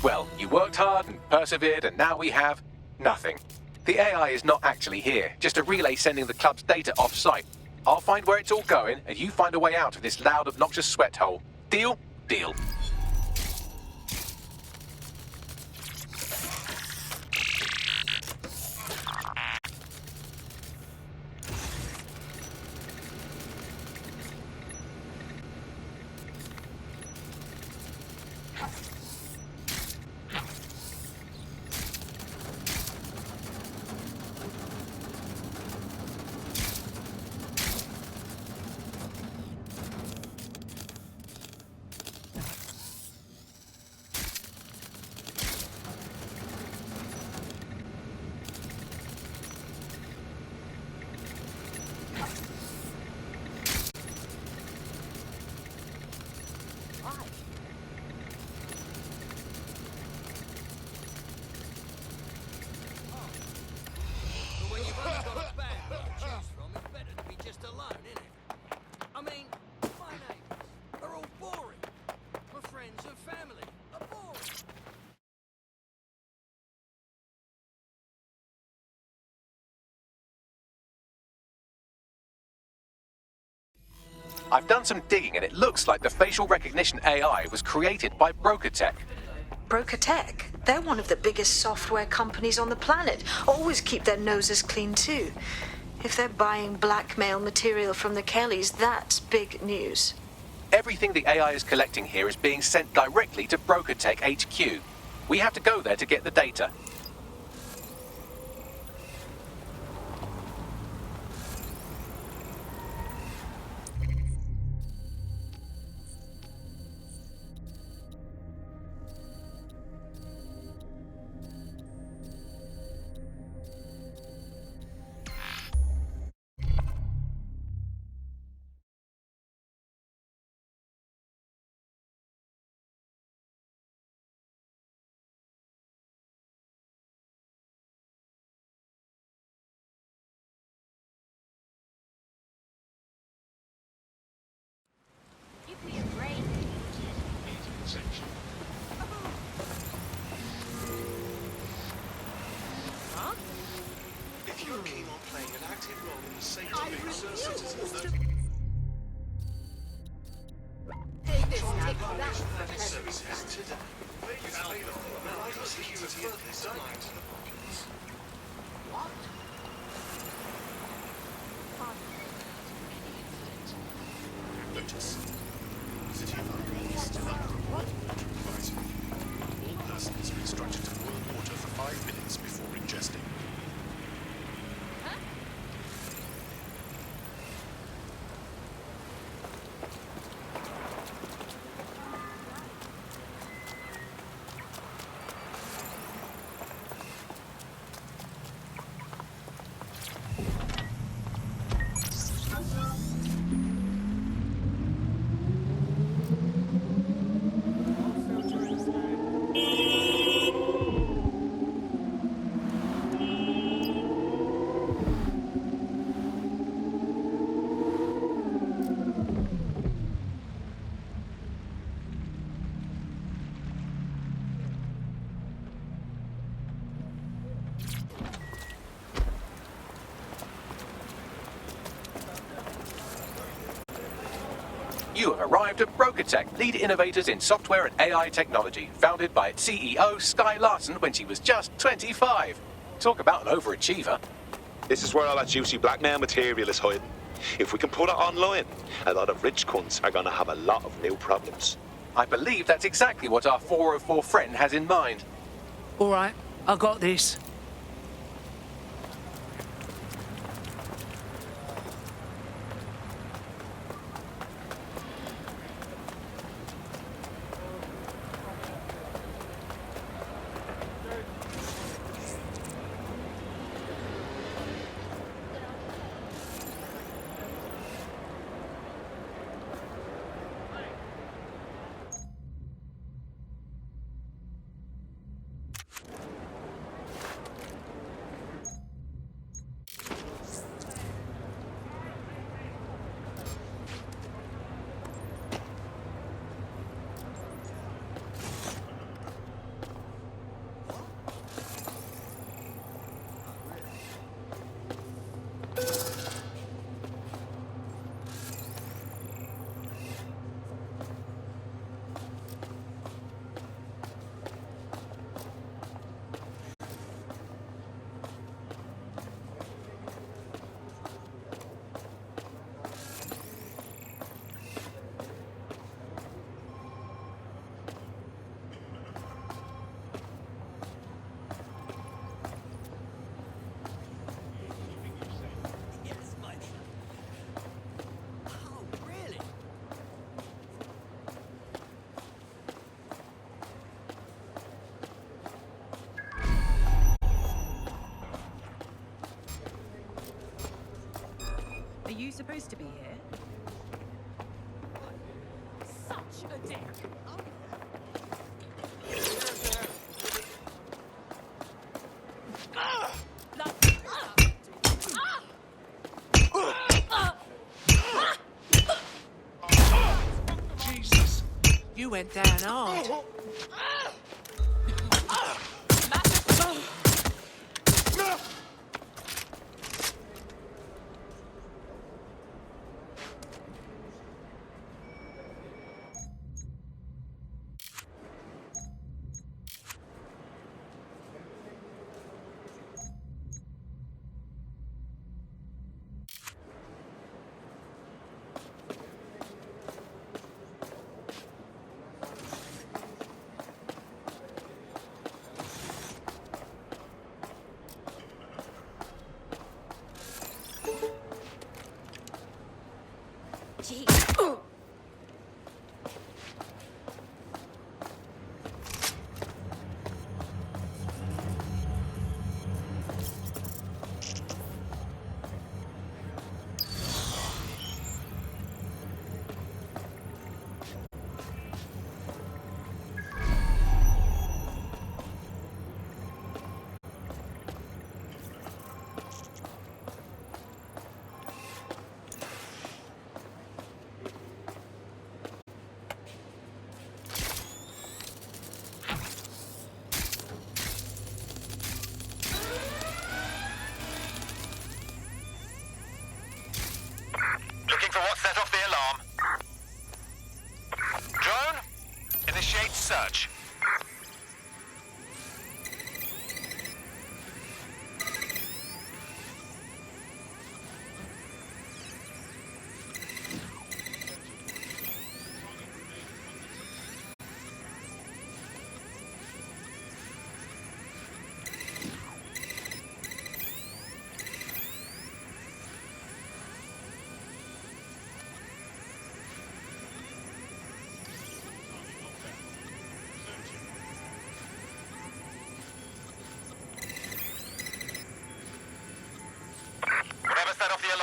Well, you worked hard and persevered, and now we have nothing. The AI is not actually here, just a relay sending the club's data off-site. I'll find where it's all going, and you find a way out of this loud, obnoxious sweat hole. Deal? Deal. But when you've only got a band to choose from, it's better to be just alone, innit? I mean, my neighbours are all boring. My friends and family are boring. I've done some digging, and it looks like the facial recognition AI was created by Broker Tech. Broker Tech. They're one of the biggest software companies on the planet. Always keep their noses clean, too. If they're buying blackmail material from the Kellys, that's big news. Everything the AI is collecting here is being sent directly to BrokerTech HQ. We have to go there to get the data. If you're keen on playing an active role in the safety of citizens of the services today. You've played on the security of this line to the pockets. What? Notice. City of London is still under advisory. All persons are instructed to boil water for 5 minutes before ingesting. You have arrived at BrokerTech, lead innovators in software and AI technology, founded by its CEO, Sky Larson, when she was just 25. Talk about an overachiever. This is where all that juicy blackmail material is hiding. If we can put it online, a lot of rich cunts are going to have a lot of new problems. I believe that's exactly what our 404 friend has in mind. All right, I got this. Are you supposed to be here? Such a dick. Jesus, you went down hard.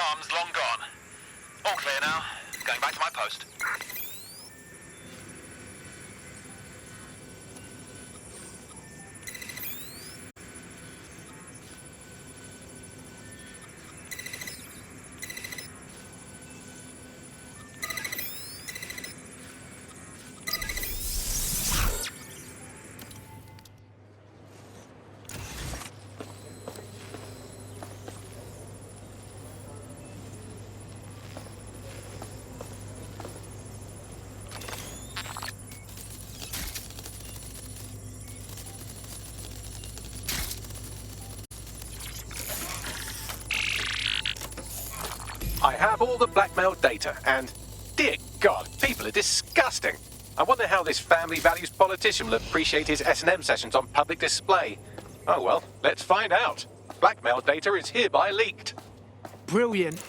alarms long gone. All clear now. Going back to my post. I have all the blackmail data, and dear God, people are disgusting. I wonder how this family values politician will appreciate his S&M sessions on public display. Oh well, let's find out. Blackmail data is hereby leaked. Brilliant.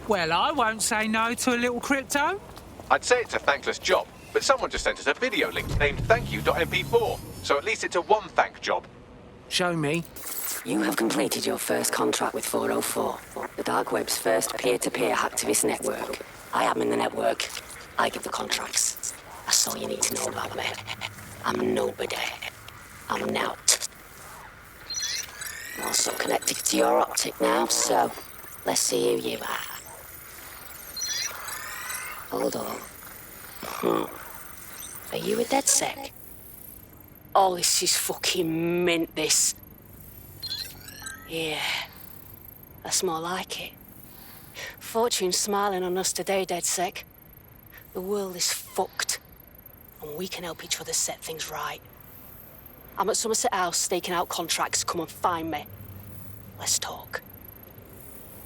Well, I won't say no to a little crypto. I'd say it's a thankless job, but someone just sent us a video link named thankyou.mp4, so at least it's a one-thank job. Show me. You have completed your first contract with 404, the dark web's first peer-to-peer hacktivist network. I am in the network. I give the contracts. That's all you need to know about me. I'm nobody. I'm Nout. I'm also connected to your optic now, so let's see who you are. Hold on. Are you a DedSec? Oh, this is fucking mint, this. Yeah, that's more like it. Fortune's smiling on us today, DedSec. The world is fucked, and we can help each other set things right. I'm at Somerset House staking out contracts. Come and find me. Let's talk.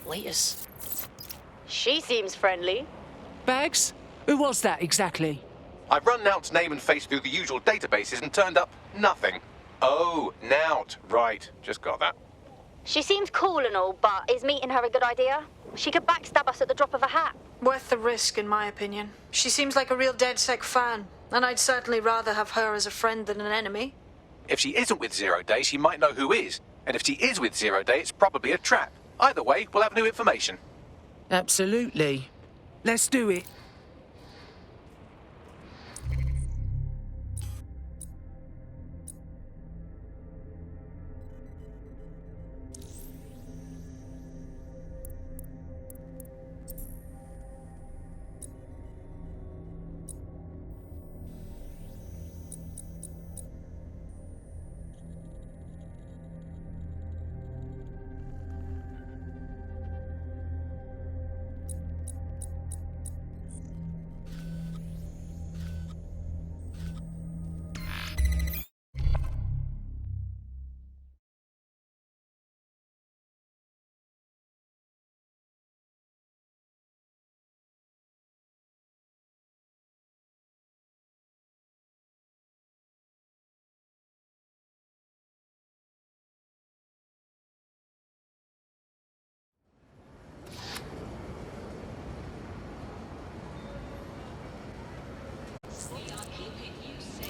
Laters. She seems friendly. Bags? Who was that exactly? I've run Nout's name and face through the usual databases and turned up nothing. Oh, Nout. Right, just got that. She seems cool and all, but is meeting her a good idea? She could backstab us at the drop of a hat. Worth the risk, in my opinion. She seems like a real DedSec fan, and I'd certainly rather have her as a friend than an enemy. If she isn't with Zero Day, she might know who is. And if she is with Zero Day, it's probably a trap. Either way, we'll have new information. Absolutely. Let's do it.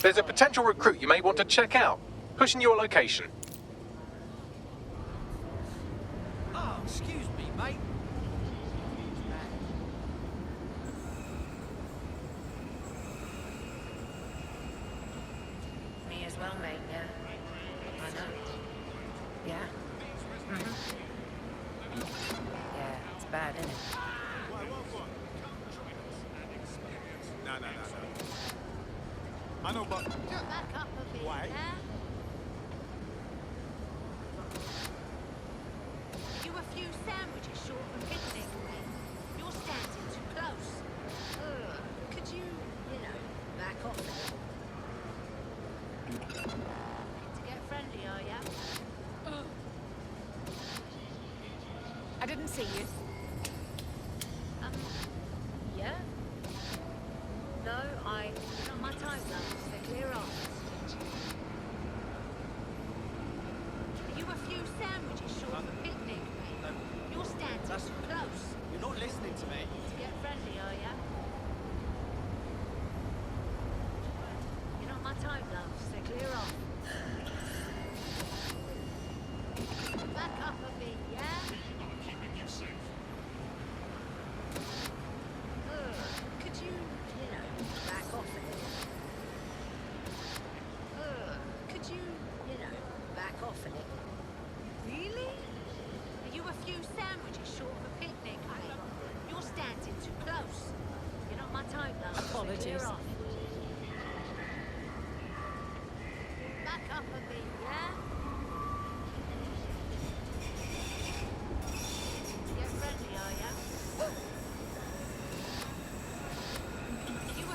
There's a potential recruit you may want to check out. Pushing your location. Oh, excuse me, mate. Me as well, mate, yeah. I know. Yeah. Yeah, it's bad, isn't it? No. I know, but... Back up a bit, Why? yeah? You a few sandwiches short of a picnic, mate. You're standing too close. Could you back off a little? To get friendly, are ya? I didn't see you. Yeah? No, not my time, love. So clear off. Are you a few sandwiches short of a picnic, mate? You're standing too close. You're not listening to me. To get friendly, are ya? You're not my time, love. So clear off. Back up a bit, yeah? Could you, back off a little? Could you, back off a little? Really? Are you a few sandwiches short of a picnic, mate? You're standing too close. You're not my type, love. So Apologies. clear off. Back up a bit, yeah? Get friendly, are ya?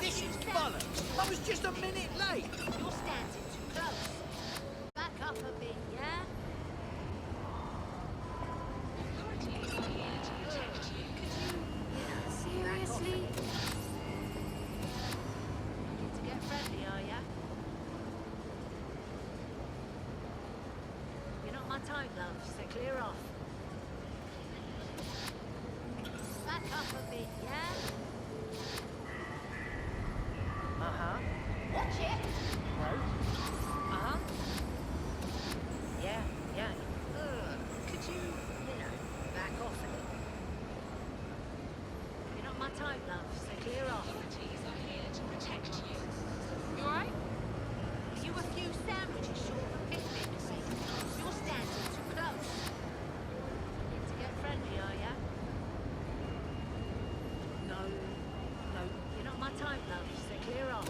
This is bollocks. I was just a minute late. You're standing too close. Back up a bit, yeah? Seriously? To get friendly, are ya? You're not my type, love, so clear off. Back up a bit, yeah? Uh-huh. Watch it! Uh-huh. Yeah. Could you, back off a little? You're not my type, love, so clear off. You alright? Are you a few sandwiches short of a picnic, mate? You're standing too close. To get friendly, are ya? No. You're not my type, love, so clear off.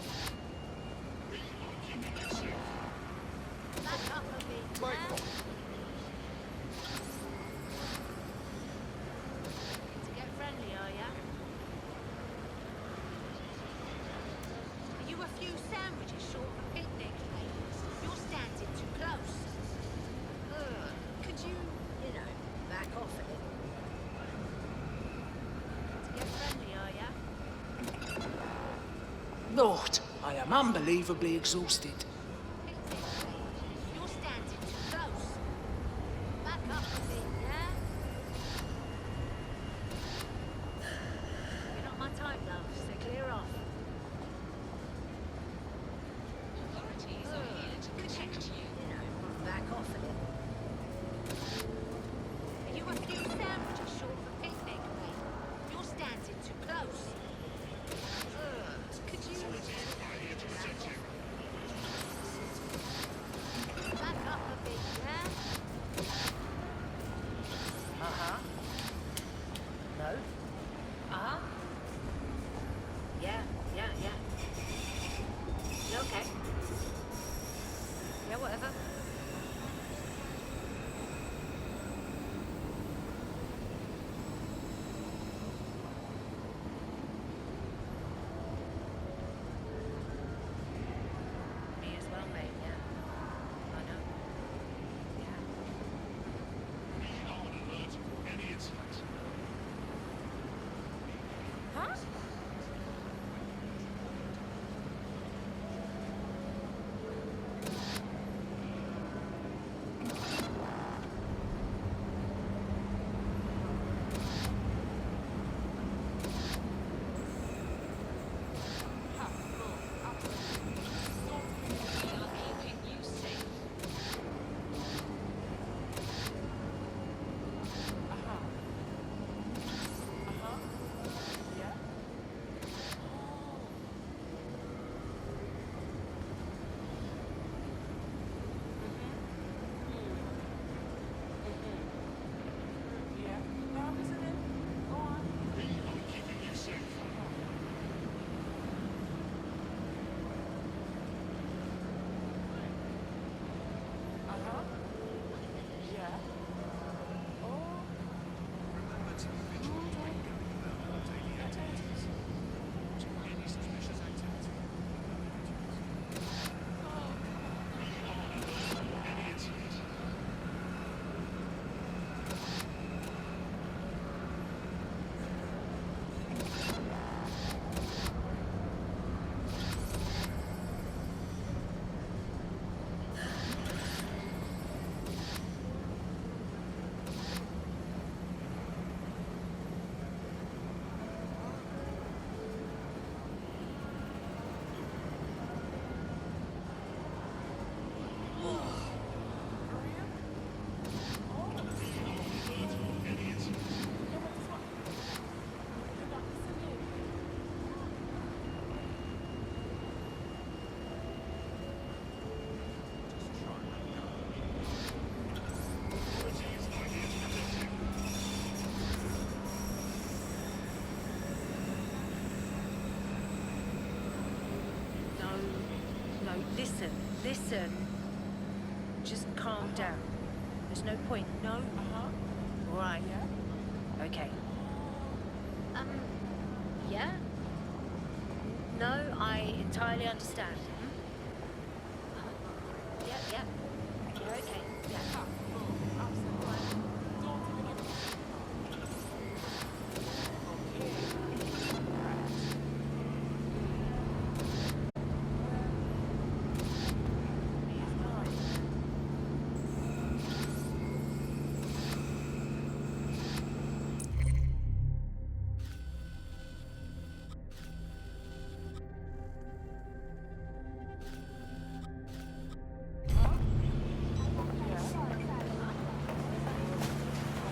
Back up a bit, yeah? To get friendly, are ya? Are you a few sandwiches short of a picnic, mate? You're standing too close. Could you, back off a little? To get friendly, are ya? Lord, I am unbelievably exhausted. You're standing too close. Back up a bit, yeah? You're not my type, love, so clear off. Authorities are here to protect you. Back off a little. Are you a few sandwiches short of a picnic, mate? You're standing too close. Could you... Listen. Just calm down. There's no point. No? All right. Okay. Yeah? No, I entirely understand. Yeah. You're okay. Yeah.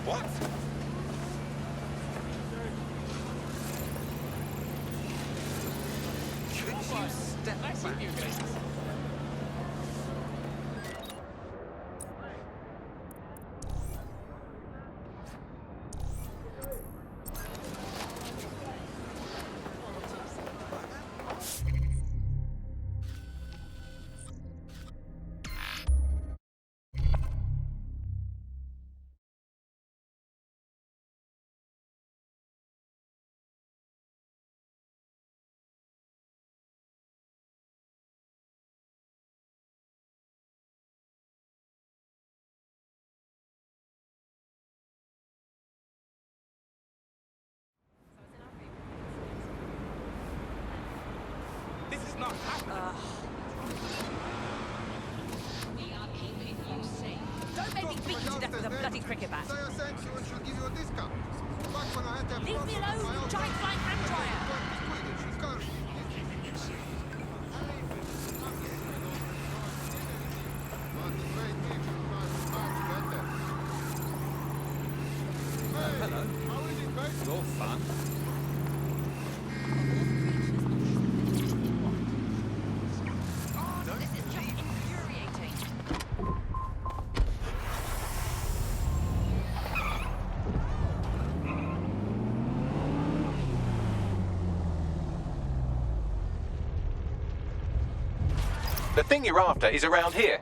What? Could you step back? This is not happening. Don't make me beat you to death with a bloody cricket bat. Say I sent you and she'll give you a discount. Back when I had that Leave me alone, you giant flying hand dryer. Hello. How is it, mate? You're fun. This is just infuriating. The thing you're after is around here.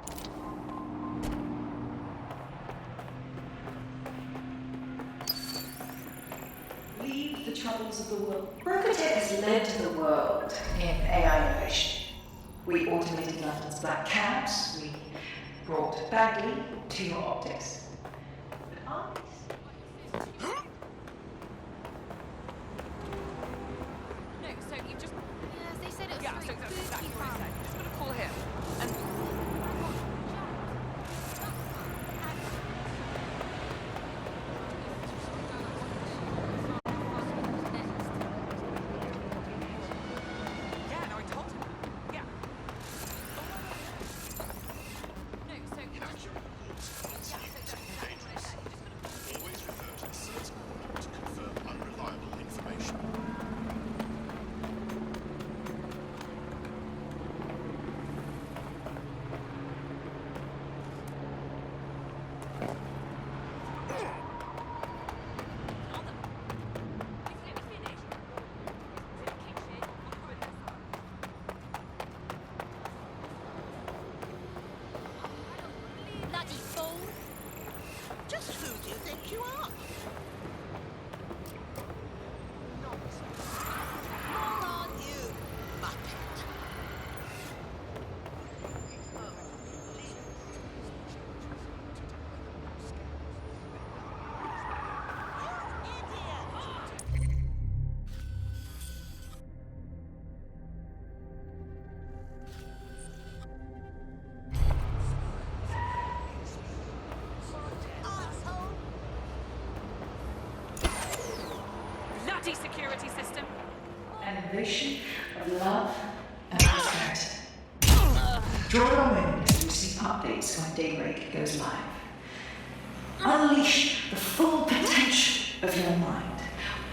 Leave the troubles of the world. Brokertech has led the world in AI innovation. We automated London's black cabs. We brought Bagley to your optics. But eyes? No, so you just... Yes, they said it was Yeah, three so that's spooky exactly what I pounds. said. Just gonna call him. And... Yeah, no, I told him. Yeah. No, so you just... Always refer to the search to confirm unreliable information. Bloody fool! Just who do you think you are? Moron, you muppet. Bloody security system. An invasion of love and prosperity. Draw your in to receive updates when Daybreak goes live. Unleash the full potential of your mind.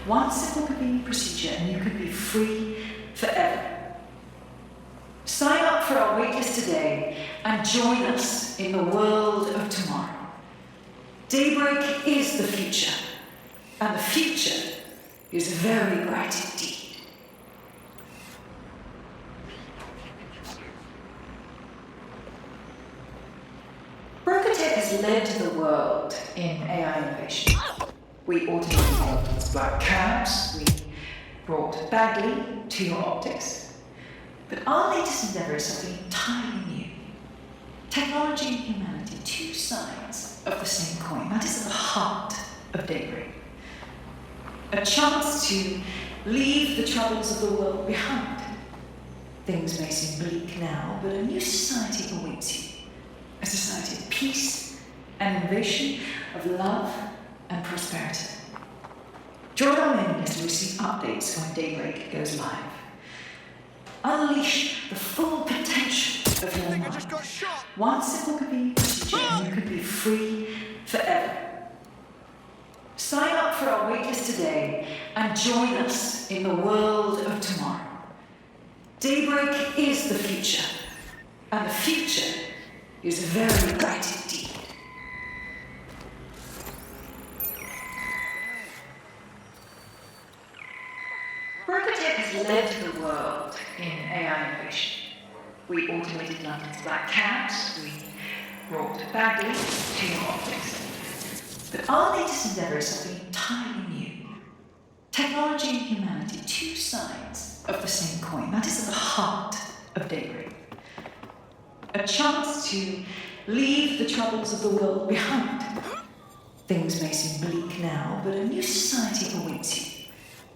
One simple convenient procedure and you can be free forever. Sign up for our waitlist today and join us in the world of tomorrow. Daybreak is the future, and the future is very bright indeed. has led the world in AI innovation. We automated London's black cabs, we brought Bagley to your optics. But our latest endeavour is something entirely new. Technology and humanity, two sides of the same coin. That is at the heart of Daybreak. A chance to leave the troubles of the world behind. Things may seem bleak now, but a new society awaits you. A society of peace and innovation, of love and prosperity. Join our mailing list to receive updates when Daybreak goes live. Unleash the full potential of your mind. One simple could be procedure and you could be free forever. Sign up for our waitlist today and join us in the world of tomorrow. Daybreak is the future, and the future is very bright indeed. Brokotech has led the world in AI innovation. We automated London's black cabs, we brought Bagley to your optics. But our latest endeavour is something entirely new. Technology and humanity, two sides of the same coin. That is at the heart of Daybreak. A chance to leave the troubles of the world behind. Things may seem bleak now, but a new society awaits you.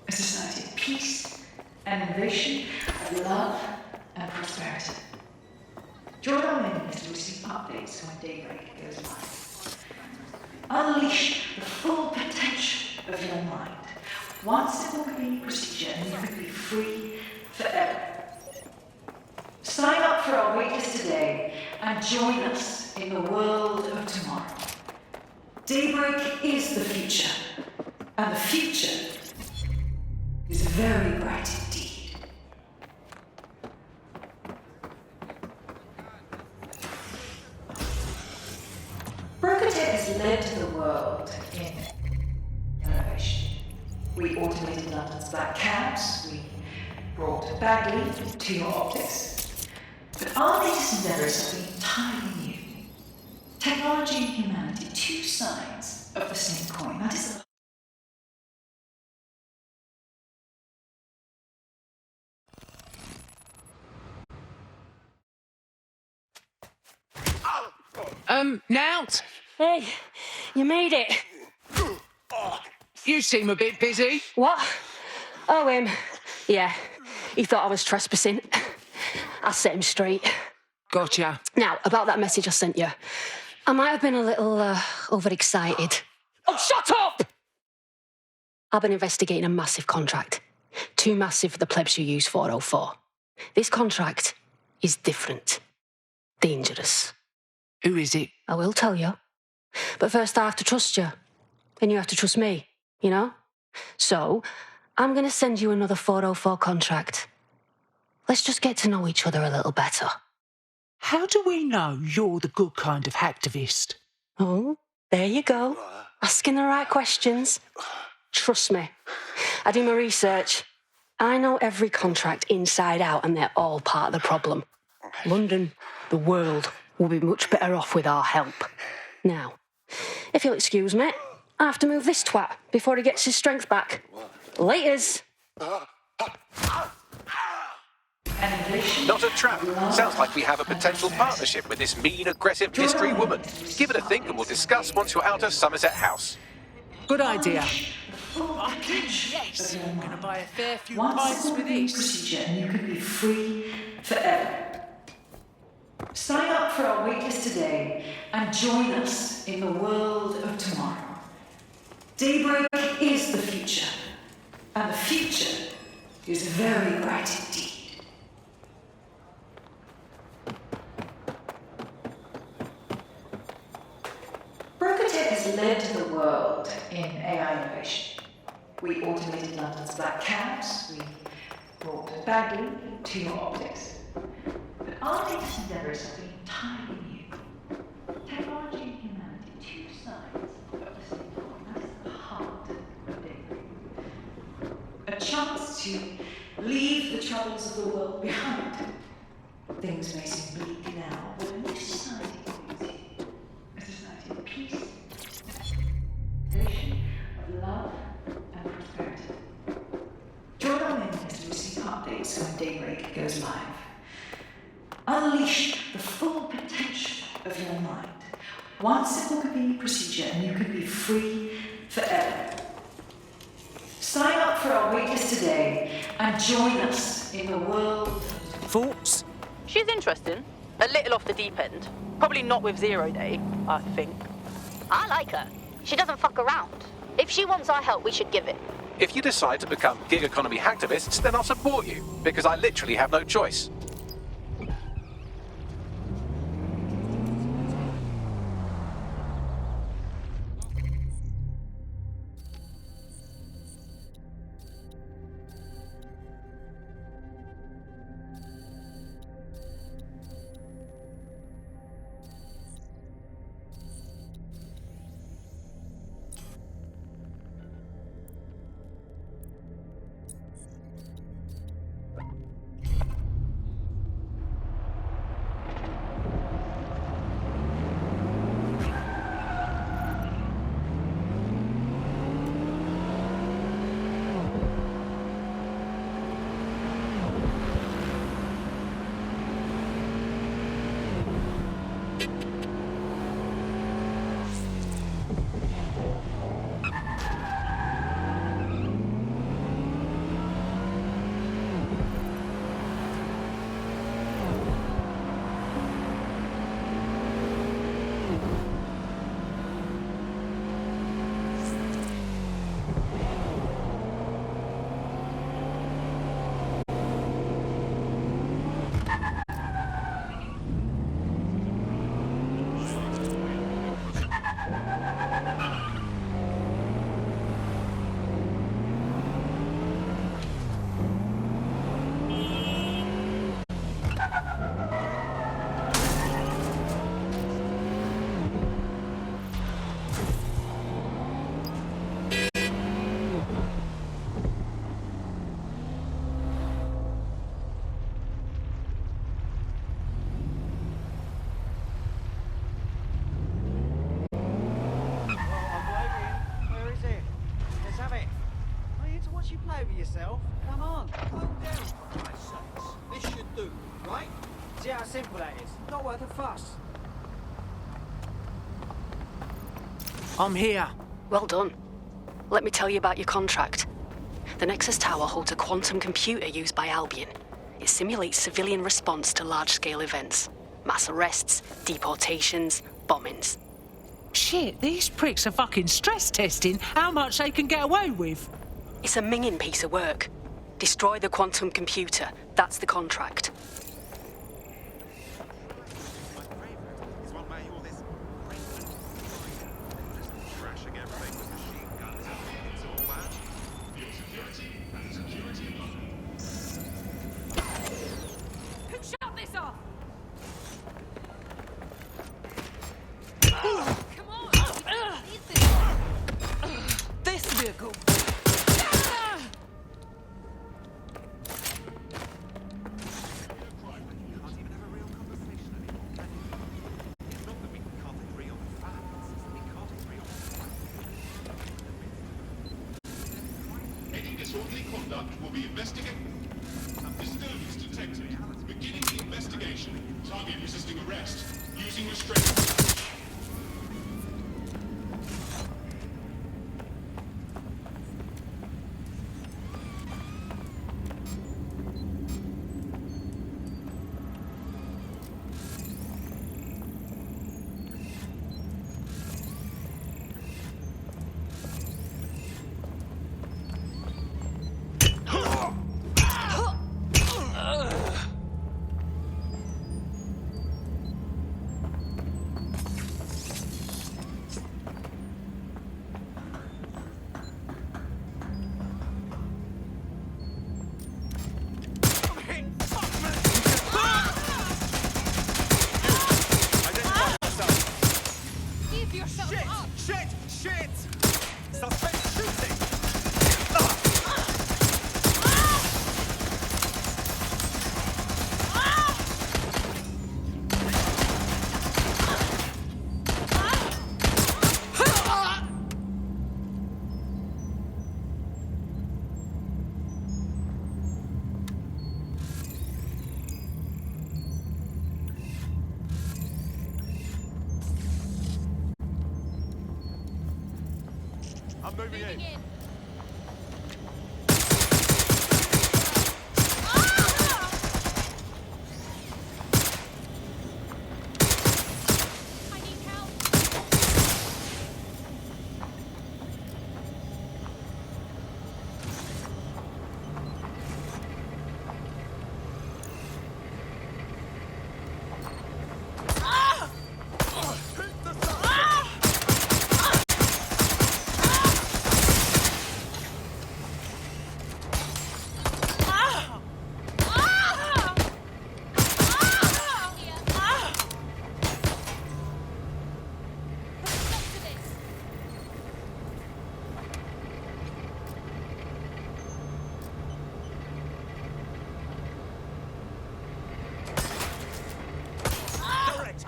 A society of peace and innovation, of love and prosperity. Join our mailing list to receive updates when Daybreak goes live. Unleash the full potential of your mind. One simple convenient procedure and you can be free forever. Sign up for our waitlist today and join us in the world of tomorrow. Daybreak is the future, and the future is very bright indeed. Brokotech has led the world in innovation. We automated London's black cabs, we brought Bagley to your optics. But our latest endeavour is something entirely new. Technology and humanity, two sides of the same coin. That is the Nout? Hey, you made it. You seem a bit busy. What? Oh, yeah, he thought I was trespassing. I set him straight. Gotcha. Now, about that message I sent you. I might have been a little overexcited. Oh, shut up! I've been investigating a massive contract. Too massive for the plebs who use 404. This contract is different. Dangerous. Who is it? I will tell you. But first I have to trust you. And you have to trust me, you know? So, I'm going to send you another 404 contract. Let's just get to know each other a little better. How do we know you're the good kind of hacktivist? Oh, there you go. Asking the right questions. Trust me. I do my research. I know every contract inside out and they're all part of the problem. London, the world, will be much better off with our help. Now, if you'll excuse me, I have to move this twat before he gets his strength back. Laters. Not a trap. Sounds like we have a potential partnership with this mean, aggressive mystery woman. Give it a think and we'll discuss once you're out of Somerset House. Good idea. Fucking yes! I'm gonna buy a fair few One pints simple with this. procedure and you can be free forever. Sign up for our waitlist today and join us in the world of tomorrow. Daybreak is the future, and the future is very bright indeed. Brokotech has led the world in AI innovation. We automated London's black cabs, we brought Bagley to your optics. But our latest endeavour is something entirely new. Technology and humanity, two sides of the same coin. That is the heart of Daybreak. A chance to leave the troubles of the world behind. Things may seem bleak now, but a new society awaits you. A society peace, a nation of love and prosperity. Join our mailing list to receive updates when Daybreak goes live. Unleash the full potential of your mind. One simple convenient procedure and you can be free forever. Sign up for our waitlist today and join us in the world. Thoughts? She's interesting. A little off the deep end. Probably not with 0 Day, I think. I like her. She doesn't fuck around. If she wants our help, we should give it. If you decide to become gig economy hacktivists, then I'll support you, because I literally have no choice. You play with yourself. Come on. Calm down, for Christ's sakes. This should do, right? See how simple that is. Not worth a fuss. I'm here. Well done. Let me tell you about your contract. The Nexus Tower holds a quantum computer used by Albion. It simulates civilian response to large-scale events. Mass arrests, deportations, bombings. Shit, these pricks are fucking stress testing how much they can get away with. It's a minging piece of work. Destroy the quantum computer. That's the contract. Who shut this off? Come on! This vehicle. Disorderly conduct will be investigated. Disturbance detected. Beginning the investigation. Target resisting arrest. Using restraint. I'm moving in.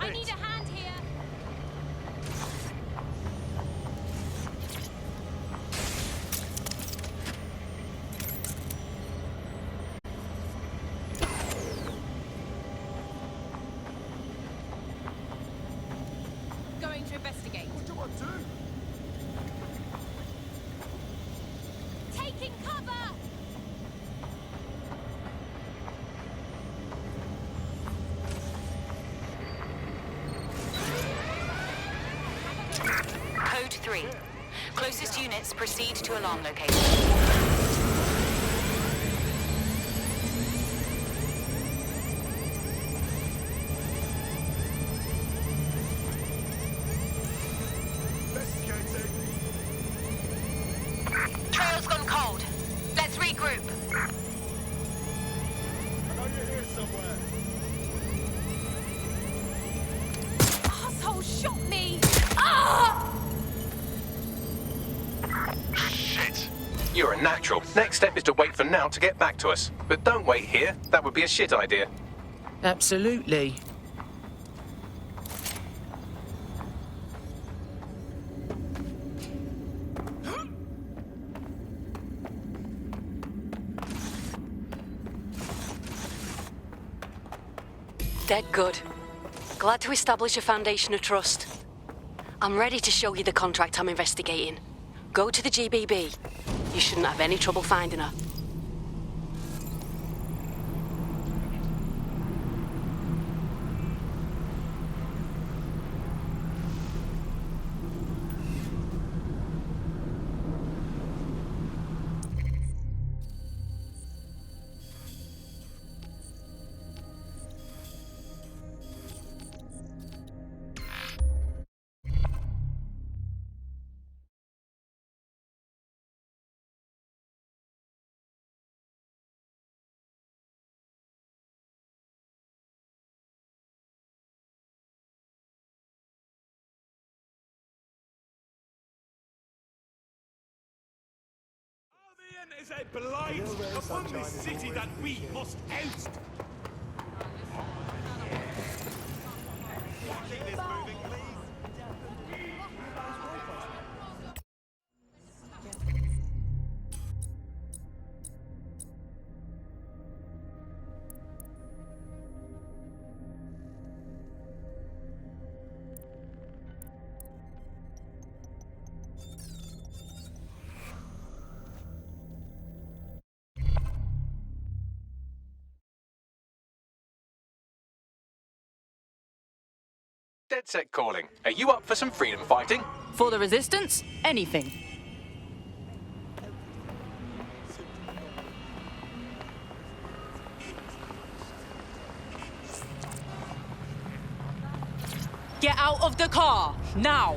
I need a hand here. Going to investigate. What do I do? Taking cover! Code 3. Closest units proceed to alarm location. Trail's gone cold. Let's regroup. I know you're here somewhere. Asshole shot me! Ah! Shit. You're a natural. Next step is to wait for Now to get back to us. But don't wait here. That would be a shit idea. Absolutely. Dead good. Glad to establish a foundation of trust. I'm ready to show you the contract I'm investigating. Go to the GBB. You shouldn't have any trouble finding her. Albion is a blight upon this city that we must oust. Keep this moving, please. DedSec calling. Are you up for some freedom fighting? For the resistance? Anything. Get out of the car, now!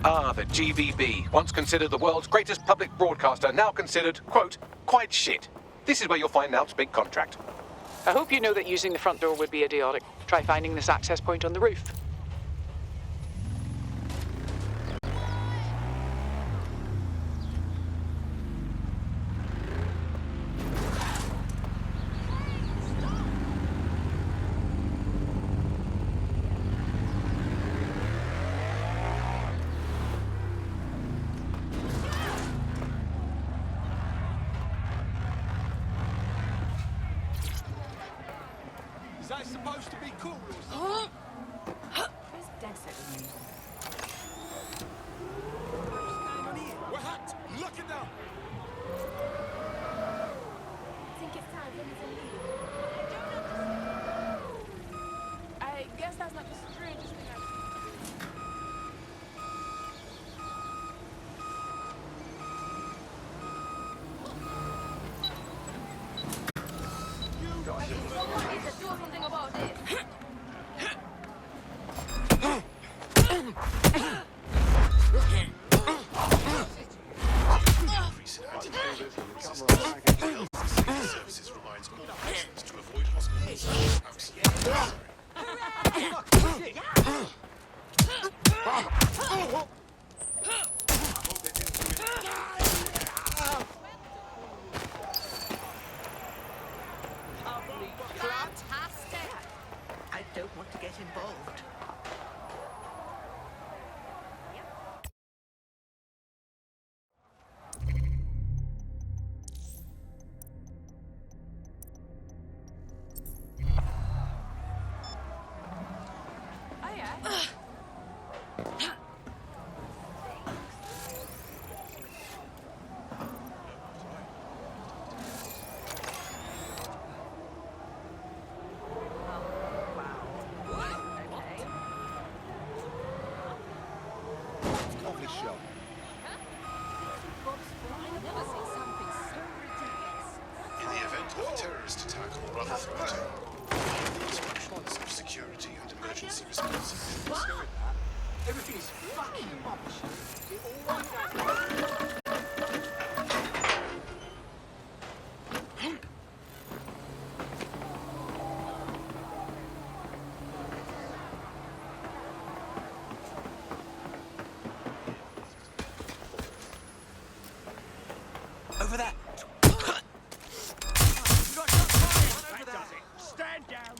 Ah, the GVB, once considered the world's greatest public broadcaster, now considered, quote, quite shit. This is where you'll find Nout's big contract. I hope you know that using the front door would be idiotic. Try finding this access point on the roof. guys supposed to be cool or something? Where's Desert? We're hacked! Lock it down! I think it's time for me to leave. I guess that's not the strangest thing I've seen. Someone needs to do something about this. Services relies on all persons to avoid hospitals. Fantastic! I don't want to get involved. Oh yeah. Lovely shot. I've never seen something so ridiculous. In the event of a terrorist attack or other threat, the instructions of security and emergency response. Everything is fucking rubbish. It always happens. Over there. That does it. Stand down.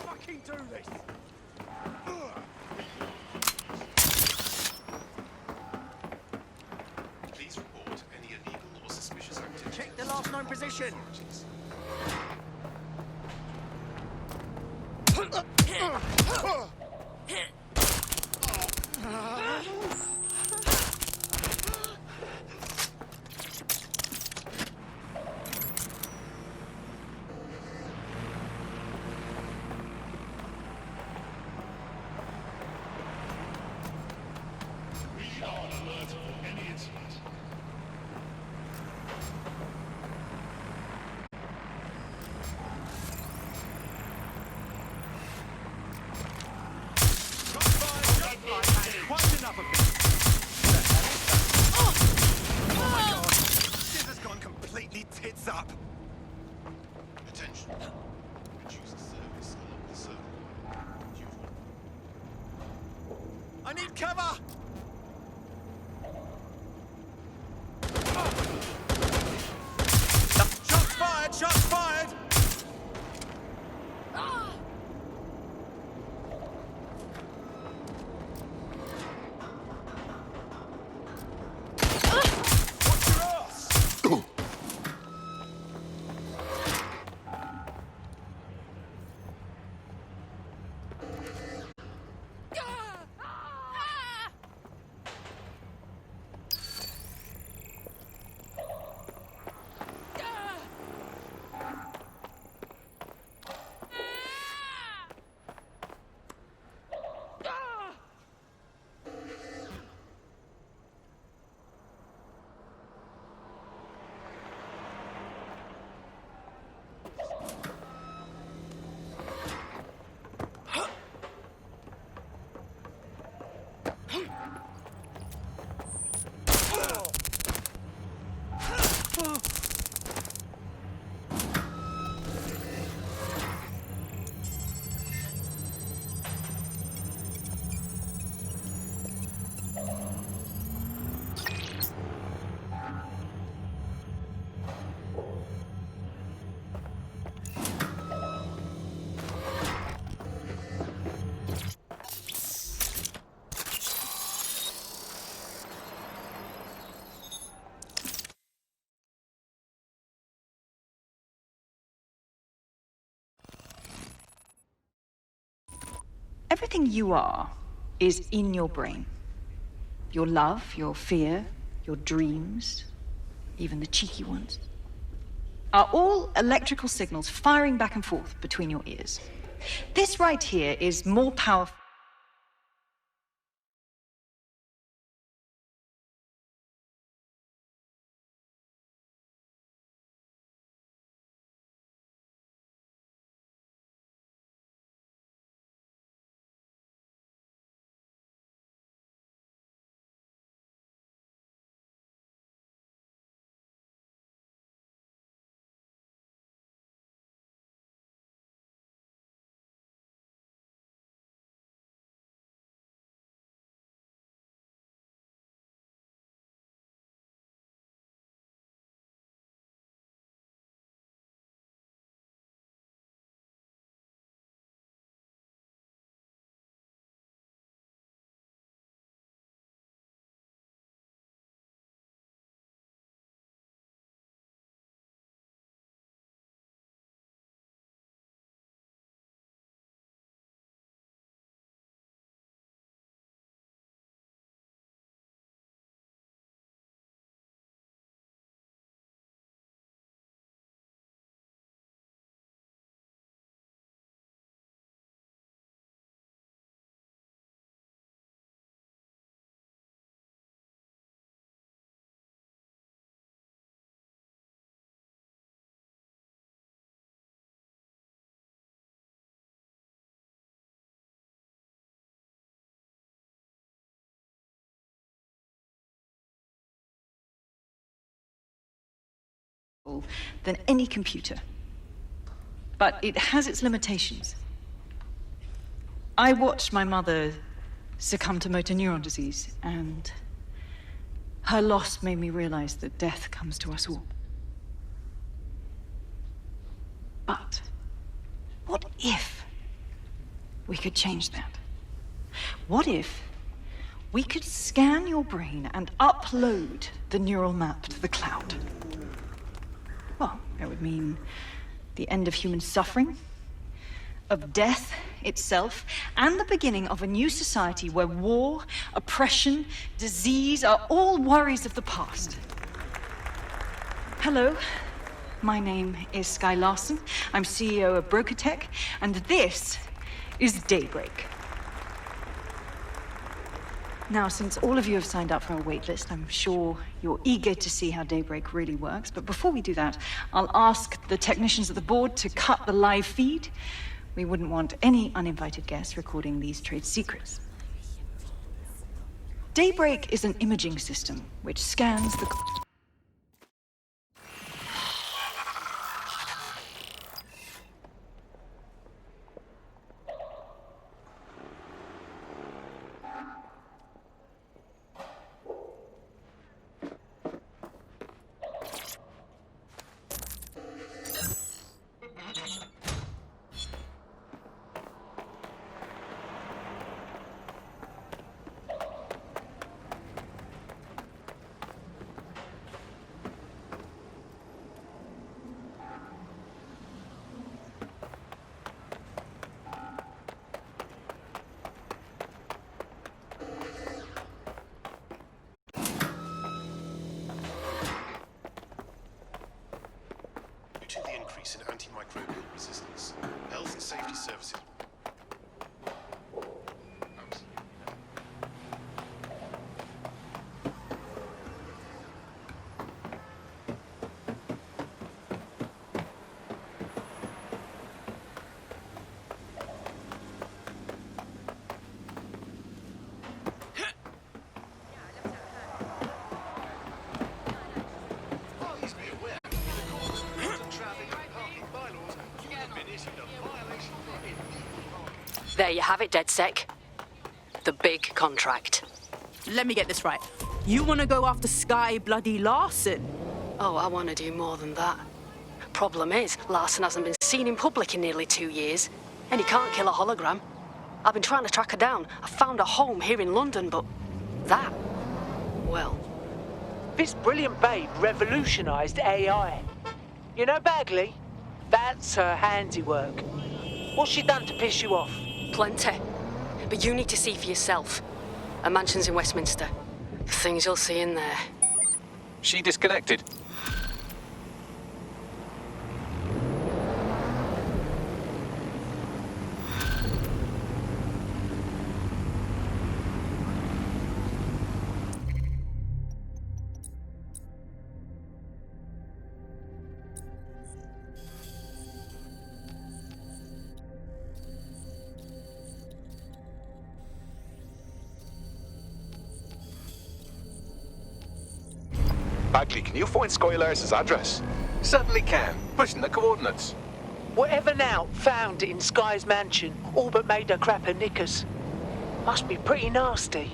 Fucking do this. Please report any illegal or suspicious activity. Check the last known position. We are alert for any incident. Quite enough of this. Oh my god. This has gone completely tits up. Attention. Reduce service along the circle. I need cover! Shots fired! Shots fired! Watch your ass! Everything you are is in your brain. Your love, your fear, your dreams, even the cheeky ones, are all electrical signals firing back and forth between your ears. This right here is more powerful. Than any computer. But it has its limitations. I watched my mother succumb to motor neuron disease, and her loss made me realize that death comes to us all. But what if we could change that? What if we could scan your brain and upload the neural map to the cloud? Well, it would mean the end of human suffering, of death itself, and the beginning of a new society where war, oppression, disease are all worries of the past. Hello, my name is Skye Larson. I'm CEO of Brokertech, and this is Daybreak. Now, since all of you have signed up for our waitlist, I'm sure you're eager to see how Daybreak really works. But before we do that, I'll ask the technicians at the board to cut the live feed. We wouldn't want any uninvited guests recording these trade secrets. Daybreak is an imaging system which scans the... To the increase in antimicrobial resistance, health and safety services. There you have it, DedSec. The big contract. Let me get this right. You want to go after Skye bloody Larson? Oh, I want to do more than that. Problem is, Larson hasn't been seen in public in nearly 2 years, and he can't kill a hologram. I've been trying to track her down. I found a home here in London, but that, well... This brilliant babe revolutionised AI. You know Bagley? That's her handiwork. What's she done to piss you off? Plenty. But you need to see for yourself. Her mansion's in Westminster. The things you'll see in there. She disconnected. Bagley, can you find Skylars's address? Certainly can. Pushing the coordinates. Whatever now found in Sky's mansion, all but made her crap her knickers. Must be pretty nasty.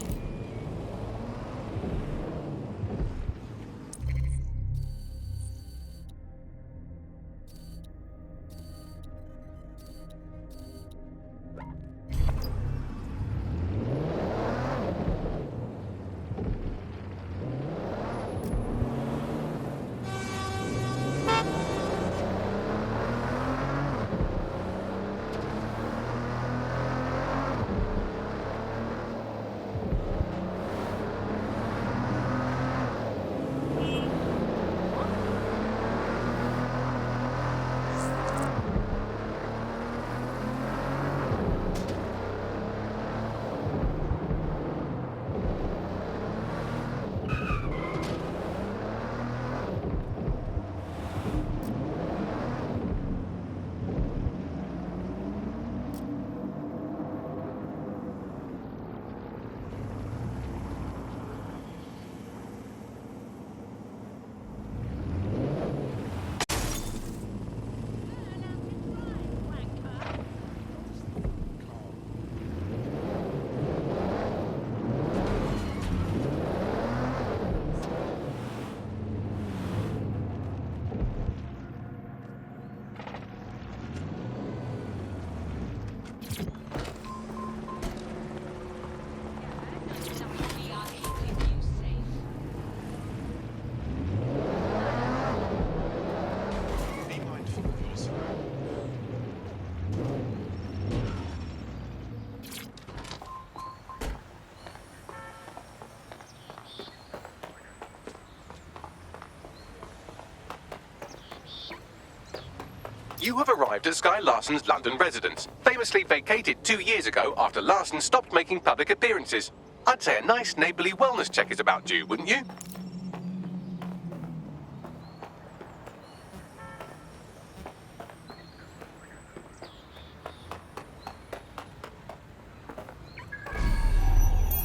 You have arrived at Sky Larson's London residence, famously vacated 2 years ago after Larson stopped making public appearances. I'd say a nice neighbourly wellness check is about due, wouldn't you?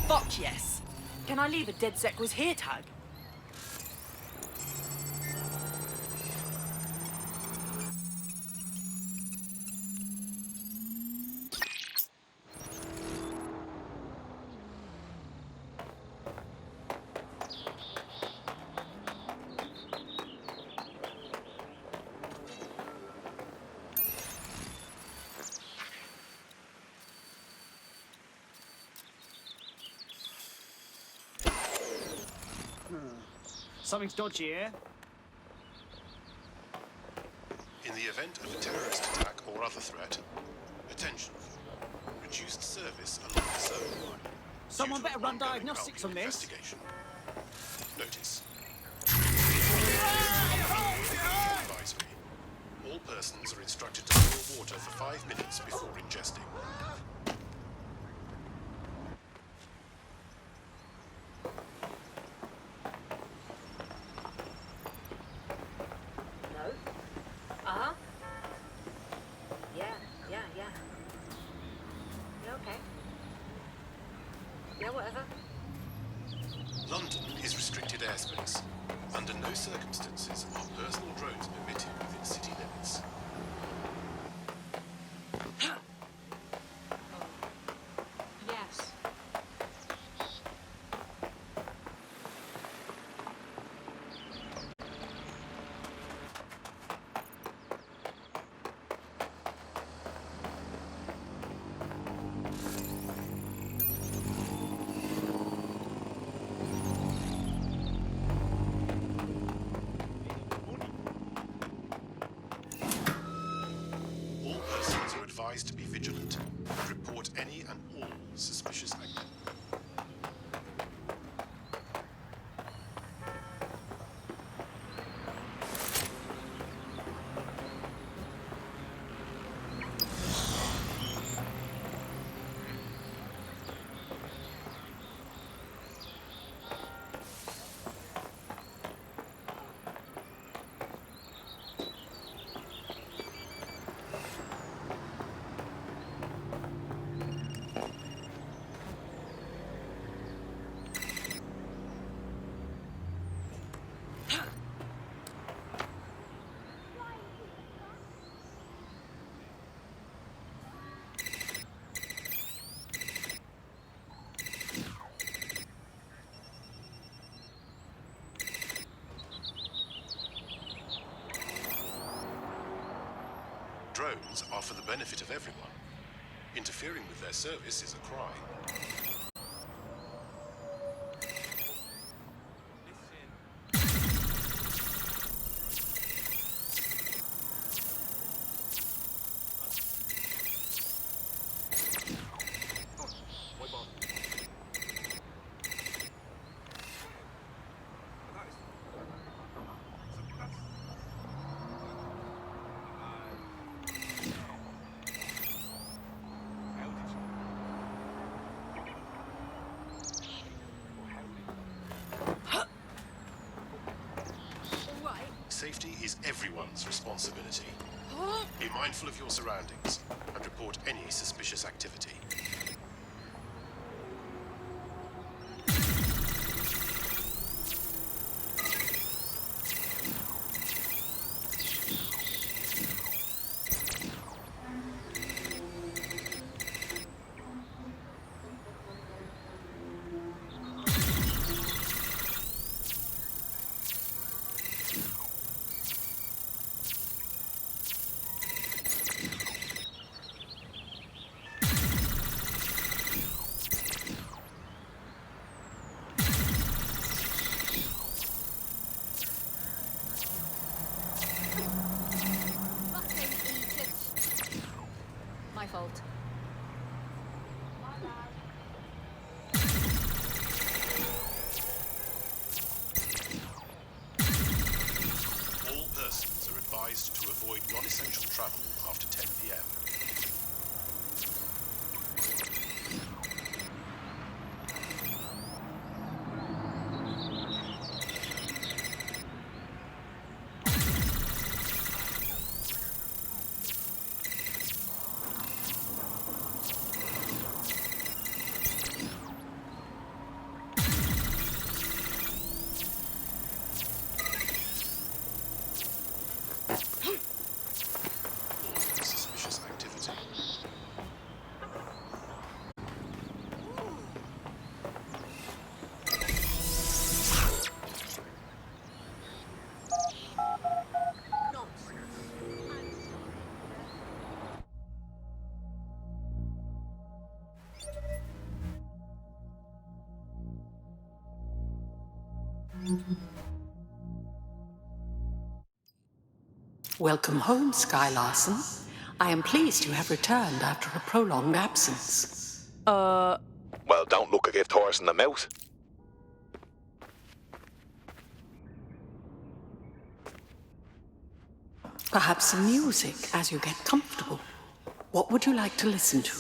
Fuck yes. Can I leave a DedSec was here tag? Something's dodgy here. In the event of a terrorist attack or other threat, attention. Reduced service along the Circle Line. Someone better run diagnostics on this. Investigation. Notice. Advisory. All persons are instructed to boil water for 5 minutes before ingesting. London is restricted airspace. Under no circumstances are personal drones permitted within city limits. Yes. advised to be vigilant and report any and all suspicious activity. Drones are for the benefit of everyone. Interfering with their service is a crime. Safety is everyone's responsibility. Be mindful of your surroundings and report any suspicious activity. My fault. All persons are advised to avoid non-essential travel after 10 p.m. Suspicious activity. Welcome home, Sky Larson. I am pleased you have returned after a prolonged absence. Well, don't look a gift horse in the mouth. Perhaps some music as you get comfortable. What would you like to listen to?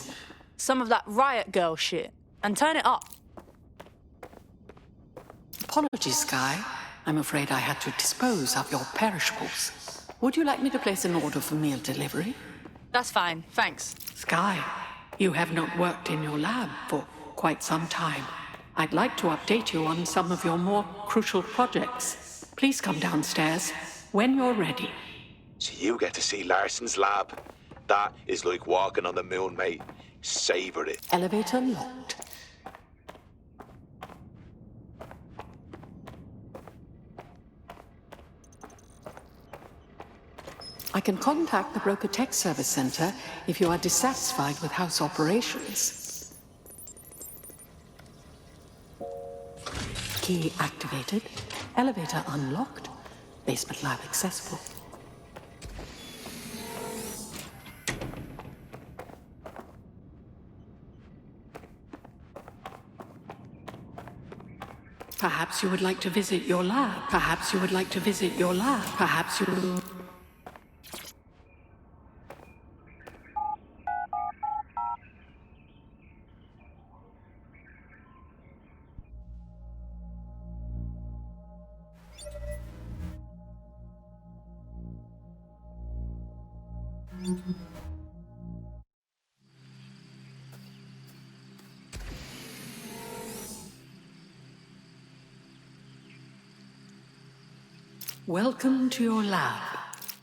Some of that Riot Girl shit. And turn it up. Apologies, Sky. I'm afraid I had to dispose of your perishables. Would you like me to place an order for meal delivery? That's fine, thanks. Sky, you have not worked in your lab for quite some time. I'd like to update you on some of your more crucial projects. Please come downstairs when you're ready. So you get to see Larson's lab. That is like walking on the moon, mate. Savor it. Elevator locked. I can contact the Broker Tech Service Center if you are dissatisfied with house operations. Key activated. Elevator unlocked. Basement lab accessible. Perhaps you would like to visit your lab. Perhaps you would like to visit your lab. Perhaps you... Welcome to your lab.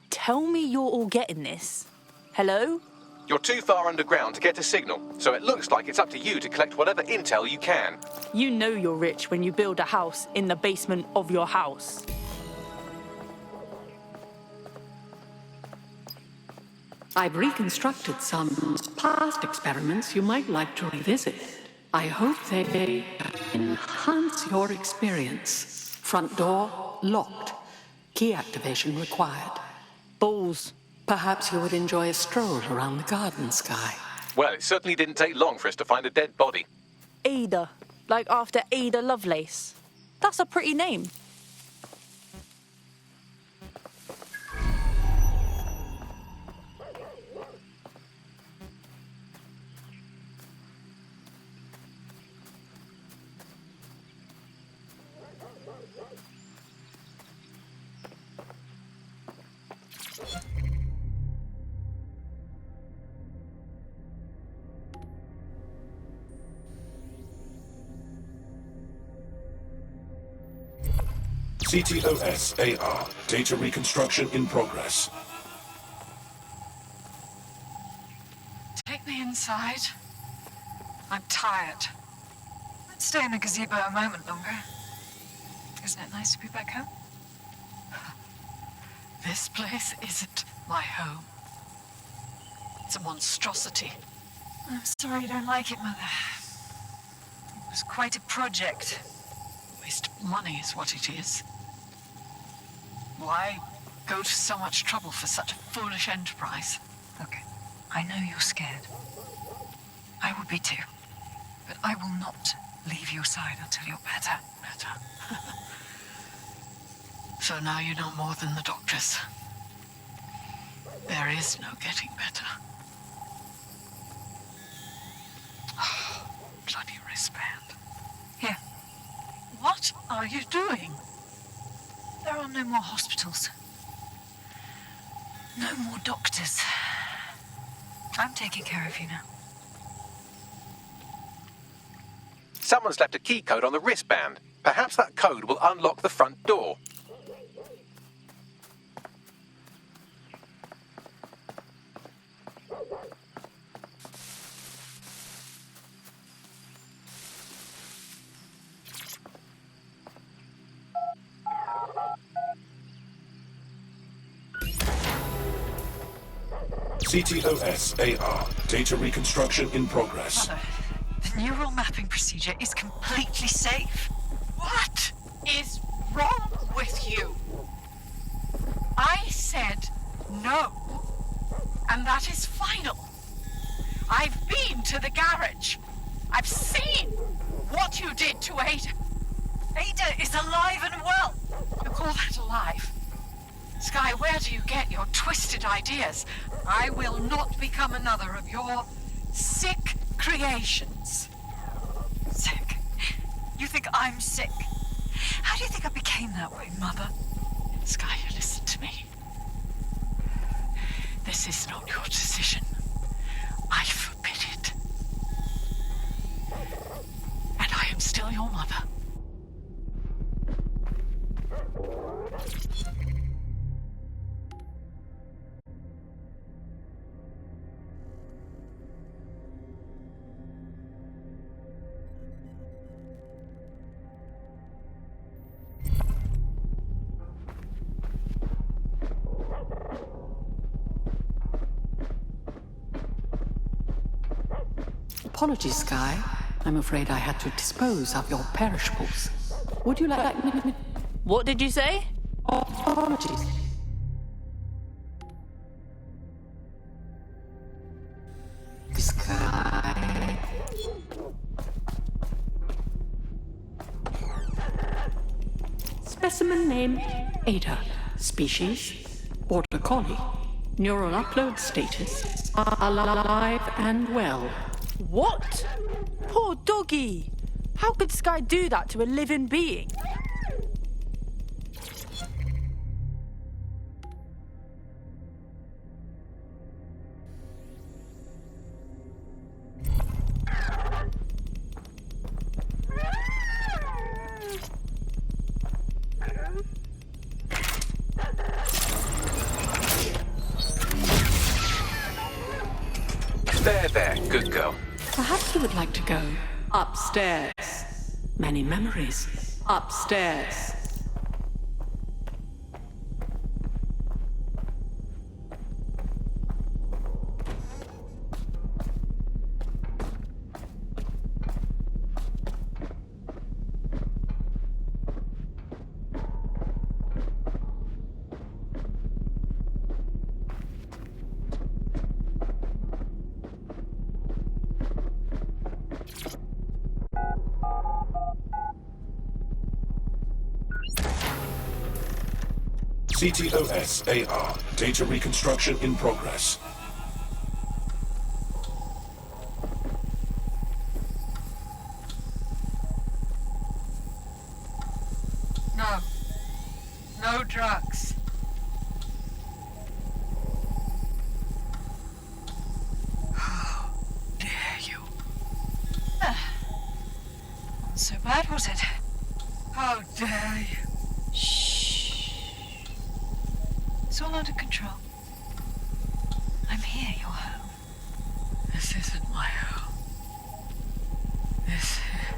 Tell me you're all getting this. Hello? You're too far underground to get a signal, so it looks like it's up to you to collect whatever intel you can. You know you're rich when you build a house in the basement of your house. I've reconstructed some past experiments you might like to revisit. I hope they enhance your experience. Front door locked. Key activation required. Balls. Perhaps you would enjoy a stroll around the garden, Sky. Well, it certainly didn't take long for us to find a dead body. Ada. Like after Ada Lovelace. That's a pretty name. CTOS-AR. Data reconstruction in progress. Take me inside. I'm tired. Let's stay in the gazebo a moment longer. Isn't it nice to be back home? This place isn't my home. It's a monstrosity. I'm sorry you don't like it, Mother. It was quite a project. Waste of money is what it is. Why go to so much trouble for such a foolish enterprise? Look, I know you're scared. I would be too. But I will not leave your side until you're better. So now you know more than the doctors. There is no getting better. Oh, bloody wristband. Here. What are you doing? There are no more hospitals. No more doctors. I'm taking care of you now. Someone's left a key code on the wristband. Perhaps that code will unlock the front door. CTOS-AR. Data reconstruction in progress. Mother, the neural mapping procedure is completely safe. What is wrong with you? I said no. And that is final. I've been to the garage. I've seen what you did to Ada. Ada is alive and well. You call that alive? Sky, where do you get your twisted ideas? I will not become another of your sick creations. Sick? You think I'm sick? How do you think I became that way, Mother? Sky, listen to me. This is not your decision. I forbid it. And I am still your mother. Apologies, Sky. I'm afraid I had to dispose of your perishables. Would you like me? What did you say? Apologies. Sky. specimen name Ada. Species Border Collie. Neural upload status alive and well. What? Poor doggy. How could Sky do that to a living being? There, good girl. Perhaps you would like to go upstairs. Many memories. Upstairs. CTOS AR. Data reconstruction in progress. No. No drugs. How dare you? Not so bad, was it? How dare you? It's all under control. I'm here, you're home. This isn't my home. This here.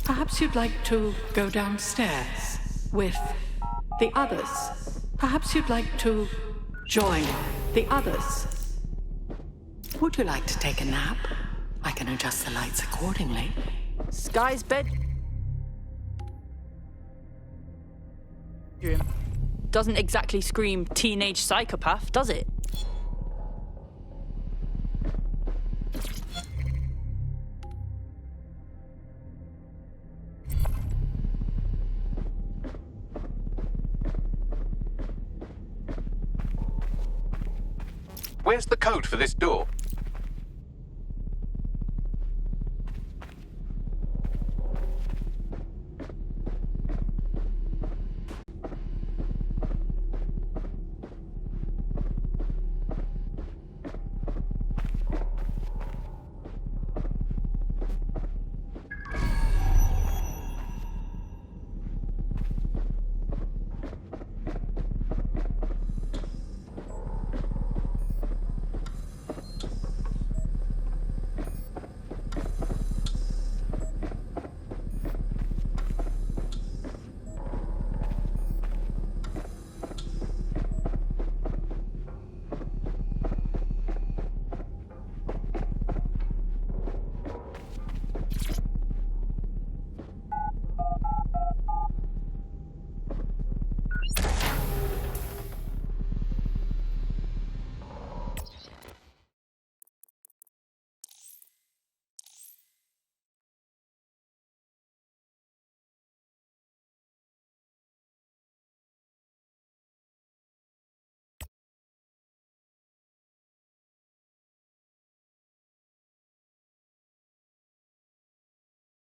Perhaps you'd like to go downstairs with the others. Perhaps you'd like to join the others. Would you like to take a nap? I can adjust the lights accordingly. Sky's bed. Doesn't exactly scream teenage psychopath, does it? Where's the code for this door?